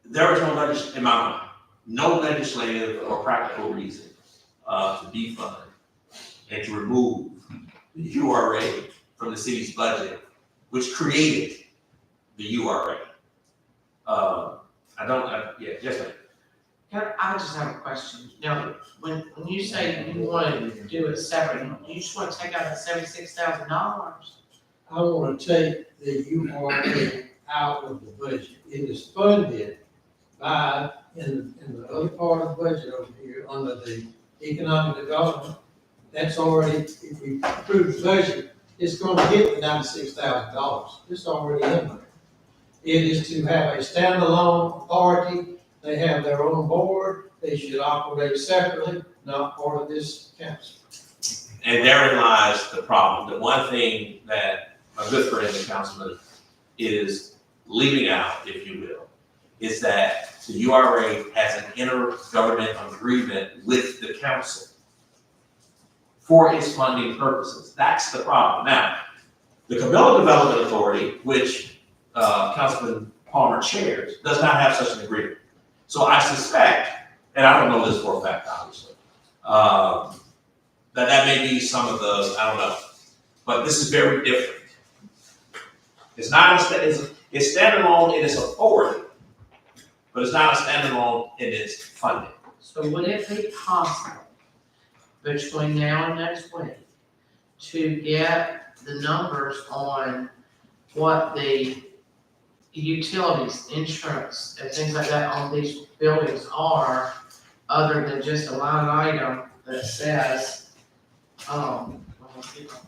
Speaker 2: There is no in my mind, no legislative or practical reason to defund and to remove the URA from the city's budget, which created the URA. Yes, ma'am.
Speaker 1: I just have a question. Now, when you say you want to do it separate, you just want to take out that $76,000?
Speaker 3: I wanna take the URA out of the budget. It is funded by, in the other part of the budget over here, under the economic development. That's already, if we approve the budget, it's gonna hit the $96,000. It's already in there. It is to have a standalone authority. They have their own board. They should operate separately, not part of this council.
Speaker 2: And therein lies the problem. The one thing that a good friend and councilman is leaving out, if you will, is that the URA has an intergovernmental agreement with the council for its funding purposes. That's the problem. Now, the Cabela Development Authority, which Councilman Palmer chairs, does not have such an agreement. So I suspect, and I don't know this for a fact, obviously, that may be some of the, I don't know, but this is very different. It's not, it's standalone in its authority, but it's not a standalone in its funding.
Speaker 1: So would it be possible between now and next week to get the numbers on what the utilities, insurance, and things like that on these buildings are, other than just a line item that says, I'll get my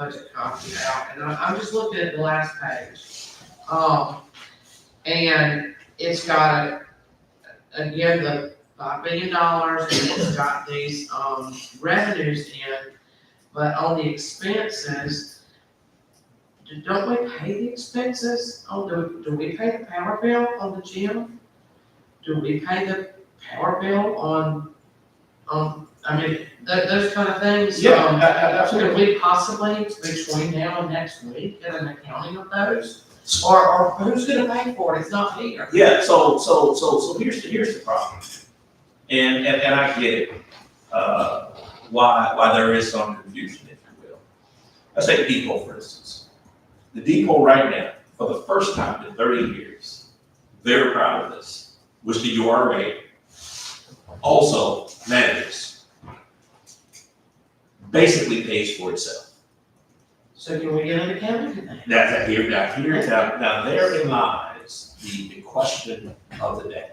Speaker 1: budget copy out, and I'm just looking at the last page. And it's got, again, the $5 billion, and it's got these, revenues in, but on the expenses, don't we pay the expenses? Do we pay the power bill on the gym? Do we pay the power bill on, I mean, those kind of things? Could we possibly, between now and next week, get an accounting of those? Or who's gonna pay for it? It's not here.
Speaker 2: Yeah, so here's the problem. And I get it, why there is some confusion, if you will. Let's take Depot, for instance. The Depot right now, for the first time in 30 years, very proud of this, which the URA also manages, basically pays for itself.
Speaker 1: So can we get an accounting of that?
Speaker 2: Now therein lies the question of the day.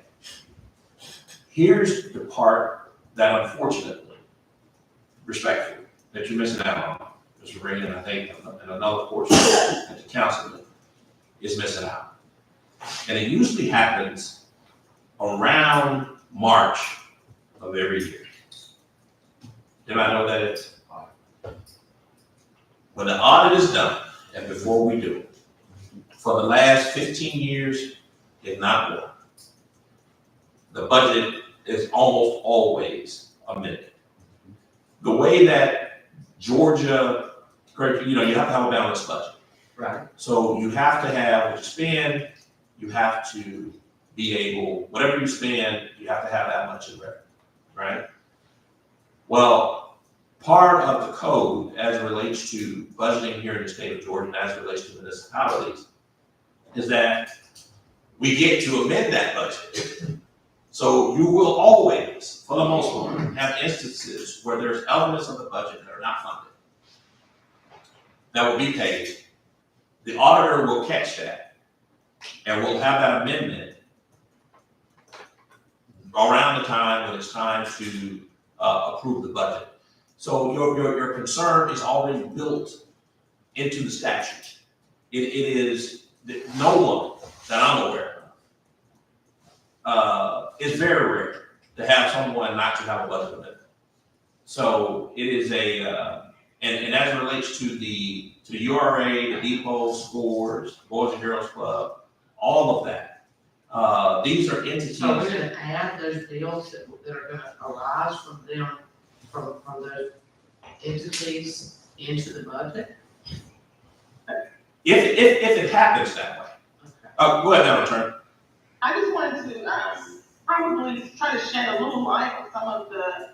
Speaker 2: Here's the part that unfortunately, respectfully, that you're missing out on, Mr. Green, and I think in another portion that the councilman is missing out. And it usually happens around March of every year. Did I know that it's? When the audit is done, and before we do it, for the last 15 years, if not more, the budget is almost always amended. The way that Georgia, you have to have a balanced budget.
Speaker 1: Right.
Speaker 2: So you have to have what you spend, you have to be able, whatever you spend, you have to have that much in revenue, right? Well, part of the code as it relates to budgeting here in the state of Georgia and as it relates to municipalities is that we get to amend that budget. So you will always, for the most part, have instances where there's elements of the budget that are not funded, that will be paid. The auditor will catch that, and we'll have that amendment around the time when it's time to approve the budget. So your concern is already built into the statute. It is that no one that I'm aware of, it's very rare to have someone not to have a budget amendment. So it is and as it relates to the URA, the Depot, Scores, Boys and Girls Club, all of that. These are entities.
Speaker 1: So we're gonna add those bills that are gonna arise from them, from those entities into the budget?
Speaker 2: If it happens that way.
Speaker 1: Okay.
Speaker 2: Go ahead, Madam Attorney.
Speaker 4: I just wanted to, probably try to shed a little light on some of the,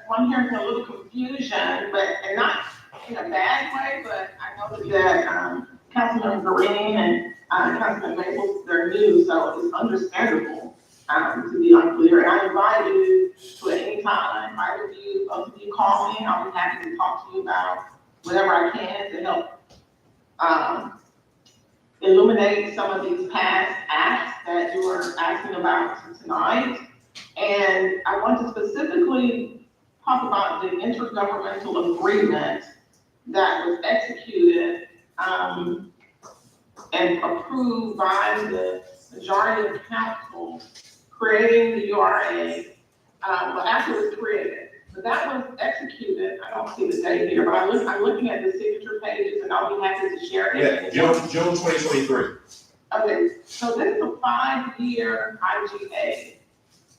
Speaker 4: I'm hearing a little confusion, and not in a bad way, but I know that, Councilman Green and, Councilman Maples, they're new, so it's understandable. to be unclear. And I invite you to at any time, either of you call me, I'll be happy to talk to you about whatever I can to help, illuminate some of these past acts that you were asking about tonight. And I want to specifically talk about the intergovernmental agreement that was executed, and approved by the majority of council, creating the URA, well, after it was created. But that was executed, I don't see the date here, but I'm looking at the signature pages, and I'll be happy to share it.
Speaker 2: Yeah, June 2023.
Speaker 4: Okay, so this is a 5-year IGA.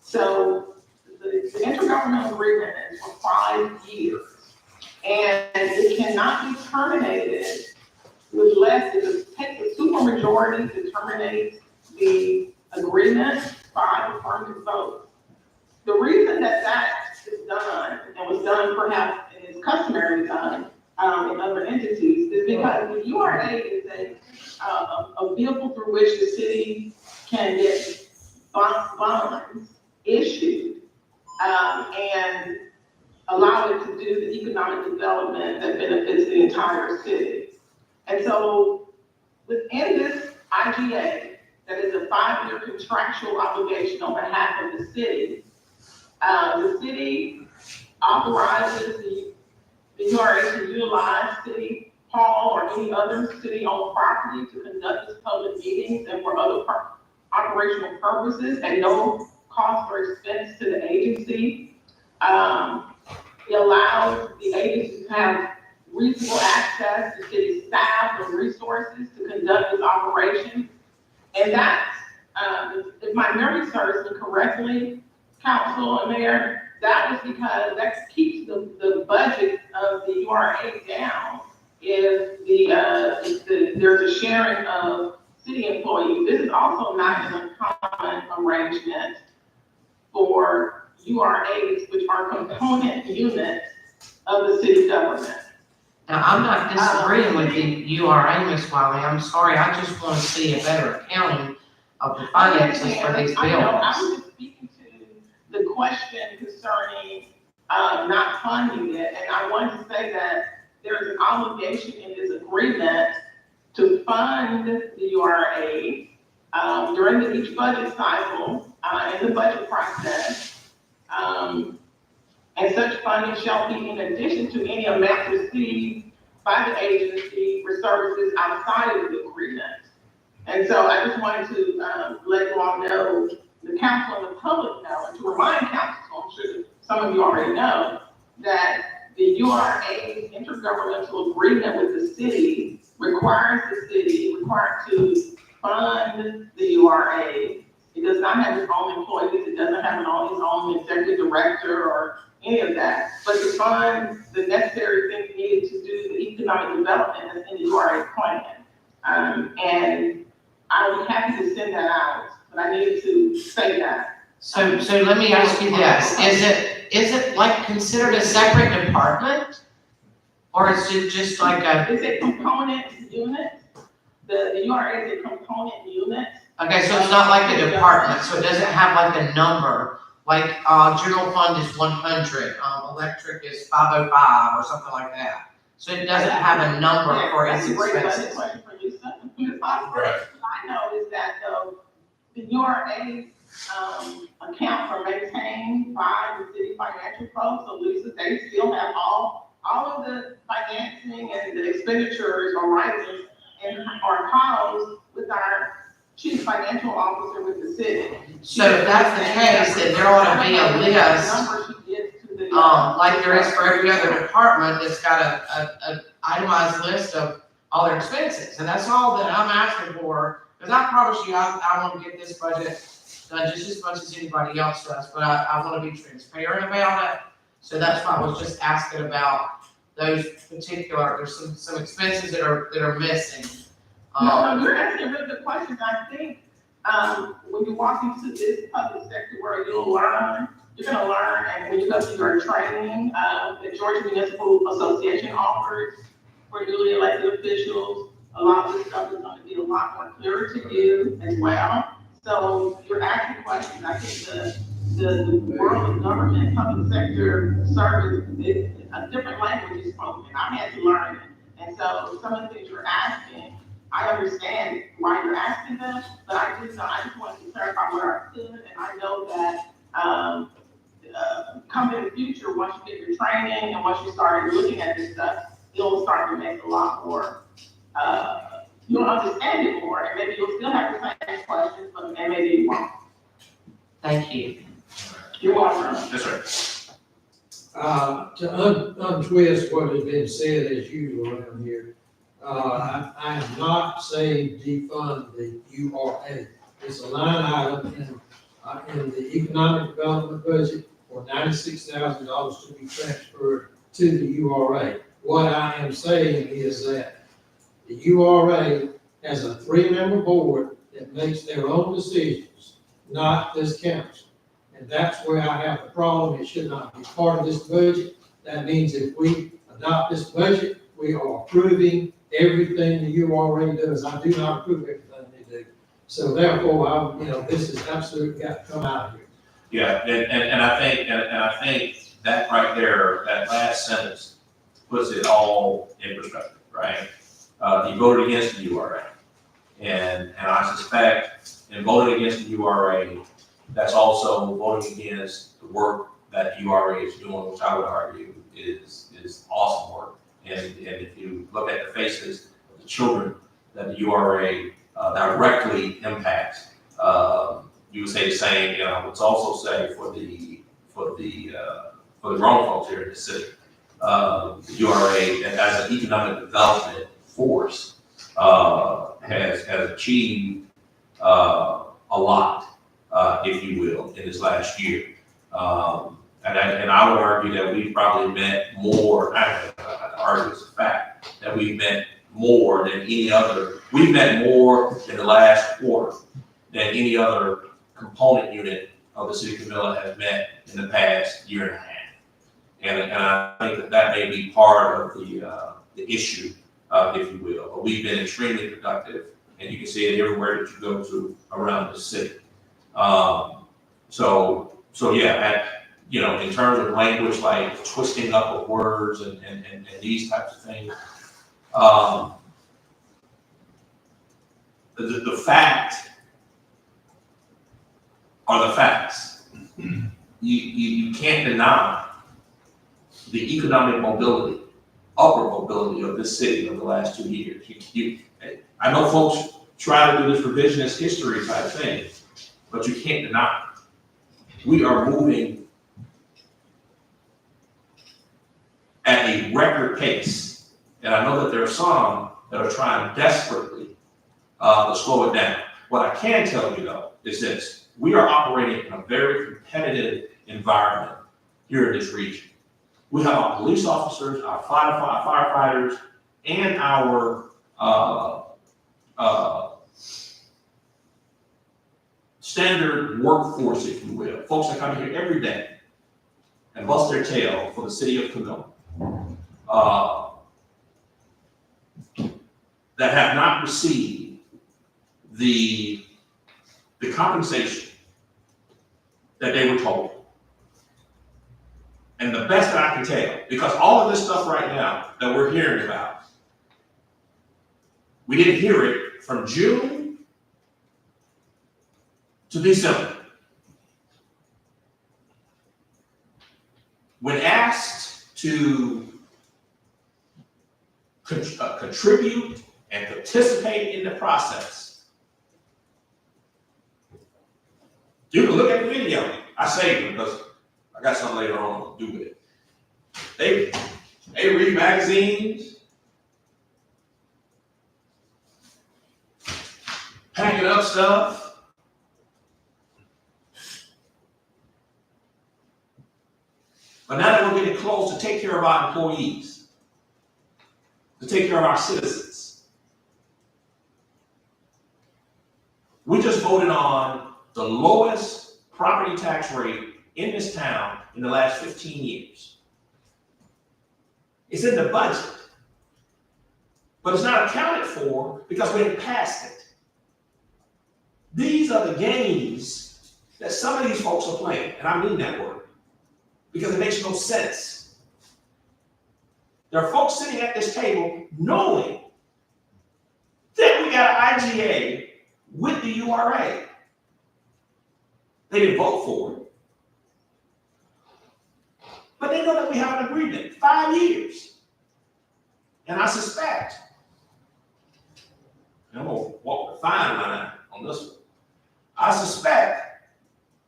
Speaker 4: So the intergovernmental agreement is for 5 years. And it cannot be terminated with less, it takes a supermajority to terminate the agreement by affirmative vote. The reason that that is done, and was done perhaps, and is customarily done in other entities, is because the URA is a vehicle through which the city can get bonds issued, and allow it to do the economic development that benefits the entire city. And so within this IGA, that is a 5-year contractual obligation on behalf of the city authorizes the URA to utilize City Hall or any other city-owned property to conduct its public meetings and for other operational purposes at no cost or expense to the agency. It allows the agency to have reasonable access to city staff and resources to conduct its operations. And that's, if my memory serves me correctly, council and mayor, that was because that keeps the budget of the URA down if there's a sharing of city employees. This is also not an uncommon arrangement for URAs, which are component units of the city government.
Speaker 1: Now, I'm not disagreeing with the URA, Ms. Wiley, I'm sorry, I just want to see a better accounting of the finances for these
Speaker 4: I know, I
Speaker 1: buildings.
Speaker 4: was just speaking to the question concerning, not funding it, and I wanted to say that there is an obligation in this agreement to fund the URA, during each budget cycle, in the budget process. And such funding shall be in addition to any amount received by the agency for services outside of the agreement. And so I just wanted to let you all know, the council and the public know, and to remind council, I'm sure some of you already know, that the URA's intergovernmental agreement with the city requires the city required to fund the URA. It does not have its own employees, it doesn't have its own executive director or any of that, but to fund the necessary things needed to do the economic development that's in the URA plan. And I would be happy to send that out, but I needed to say that.
Speaker 1: So let me ask you this, is it like considered a separate department? Or is it just like a?
Speaker 4: It's a component unit. The URA is a component unit.
Speaker 1: Okay, so it's not like a department, so it doesn't have like a number, like, general fund is 100, electric is 505 or something like that. So it doesn't have a number for its
Speaker 4: That's a great
Speaker 1: expenses.
Speaker 4: question for you, son.
Speaker 2: Right.
Speaker 4: What I know is that the URA, accounts are maintained by the city financial folks, so Lisa, they still have all of the financing and the expenditures are rising and are housed with our chief financial officer with the city.
Speaker 1: So if that's the case, then there ought to be a list, like there is for every other department that's got a itemized list of all their expenses. And that's all that I'm asking for, because I promise you, I want to get this budget done just as much as anybody else does, but I want to be transparent about it. So that's why I was just asking about those particular, there's some expenses that are missing.
Speaker 4: No, you're asking really good questions. I think, when you walk into this public sector where you're gonna learn, and when you go through your training, the Georgia Municipal Association offers for newly elected officials, a lot of this stuff is gonna be a lot more clearer to you as well. So you're asking questions. I think the world of government, public sector service, a different language is spoken. I had to learn it. And so some of the things you're asking, I understand why you're asking them, but I just wanted to clarify where I stood, and I know that, come in the future, once you get your training and once you start looking at this stuff, you'll start to make a lot more, you'll understand it more, and maybe you'll still have the same questions, but and maybe you won't.
Speaker 1: Thank you.
Speaker 4: You're welcome.
Speaker 2: Yes, sir.
Speaker 3: To untwist what has been said as usual around here, I am not saying defund the URA. It's a line item in the economic development budget for $96,000 to be transferred to the URA. What I am saying is that the URA has a 3-member board that makes their own decisions, not this council. And that's where I have the problem. It should not be part of this budget. That means if we adopt this budget, we are approving everything the URA does. I do not approve everything they do. So therefore, this is absolutely got to come out of here.
Speaker 2: Yeah, and I think that right there, that last sentence puts it all in perspective, right? You voted against the URA. And I suspect in voting against the URA, that's also voting against the work that URA is doing, which I would argue is awesome work. And if you look at the faces of the children that the URA directly impacts, you would say the same. And I would also say for the grown folks here in the city, the URA as an economic development force has achieved a lot, if you will, in this last year. And I would argue that we've probably met more, I argue it's a fact, that we've met more than any other, we've met more in the last quarter than any other component unit of the city of Camilla has met in the past year and a half. And I think that may be part of the issue, if you will. But we've been extremely productive, and you can see it everywhere that you go to around the city. So yeah, in terms of language like twisting up of words and these types of things, the fact are the facts. You can't deny the economic mobility, upward mobility of this city over the last 2 years. I know folks try to do this revisionist history type thing, but you can't deny it. We are moving at a record pace. And I know that there are some that are trying desperately to slow it down. What I can tell you though is this: we are operating in a very competitive environment here in this region. We have our police officers, our firefighters, and our standard workforce, if you will, folks that come here every day and bust their tail for the city of Camilla, that have not received the compensation that they were told. And the best that I can tell, because all of this stuff right now that we're hearing about, we didn't hear it from June to December. When asked to contribute and participate in the process, you can look at the video. I saved it because I got something later on to do with it. They read magazines, packing up stuff. But now that we're getting close to take care of our employees, to take care of our citizens, we just voted on the lowest property tax rate in this town in the last 15 years. It's in the budget, but it's not accounted for because we haven't passed it. These are the games that some of these folks are playing, and I mean that word, because it makes no sense. There are folks sitting at this table knowing that we got an IGA with the URA. They didn't vote for it. But they know that we have an agreement, 5 years. And I suspect, and I'm gonna walk the fine line on this one. I suspect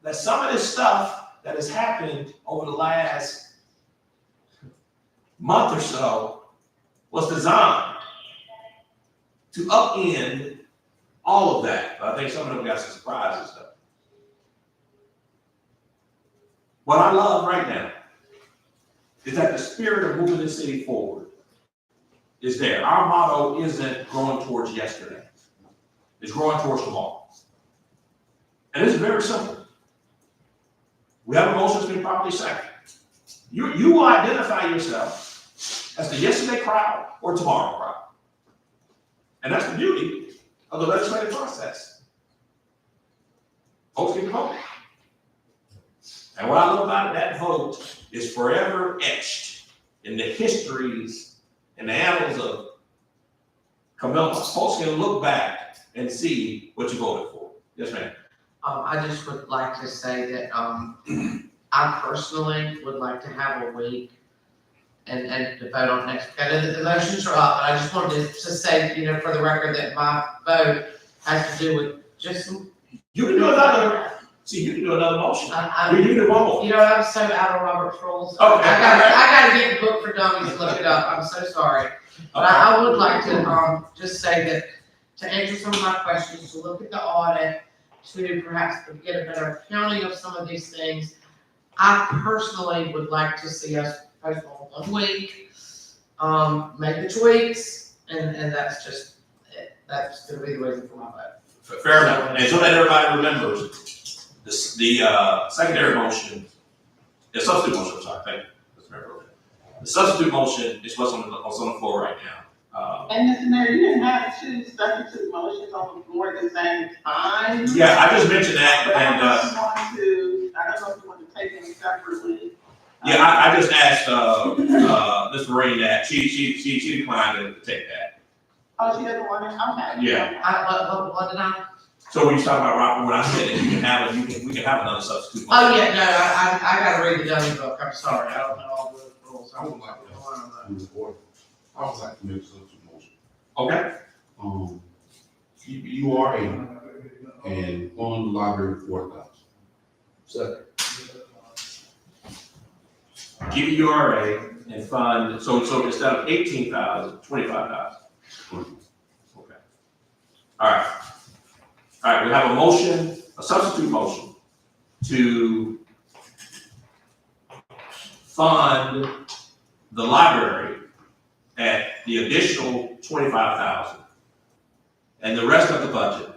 Speaker 2: that some of this stuff that has happened over the last month or so was designed to upend all of that. But I think some of them got some surprises though. What I love right now is that the spirit of moving the city forward is there. Our motto isn't growing towards yesterday. It's growing towards tomorrow. And it's very simple. We have a motion that's been properly seconded. You will identify yourself as the yesterday crowd or tomorrow crowd. And that's the beauty of the legislative process. Folks get to vote. And what I love about it, that vote is forever etched in the histories and the annals of Camilla. Folks can look back and see what you voted for. Yes, ma'am.
Speaker 1: I just would like to say that, I personally would like to have a week and to vote on next, I know that the motions are up, but I just wanted to say, you know, for the record, that my vote has to do with just some.
Speaker 2: You can do another, see, you can do another motion. We need a vote.
Speaker 1: You know, I'm so out of Robert's rules.
Speaker 2: Okay.
Speaker 1: I gotta get the book for dummies, look it up, I'm so sorry. But I would like to, just say that, to answer some of my questions, to look at the audit, to perhaps get a better accounting of some of these things. I personally would like to see us postpone 1 week, make the tweaks, and that's just it. That's gonna be the reason for my vote.
Speaker 2: Fair enough. And so that everybody remembers, this, the secondary motion, the substitute motion, I'm sorry, thank you, Mr. Mayor. The substitute motion is what's on the floor right now.
Speaker 4: And Mr. Mayor, you didn't have 2 substitute motions on the floor at the same time.
Speaker 2: Yeah, I just mentioned that,
Speaker 4: But
Speaker 2: and,
Speaker 4: I don't know if you want to take them separately.
Speaker 2: yeah, I just asked, Ms. Marine that, she declined to take that.
Speaker 4: Oh, she doesn't want it, okay.
Speaker 2: Yeah.
Speaker 1: What did I?
Speaker 2: So when you talk about Rockland, when I said that you can have it, we can have another substitute. motion.
Speaker 1: Oh, yeah, no, I gotta read the dummy book, I'm sorry, I don't know all the rules.
Speaker 16: I would like to move forward. I would like to make a substitute motion.
Speaker 2: Okay.
Speaker 16: URA and fund the library 4,000.
Speaker 3: Second.
Speaker 2: Give you URA and fund, so instead of 18,000, 25,000. Okay. All right. All right, we have a motion, a substitute motion to fund the library at the additional 25,000 and the rest of the budget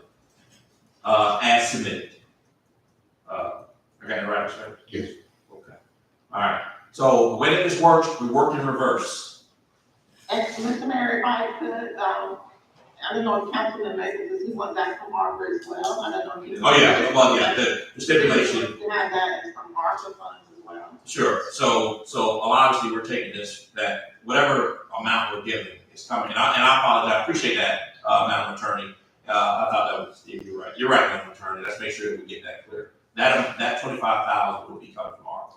Speaker 2: as submitted. I got it right, sir?
Speaker 16: Yes.
Speaker 2: Okay. All right. So the way that this works, we work in reverse.
Speaker 4: And Mr. Mayor, if I could, I don't know if Councilman Mason, does he want that from ARPA as well? I don't know if you.
Speaker 2: Oh, yeah, well, yeah, the stipulation.
Speaker 4: To have that from ARPA funds as well.
Speaker 2: Sure, so obviously we're taking this, that whatever amount we're giving is coming, and I apologize, I appreciate that, Madam Attorney. I thought that was, you're right, Madam Attorney, let's make sure that we get that clear. That 25,000 will be coming from our.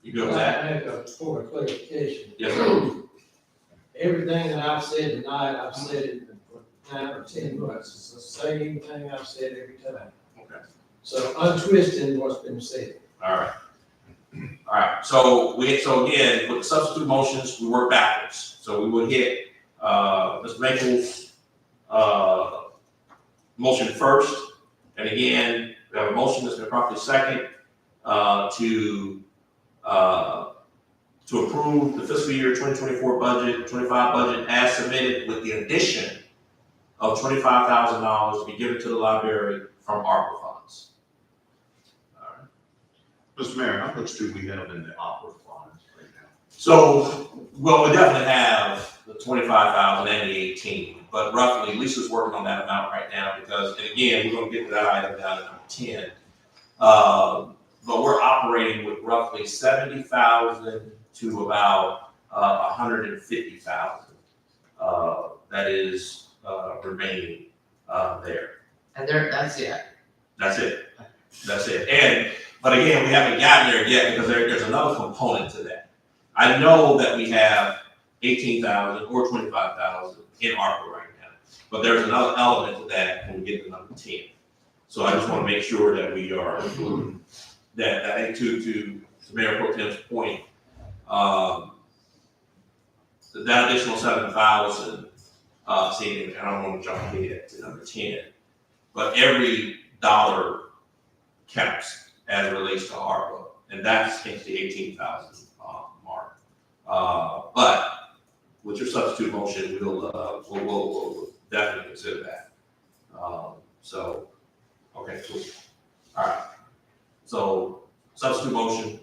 Speaker 2: You good with that?
Speaker 3: I make a point of clarification.
Speaker 2: Yes, sir.
Speaker 3: Everything that I've said tonight, I've said it for 9 or 10 months. It's the same thing I've said every time.
Speaker 2: Okay.
Speaker 3: So untwisting what's been said.
Speaker 2: All right. All right, so again, with the substitute motions, we work backwards. So we would hit, Mr. Maples' motion first. And again, we have a motion that's been properly second, to approve the fiscal year 2024 budget, 25 budget as submitted with the addition of $25,000 to be given to the library from ARPA funds. All right.
Speaker 5: Mr. Mayor, how much do we have in the opera funds right now?
Speaker 2: So, well, we definitely have the 25,000 and the 18. but roughly, Lisa's working on that amount right now because, and again, we're gonna get to that item down to number 10. But we're operating with roughly 70,000 to about 150,000. That is remaining there.
Speaker 1: And that's it.
Speaker 2: That's it. That's it. But again, we haven't gotten there yet because there's another component to that. I know that we have 18,000 or 25,000 in ARPA right now, but there's another element to that when we get to number 10. So I just want to make sure that we are that I think to Mayor Pro Tem's point, that additional 7,000, and I don't want to jump ahead to number 10, but every dollar counts as it relates to ARPA, and that's into the 18,000 mark. But with your substitute motion, we'll definitely consider that. Okay, cool. All right. So substitute motion,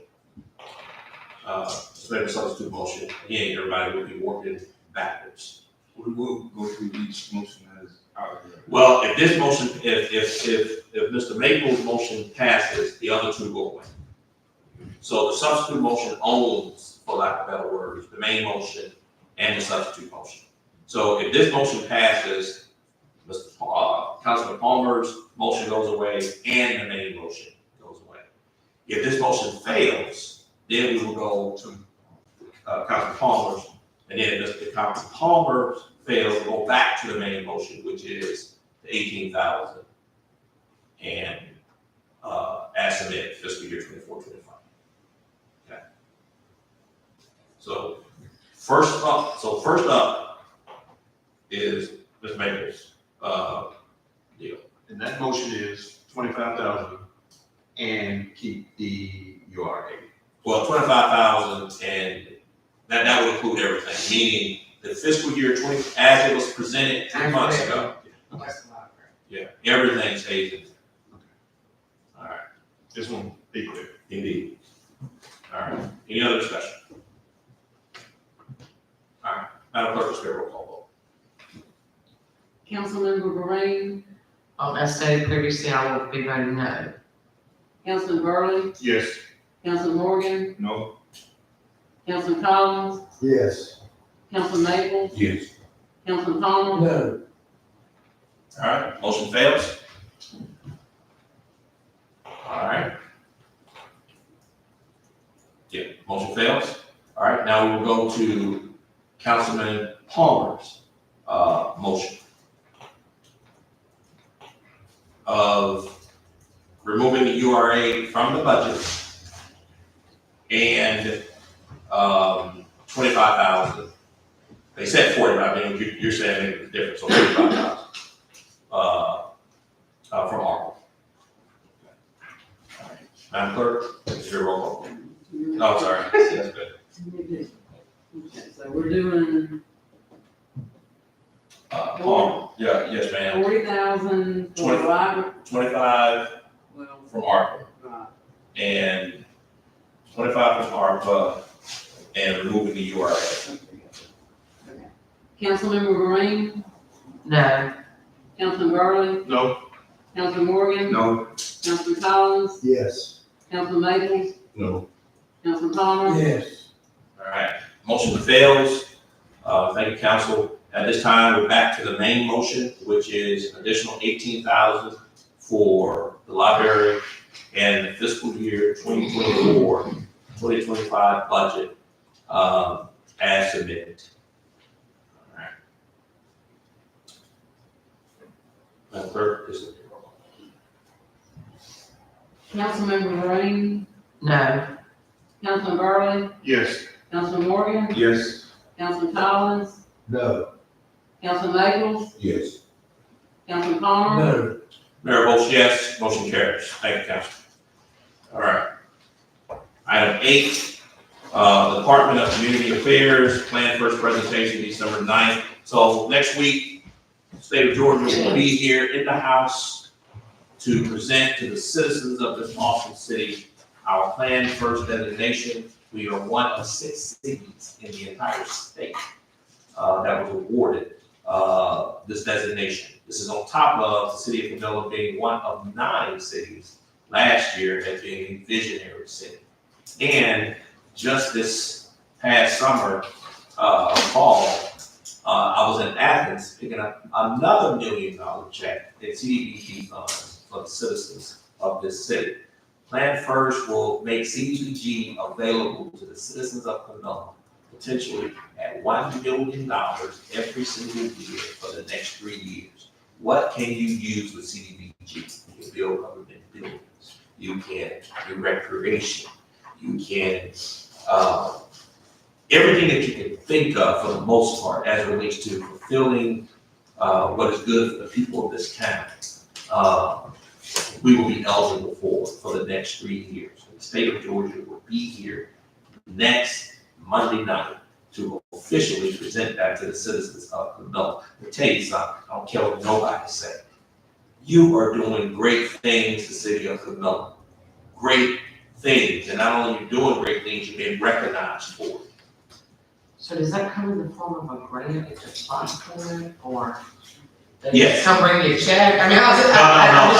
Speaker 2: substitute motion. Again, everybody will be working backwards.
Speaker 14: We will go through each motion as out here.
Speaker 2: Well, if this motion, if Mr. Maples' motion passes, the other two go away. So the substitute motion owns, for lack of better words, the main motion and the substitute motion. So if this motion passes, Councilman Palmer's motion goes away and the main motion goes away. If this motion fails, then we will go to Councilman Palmer's, and then if Councilman Palmer fails, we'll go back to the main motion, which is the 18,000 and as submitted fiscal year 24-25. Okay. So first up is Ms. Maples' deal.
Speaker 5: And that motion is 25,000 and keep the URA.
Speaker 2: Well, 25,000 and that would include everything, meaning the fiscal year 20, as it was presented 3 months ago. Yeah, everything stays in. All right.
Speaker 5: Just want to be clear.
Speaker 2: Indeed. All right. Any other discussion? All right. Madam Clerk, let's roll call vote.
Speaker 7: Councilmember Green,
Speaker 1: As stated previously, I will be voting no.
Speaker 7: Councilman Burley,
Speaker 5: Yes.
Speaker 7: Councilman Morgan,
Speaker 14: No.
Speaker 7: Councilman Collins,
Speaker 6: Yes.
Speaker 7: Councilman Maples,
Speaker 14: Yes.
Speaker 7: Councilman Palmer,
Speaker 3: No.
Speaker 2: All right, motion fails. All right. Yeah, motion fails. All right, now we will go to Councilman Palmer's motion of removing the URA from the budget and 25,000. They said 40, but I mean, you're saying it's different, so 35,000 from ARPA. Madam Clerk, it's your roll call. Oh, sorry, that's good.
Speaker 7: Okay, so we're doing
Speaker 2: Palmer, yeah, yes, ma'am.
Speaker 7: 40,000 for the library.
Speaker 2: 25
Speaker 7: Well,
Speaker 2: from ARPA
Speaker 7: right.
Speaker 2: and 25 from ARPA and removing the URA.
Speaker 7: Councilmember Green,
Speaker 1: No.
Speaker 7: Councilman Burley,
Speaker 5: No.
Speaker 7: Councilman Morgan,
Speaker 14: No.
Speaker 7: Councilman Collins,
Speaker 6: Yes.
Speaker 7: Councilman Maples,
Speaker 14: No.
Speaker 7: Councilman Palmer.
Speaker 3: Yes.
Speaker 2: All right, motion fails. Thank you, council. At this time, we're back to the main motion, which is additional 18,000 for the library and the fiscal year 2024, 2025 budget, as submitted. All right. Madam Clerk, this is your roll.
Speaker 7: Councilmember Green,
Speaker 1: No.
Speaker 7: Councilman Burley,
Speaker 5: Yes.
Speaker 7: Councilman Morgan,
Speaker 14: Yes.
Speaker 7: Councilman Collins,
Speaker 6: No.
Speaker 7: Councilman Maples,
Speaker 14: Yes.
Speaker 7: Councilman Palmer.
Speaker 3: No.
Speaker 2: Mayor votes yes, motion carries. Thank you, council. All right. Item 8, Department of Community Affairs, planned first presentation December 9th. So next week, State of Georgia will be here in the House to present to the citizens of this awesome city our planned first designation. We are one of 6 cities in the entire state that was awarded this designation. This is on top of the city of Camilla being one of 9 cities last year as being a visionary city. And just this past summer, fall, I was in Athens picking up another $1 million check in CDBG funds for the citizens of this city. Plan First will make CDBG available to the citizens of Camilla, potentially at $1 million every single year for the next 3 years. What can you use with CDBG? You can build government buildings. You can do recreation. You can, everything that you can think of for the most part as it relates to fulfilling what is good for the people of this town. We will be eligible for the next 3 years. The state of Georgia will be here next Monday night to officially present that to the citizens of Camilla. I'll tell you something, I don't care what nobody says. You are doing great things, the city of Camilla. Great things, and not only are you doing great things, you're being recognized for it.
Speaker 1: So does that come in the form of a grant if it's applied for it, or?
Speaker 2: Yes.
Speaker 1: Come bring you a check? I mean, I'm just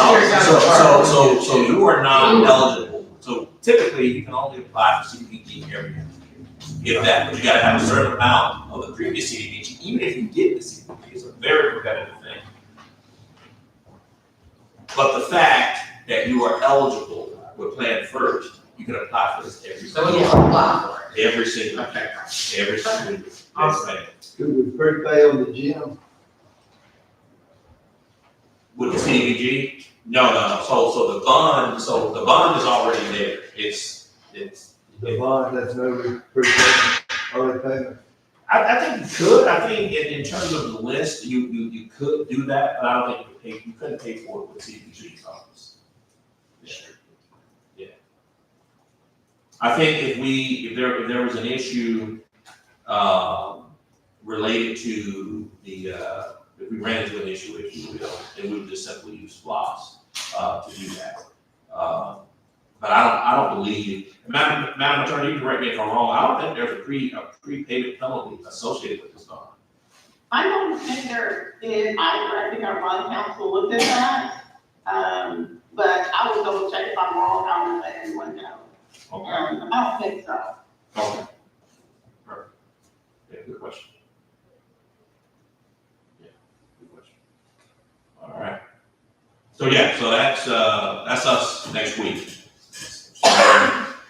Speaker 1: curious how it works.
Speaker 2: So you are non-eligible. So typically, you can only apply for CDBG every year. If that, but you gotta have a certain amount of the previous CDBG, even if you get the CDBG, it's a very competitive thing. But the fact that you are eligible with Plan First, you can apply for this every
Speaker 1: So
Speaker 2: single
Speaker 1: you
Speaker 2: year.
Speaker 1: apply for it?
Speaker 2: Every single year.
Speaker 1: Okay.
Speaker 2: Every single year. Yes, ma'am.
Speaker 6: Could we prepay on the gym?
Speaker 2: With the CDBG? No. So the bond is already there. It's.
Speaker 6: The bond, that's no prepayment, early payment.
Speaker 2: I think you could. I think in terms of the list, you could do that, but I don't think you couldn't pay for it with CDBG's office. Yeah. I think if there was an issue, related to the, if we ran into an issue, if you will, then we would just simply use SPOS, to do that. But I don't believe, Madam Attorney, you can correct me if I'm wrong, I don't think there's a prepayment penalty associated with this bond.
Speaker 4: I don't think there is either. I think our bond counsel looked at that. But I will double check if I'm wrong, I will let everyone know.
Speaker 2: Okay.
Speaker 4: I don't think so.
Speaker 2: Okay. Perfect. Yeah, good question. Yeah, good question. All right. So yeah, so that's us next week.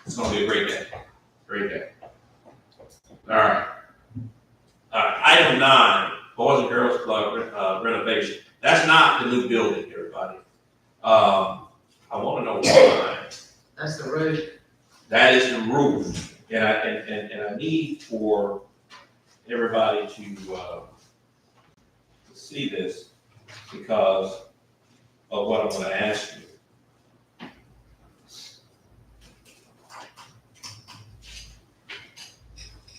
Speaker 2: It's gonna be a great day. Great day. All right. Item 9, Boys and Girls Club renovation. That's not the new building, everybody. I want to know why.
Speaker 1: That's the roof.
Speaker 2: That is the roof, and I need for everybody to see this because of what I'm going to ask you.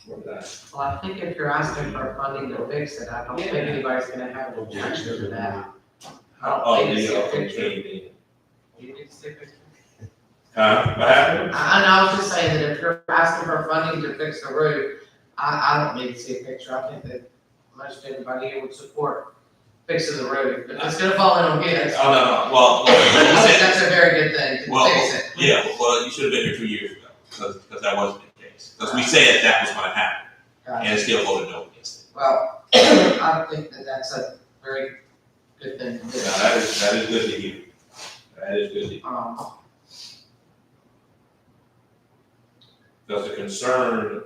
Speaker 1: Well, I think if you're asking for funding to fix it, I don't think anybody's gonna have an objection to that. I don't think it's a picture. You need to see a picture?
Speaker 2: What happened?
Speaker 1: I was just saying that if you're asking for funding to fix the roof, I don't need to see a picture. I think that most everybody here would support fixing the roof. If it's gonna fall in on kids.
Speaker 2: Oh, no, well,
Speaker 1: I think that's a very good thing to fix it.
Speaker 2: Yeah, well, you should have been here 2 years ago, because that wasn't the case. Because we said that was gonna happen, and it still voted no against it.
Speaker 1: Well, I think that that's a very good thing to do.
Speaker 2: Now, that is good to hear. That is good to hear. There's a concern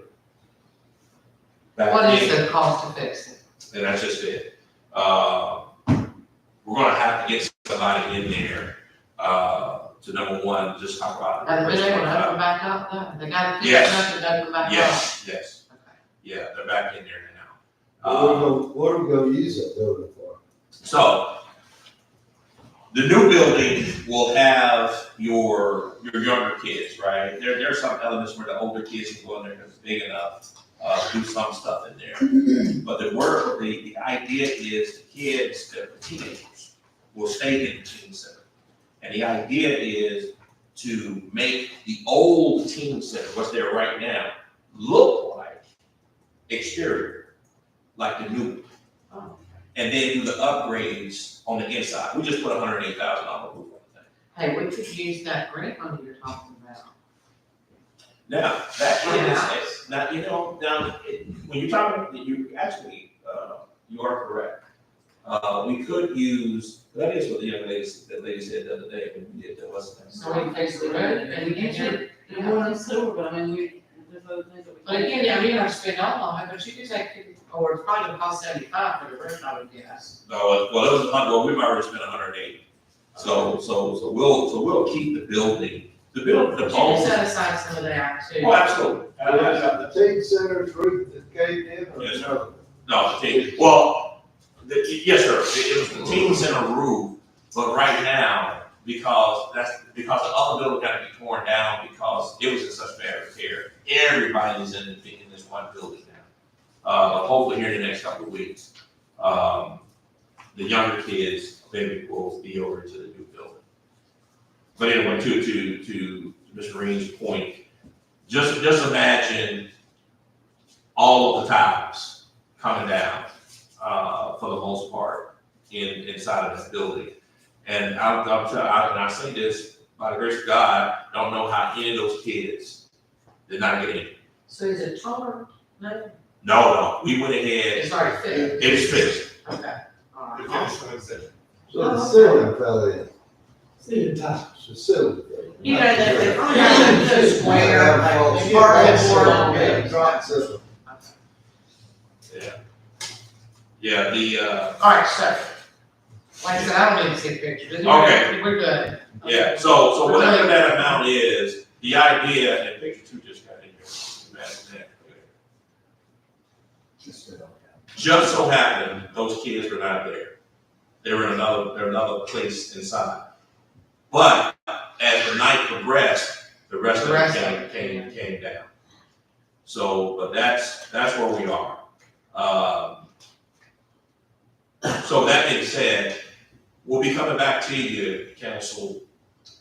Speaker 2: back
Speaker 1: What is
Speaker 2: then,
Speaker 1: the cost to fix it?
Speaker 2: and that's just it. We're gonna have to get somebody in there, to number one, just talk about.
Speaker 1: Have they been able to open back up though? They got it
Speaker 2: Yes.
Speaker 1: fixed up and open back up?
Speaker 2: Yes.
Speaker 1: Okay.
Speaker 2: Yeah, they're back in there now.
Speaker 6: What are we gonna use that building for?
Speaker 2: So, the new building will have your younger kids, right? There are some elements where the older kids can go in there because it's big enough, do some stuff in there. But the idea is the kids, the teenagers, will stay in the teen center. And the idea is to make the old teen center, what's there right now, look like exterior, like the new one. and then do the upgrades on the inside. We just put $108,000 roof on the thing.
Speaker 1: Hey, we could use that grant money you're talking about.
Speaker 2: Now, that is, now, when you're talking, you actually, you are correct. We could use, that is what the young lady said the other day when we did that, wasn't it?
Speaker 1: So we fix the road, and we get your,
Speaker 7: You want to sewer, but I mean, there's other things that we.
Speaker 1: but again, yeah, you're gonna spend all of it, but you could take, or it's probably gonna cost 75 for the rest, I would guess.
Speaker 2: No, well, it was we've already spent 108. So we'll keep the building, the
Speaker 1: But you can
Speaker 2: bones.
Speaker 1: set aside some of that too.
Speaker 2: Oh, absolutely.
Speaker 6: The teen center's roof that caved in or
Speaker 2: Yes, sir.
Speaker 6: another?
Speaker 2: No, the team, well, yes, sir, it was the team center roof, but right now, because the other building got to be torn down because it was in such bad repair. Everybody's in this one building now. Hopefully here in the next couple of weeks, the younger kids, maybe will be over to the new building. But anyway, to Mr. Green's point, just imagine all of the towers coming down, for the most part, inside of this building. And I say this, by the grace of God, don't know how any of those kids did not get in.
Speaker 1: So is it taller? No,
Speaker 2: No, we went ahead,
Speaker 1: it's already fixed.
Speaker 2: it is fixed.
Speaker 1: Okay, all
Speaker 5: The
Speaker 1: right.
Speaker 5: finish was it.
Speaker 6: So the ceiling fell in,
Speaker 12: See the top.
Speaker 6: the ceiling fell in.
Speaker 1: You know, the square, like, part of the board.
Speaker 6: Yeah, drop system.
Speaker 2: Yeah,
Speaker 1: All right, so, like I said, I don't need to see pictures.
Speaker 2: Okay.
Speaker 1: We're good.
Speaker 2: yeah, so whatever that amount is, the idea, and picture two just got in here. Imagine that. Just so happened, those kids were not there. They were in another place inside. But as the night progressed, the rest of it came down. So, but that's where we are. So that being said, we'll be coming back to you, council,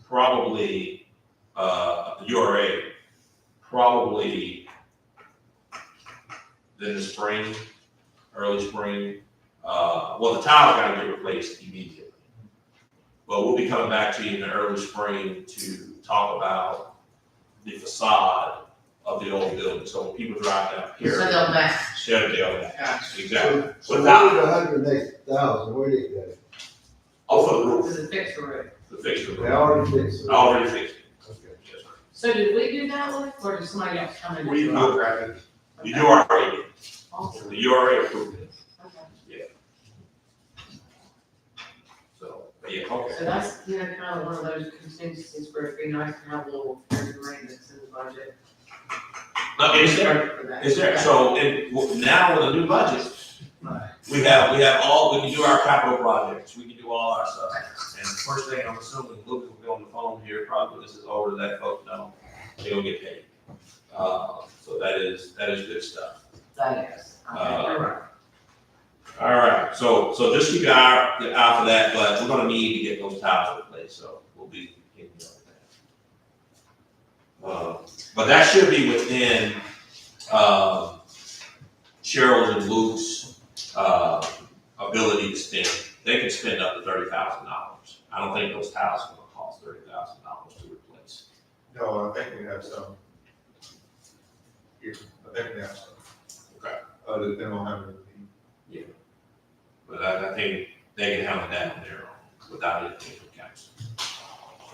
Speaker 2: probably, the URA, probably in the spring, early spring. Well, the tiles gotta get replaced immediately. But we'll be coming back to you in the early spring to talk about the facade of the old building. So when people drive down here.
Speaker 1: So they'll match.
Speaker 2: They'll match,
Speaker 1: Gotcha.
Speaker 2: exactly.
Speaker 6: So
Speaker 2: Without,
Speaker 6: where's $108,000, where did it go?
Speaker 2: oh, for the roof,
Speaker 1: Does it fix the roof?
Speaker 2: to fix the
Speaker 6: They
Speaker 2: roof.
Speaker 6: already fixed it.
Speaker 2: Already fixed it.
Speaker 6: Okay.
Speaker 2: Yes, sir.
Speaker 1: So did we do that one, or did somebody else come in? and
Speaker 5: We
Speaker 1: do it?
Speaker 5: contracted.
Speaker 2: The URA,
Speaker 1: Awesome.
Speaker 2: the URA approved it,
Speaker 1: Okay.
Speaker 2: so, but yeah, okay.
Speaker 1: So that's, you know, kind of one of those contingencies where it'd be nice to have a little maintenance in the budget.
Speaker 2: No, is there, so, now with a new budget, we have we can do our capital projects, we can do all our stuff. And the first thing, I'm assuming, Lucas will be on the phone here, probably this is over, to let folks know, they'll get paid. So that is good stuff.
Speaker 1: That is. Okay, you're right.
Speaker 2: All right, so just keep your eye out for that, but we're gonna need to get those tiles replaced, so we'll be getting on that. But that should be within, Cheryl's and Luke's, ability to spend. They can spend up to $30,000. I don't think those tiles are gonna cost $30,000 to replace.
Speaker 5: No, I think we have some. Here, I think we have some.
Speaker 2: Okay.
Speaker 5: Other than on having.
Speaker 2: But I think they can handle that on their own without anything from council.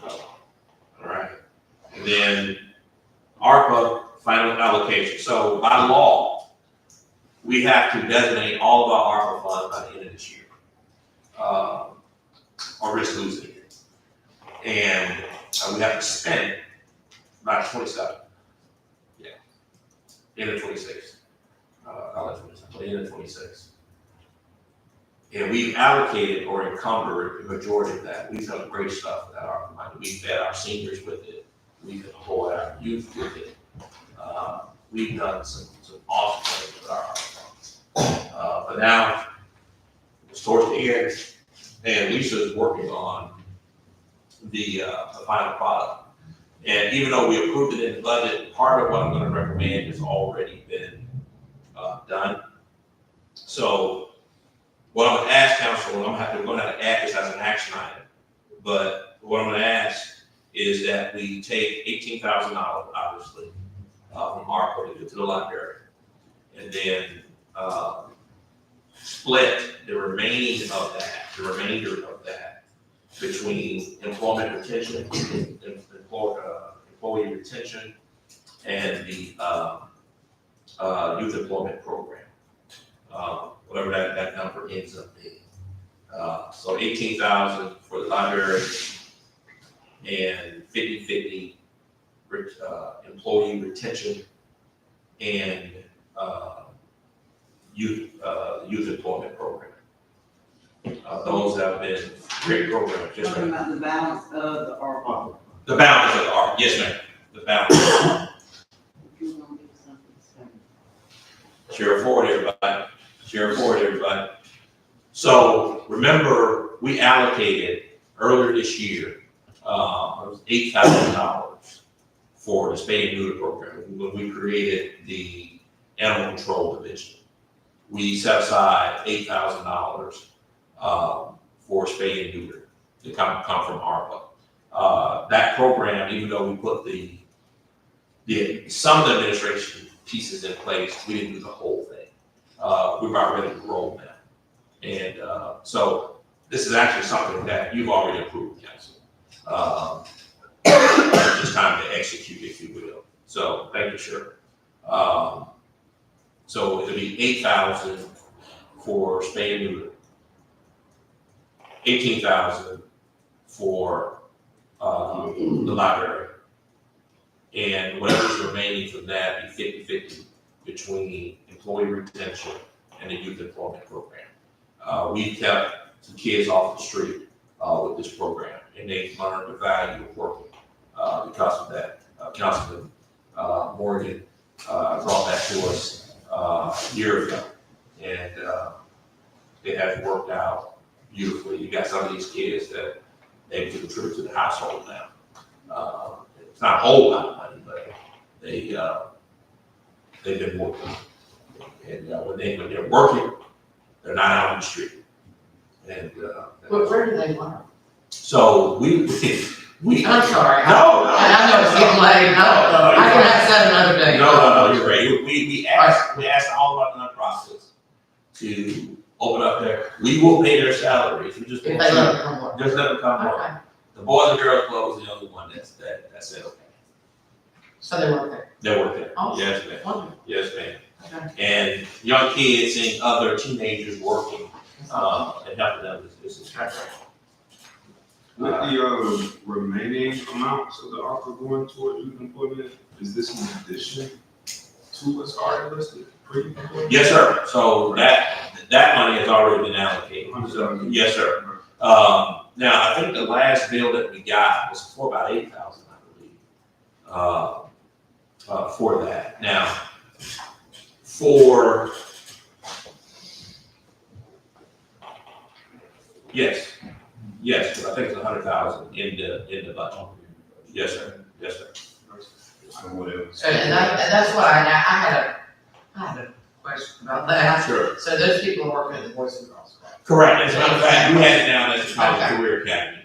Speaker 2: So, all right. And then ARPA final allocation. So by law, we have to designate all of our ARPA funds by the end of this year. Or risk losing it. And we have to spend by 27. Yeah. End of 26. I'll let 27, end of 26. And we've allocated or encumbered the majority of that. We've done great stuff with that ARPA money. We've fed our seniors with it. We've employed our youth with it. We've done some awesome things with our ARPA funds. But now, it's towards the end, and Lisa's working on the final product. And even though we approved it in the budget, part of what I'm gonna recommend has already been done. So what I'm gonna ask council, and we're gonna have to add this as an action item, but what I'm gonna ask is that we take $18,000, obviously, from ARPA to go to the library, and then, split the remainder of that between employment retention, employee retention, and the, youth employment program. Whatever that number ends up being. So 18,000 for the library and 50-50 employee retention and youth employment program. Those have been great programs. Yes,
Speaker 7: Talking
Speaker 2: ma'am.
Speaker 7: about the balance of the ARPA.
Speaker 2: The balance of the ARP, yes, ma'am. The balance. Share it forward, everybody. Share it forward, everybody. So remember, we allocated earlier this year, it was $8,000 for the spay and neuter program when we created the animal control division. We set aside $8,000 for spay and neuter to come from ARPA. That program, even though we put some of the administration pieces in place, we didn't do the whole thing. We're about ready to roll now. And so this is actually something that you've already approved, council. It's just time to execute, if you will. So thank you, sir. So it'll be 8,000 for spay and neuter, 18,000 for the library, and whatever's remaining from that be 50-50 between employee retention and the youth employment program. We kept some kids off the street with this program, and they learned the value of working because of that. Councilman Morgan brought that to us a year ago, and it has worked out beautifully. You got some of these kids that they can contribute to the household now. It's not a whole lot of money, but they've been working. And when they're working, they're not out on the street. And
Speaker 1: But where do they learn?
Speaker 2: so we
Speaker 1: I'm sorry.
Speaker 2: No,
Speaker 1: I know it's getting late. I can ask that another day.
Speaker 2: No, you're right. We asked all of our nonprofits to open up there. We will pay their salaries. We just
Speaker 1: If they let them come work.
Speaker 2: just let them come work.
Speaker 1: Okay.
Speaker 2: The Boys and Girls Club is the only one that said okay.
Speaker 1: So they work there.
Speaker 2: They work there.
Speaker 1: Oh.
Speaker 2: Yes, ma'am.
Speaker 1: Wonderful.
Speaker 2: Yes, ma'am.
Speaker 1: Okay.
Speaker 2: And young kids seeing other teenagers working and helping them is great.
Speaker 14: With the remaining amounts of the ARPA going toward youth employment, is this in addition to what's already listed? Pre-employment?
Speaker 2: Yes, sir. So that money has already been allocated. So, yes, sir. Now, I think the last bill that we got was for about 8,000, I believe, for that. Now, yes, but I think it's 100,000 in the budget. Yes, sir. Yes, sir.
Speaker 1: And that's what I had a question about that.
Speaker 2: Sure.
Speaker 1: So those people are working at the Boys and Girls Club.
Speaker 2: Correct. As a matter of fact, we had it down as the College Career Academy.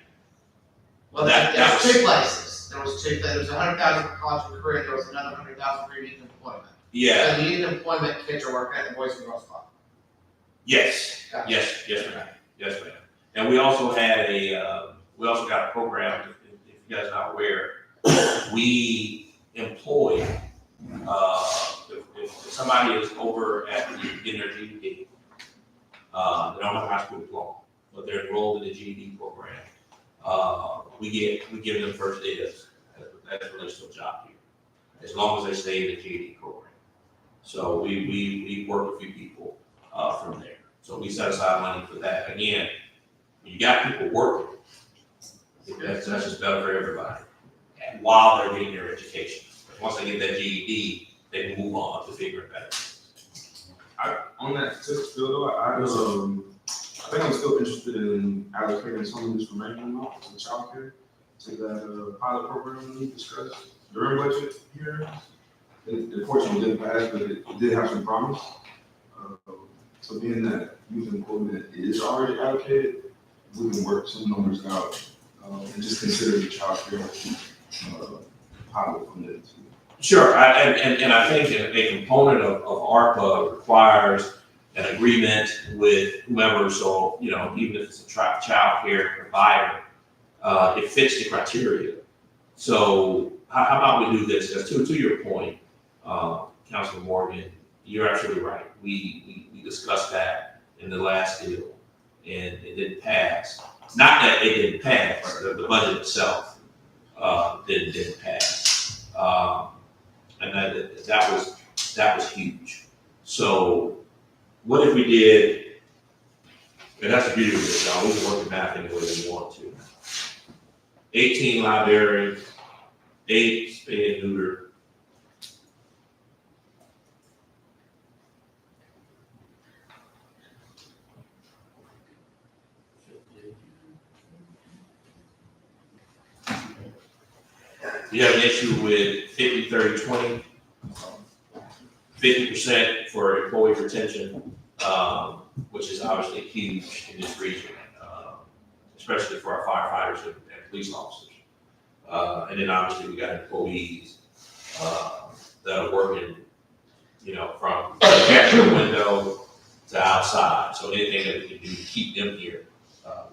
Speaker 1: Well,
Speaker 2: That
Speaker 1: there's
Speaker 2: was-
Speaker 1: two places. There was 100,000 for college and career, and there was another 100,000 for youth employment.
Speaker 2: Yeah.
Speaker 1: So the youth employment kids are working at the Boys and Girls Club.
Speaker 2: Yes.
Speaker 1: Gotcha.
Speaker 2: Yes, ma'am. Yes, ma'am. And we also had we also got a program, if you guys are not aware, we employ, if somebody is over at getting their GED, they don't have a high school diploma, but they're enrolled in the GED program, we give them first dibs as it relates to a job here, as long as they stay in the GED program. So we work a few people from there. So we set aside money for that. Again, when you got people working, that's just better for everybody. And while they're getting their education. Once they get that GED, they can move on to bigger and better.
Speaker 14: On that tip, Bill, though, I think I'm still interested in allocating some of this remaining amount to childcare, to that pilot program we discussed during budget hearings. It unfortunately didn't pass, but it did have some promise. So being that youth employment is already allocated, we can work some numbers out, and just consider the child care, pilot from it.
Speaker 2: Sure, and I think a component of ARPA requires an agreement with whomever, so, you know, even if it's a child care provider, it fits the criteria. So how about we do this, because to your point, Councilman Morgan, you're absolutely right. We discussed that in the last deal, and it didn't pass. Not that it didn't pass, the budget itself didn't pass. And that was huge. So what if we did, and that's the beauty of this, y'all, we can work the math any way we want to. 18 library, 8 spay and neuter. You have an issue with 50, 30, 20, 50% for employee retention, which is obviously huge in this region, especially for our firefighters and police officers. And then obviously we got employees that are working, you know, from the cashier window to outside. So anything that we can do to keep them here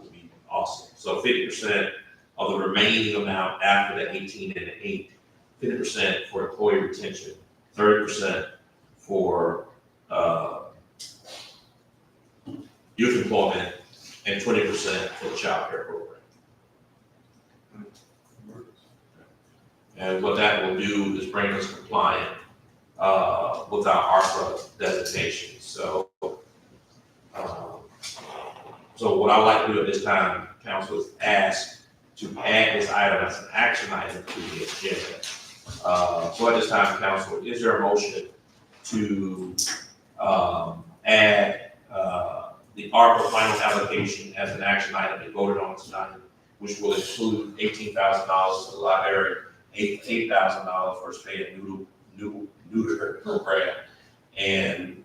Speaker 2: would be awesome. So 50% of the remaining amount after the 18 and the 8, 50% for employee retention, 30% for youth employment, and 20% for the child care program. And what that will do is bring us compliant with our ARPA designation. So what I would like to do at this time, council, is ask to add this item as an action item to the agenda. So at this time, council, is there a motion to add the ARPA final allocation as an action item be voted on tonight, which will include $18,000 to the library, $8,000 for spay and neuter program, and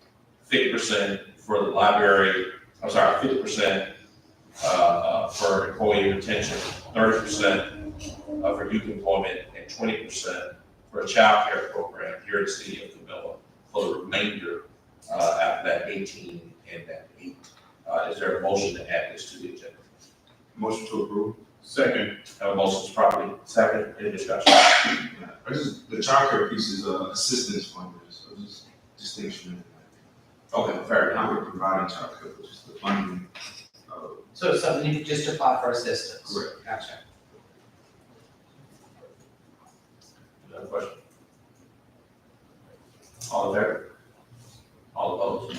Speaker 2: 50% for the library, 50% for employee retention, 30% for youth employment, and 20% for a child care program here in the city of Camilla for the remainder after that 18 and that 8. Is there a motion to add this to the agenda?
Speaker 14: Motion to approve.
Speaker 2: Second. Have a motion is properly second. Any discussion?
Speaker 14: The child care piece is assistance funding, so just distinction.
Speaker 2: Okay, fair enough.
Speaker 14: Now we're providing child care, which is the funding.
Speaker 1: So it's something you just apply for assistance?
Speaker 14: Correct.
Speaker 1: Gotcha.
Speaker 2: Another question? All in favor? All opposed?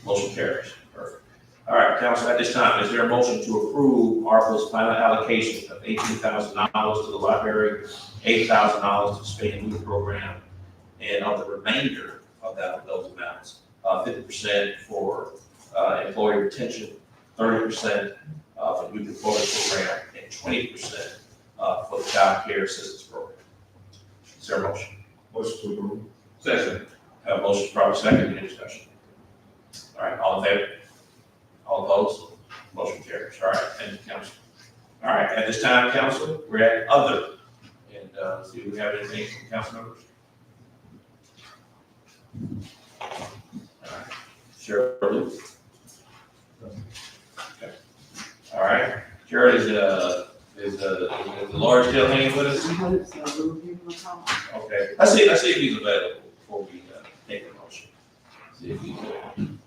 Speaker 2: Motion carries. Perfect. All right, council, at this time, is there a motion to approve ARPA's final allocation of $18,000 to the library, $8,000 to spay and neuter program, and of the remainder of those amounts, 50% for employee retention, 30% for youth employment program, and 20% for the child care assistance program? Is there a motion?
Speaker 14: Motion to approve.
Speaker 2: Second. Have a motion, probably second, any discussion? All right, all in favor? All opposed? Motion carries. All right, thank you, council. All right, at this time, council, we're at other. And see if we have anything from council members. All right, Shirley. Okay. All right, Jared is the Lord still hanging with us? Okay, let's see if he's available before we take the motion. See if he's available.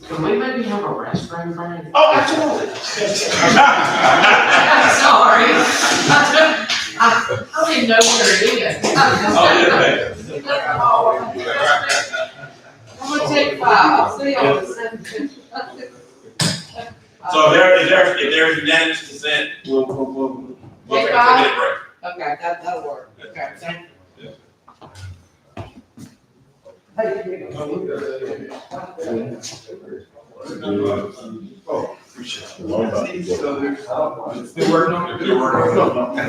Speaker 1: Can we maybe have a restroom break?
Speaker 2: Oh, absolutely.
Speaker 1: Sorry. I don't even know where it is. I'm gonna take 5, I'll see you on the 17th.
Speaker 2: So if there's unanimous consent, we'll take a 2-minute break.
Speaker 7: Okay, that'll work. Okay, thank you.
Speaker 14: Oh, appreciate it. Still working on it? Still working on it.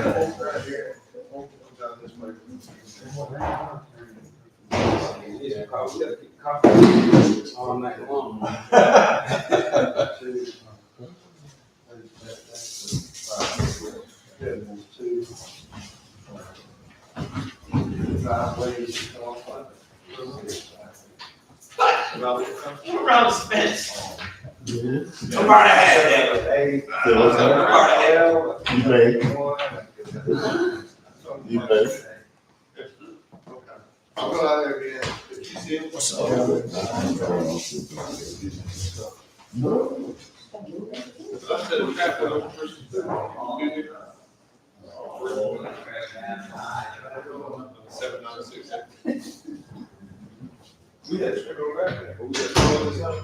Speaker 3: All night long.
Speaker 2: Around Spence. Somebody had that. Somebody had that.
Speaker 16: You may.
Speaker 5: I'll go out there again. If you see him, what's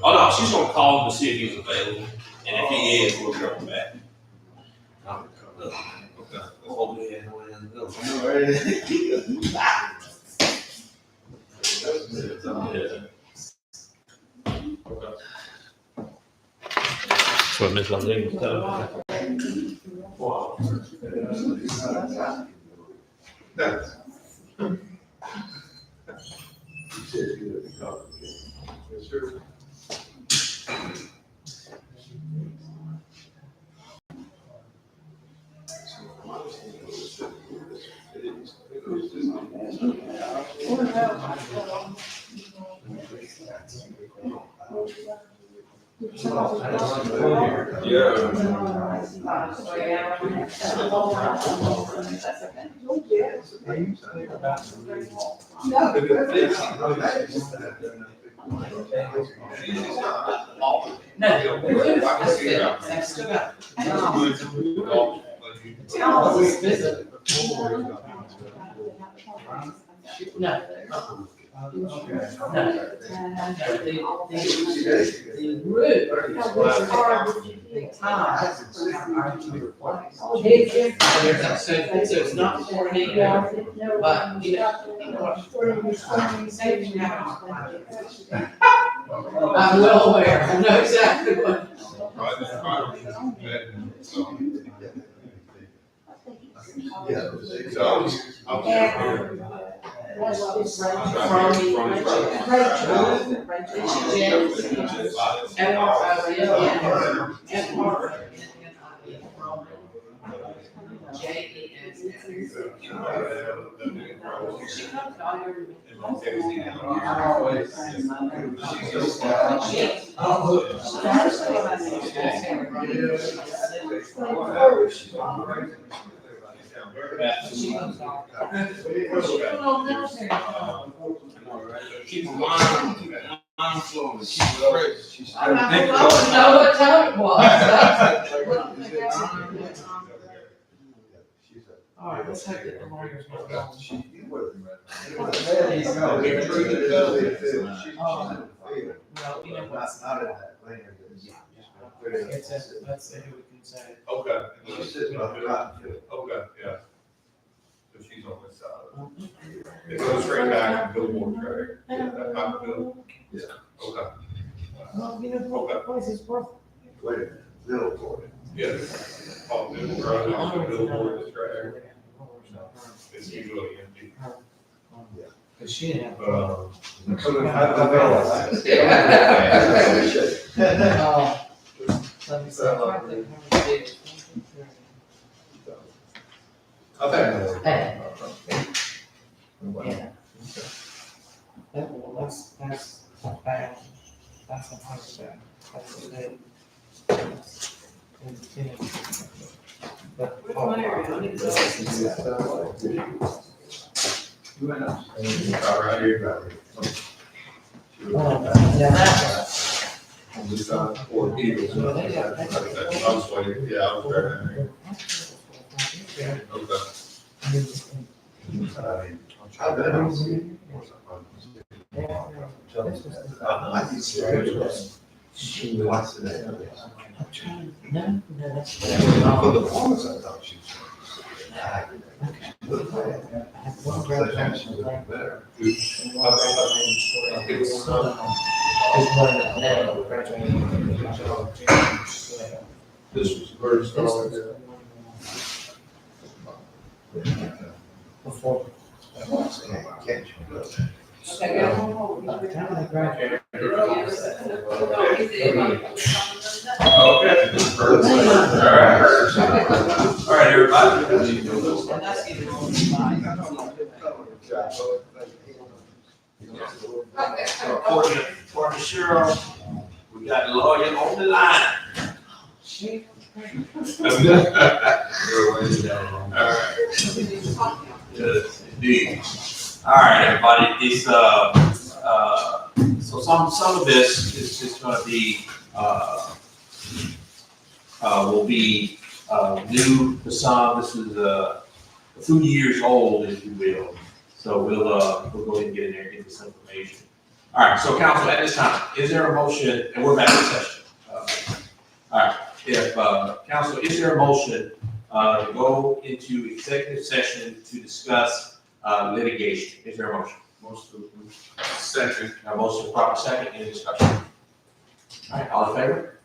Speaker 2: Oh, no, she's gonna call him to see if he's available, and if he is, we'll get him back.
Speaker 17: That's what Ms. Lundin was telling me.
Speaker 7: So it's not beforehand, but you know. I'm well aware, I know exactly what.
Speaker 14: Keep a mind flowing.
Speaker 7: I don't know what time it was.
Speaker 1: All right, let's hope that the lawyer's not gone. Well, you know what's
Speaker 6: Not in that plan.
Speaker 1: let's see who we can say.
Speaker 5: Okay.
Speaker 6: She's sitting on the cotton field.
Speaker 5: Okay, yeah. So she's on this side. It goes straight back to Billboard, right? Yeah, that cotton field. Yeah. Okay.
Speaker 1: Well, you know, what place is worth.
Speaker 6: Wait a minute, Billboard.
Speaker 5: Yeah. Oh, Billboard, right, the Billboard is right there. It's usually empty.
Speaker 1: Cause she didn't have. Let me see.
Speaker 5: Okay.
Speaker 1: Yeah. That's not bad. That's not bad. That's a good.
Speaker 5: All right, here. On this side, or Eagles. I was waiting, yeah, I was there. Okay.
Speaker 6: I've been on scene. I need to. She wants to.
Speaker 1: No, that's.
Speaker 6: For the performance, I thought she was.
Speaker 5: This was first.
Speaker 1: Before.
Speaker 6: Can't you?
Speaker 7: Okay, get them on hold.
Speaker 2: Okay. All right, everybody. According to Cheryl, we got a lawyer on the line. All right. Yes, indeed. All right, everybody, this, so some of this is just gonna be, will be, new to some. This is, a few years old, if you will. So we'll go ahead and get in there and get this information. All right, so council, at this time, is there a motion, and we're back in session. All right, if, council, is there a motion, to go into executive session to discuss, litigation? Is there a motion? Second. A motion, proper second, any discussion? All right, all in favor?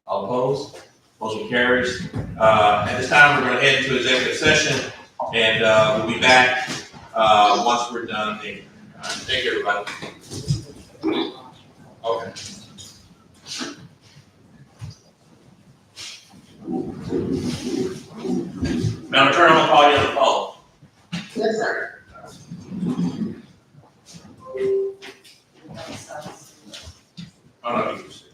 Speaker 2: All opposed? Motion carries. At this time, we're gonna head into executive session, and, we'll be back, once we're done there. All right, thank you, everybody. Okay. Madam Attorney, I'm gonna call you on the phone.
Speaker 4: Yes, sir.
Speaker 2: Oh, no, you can see.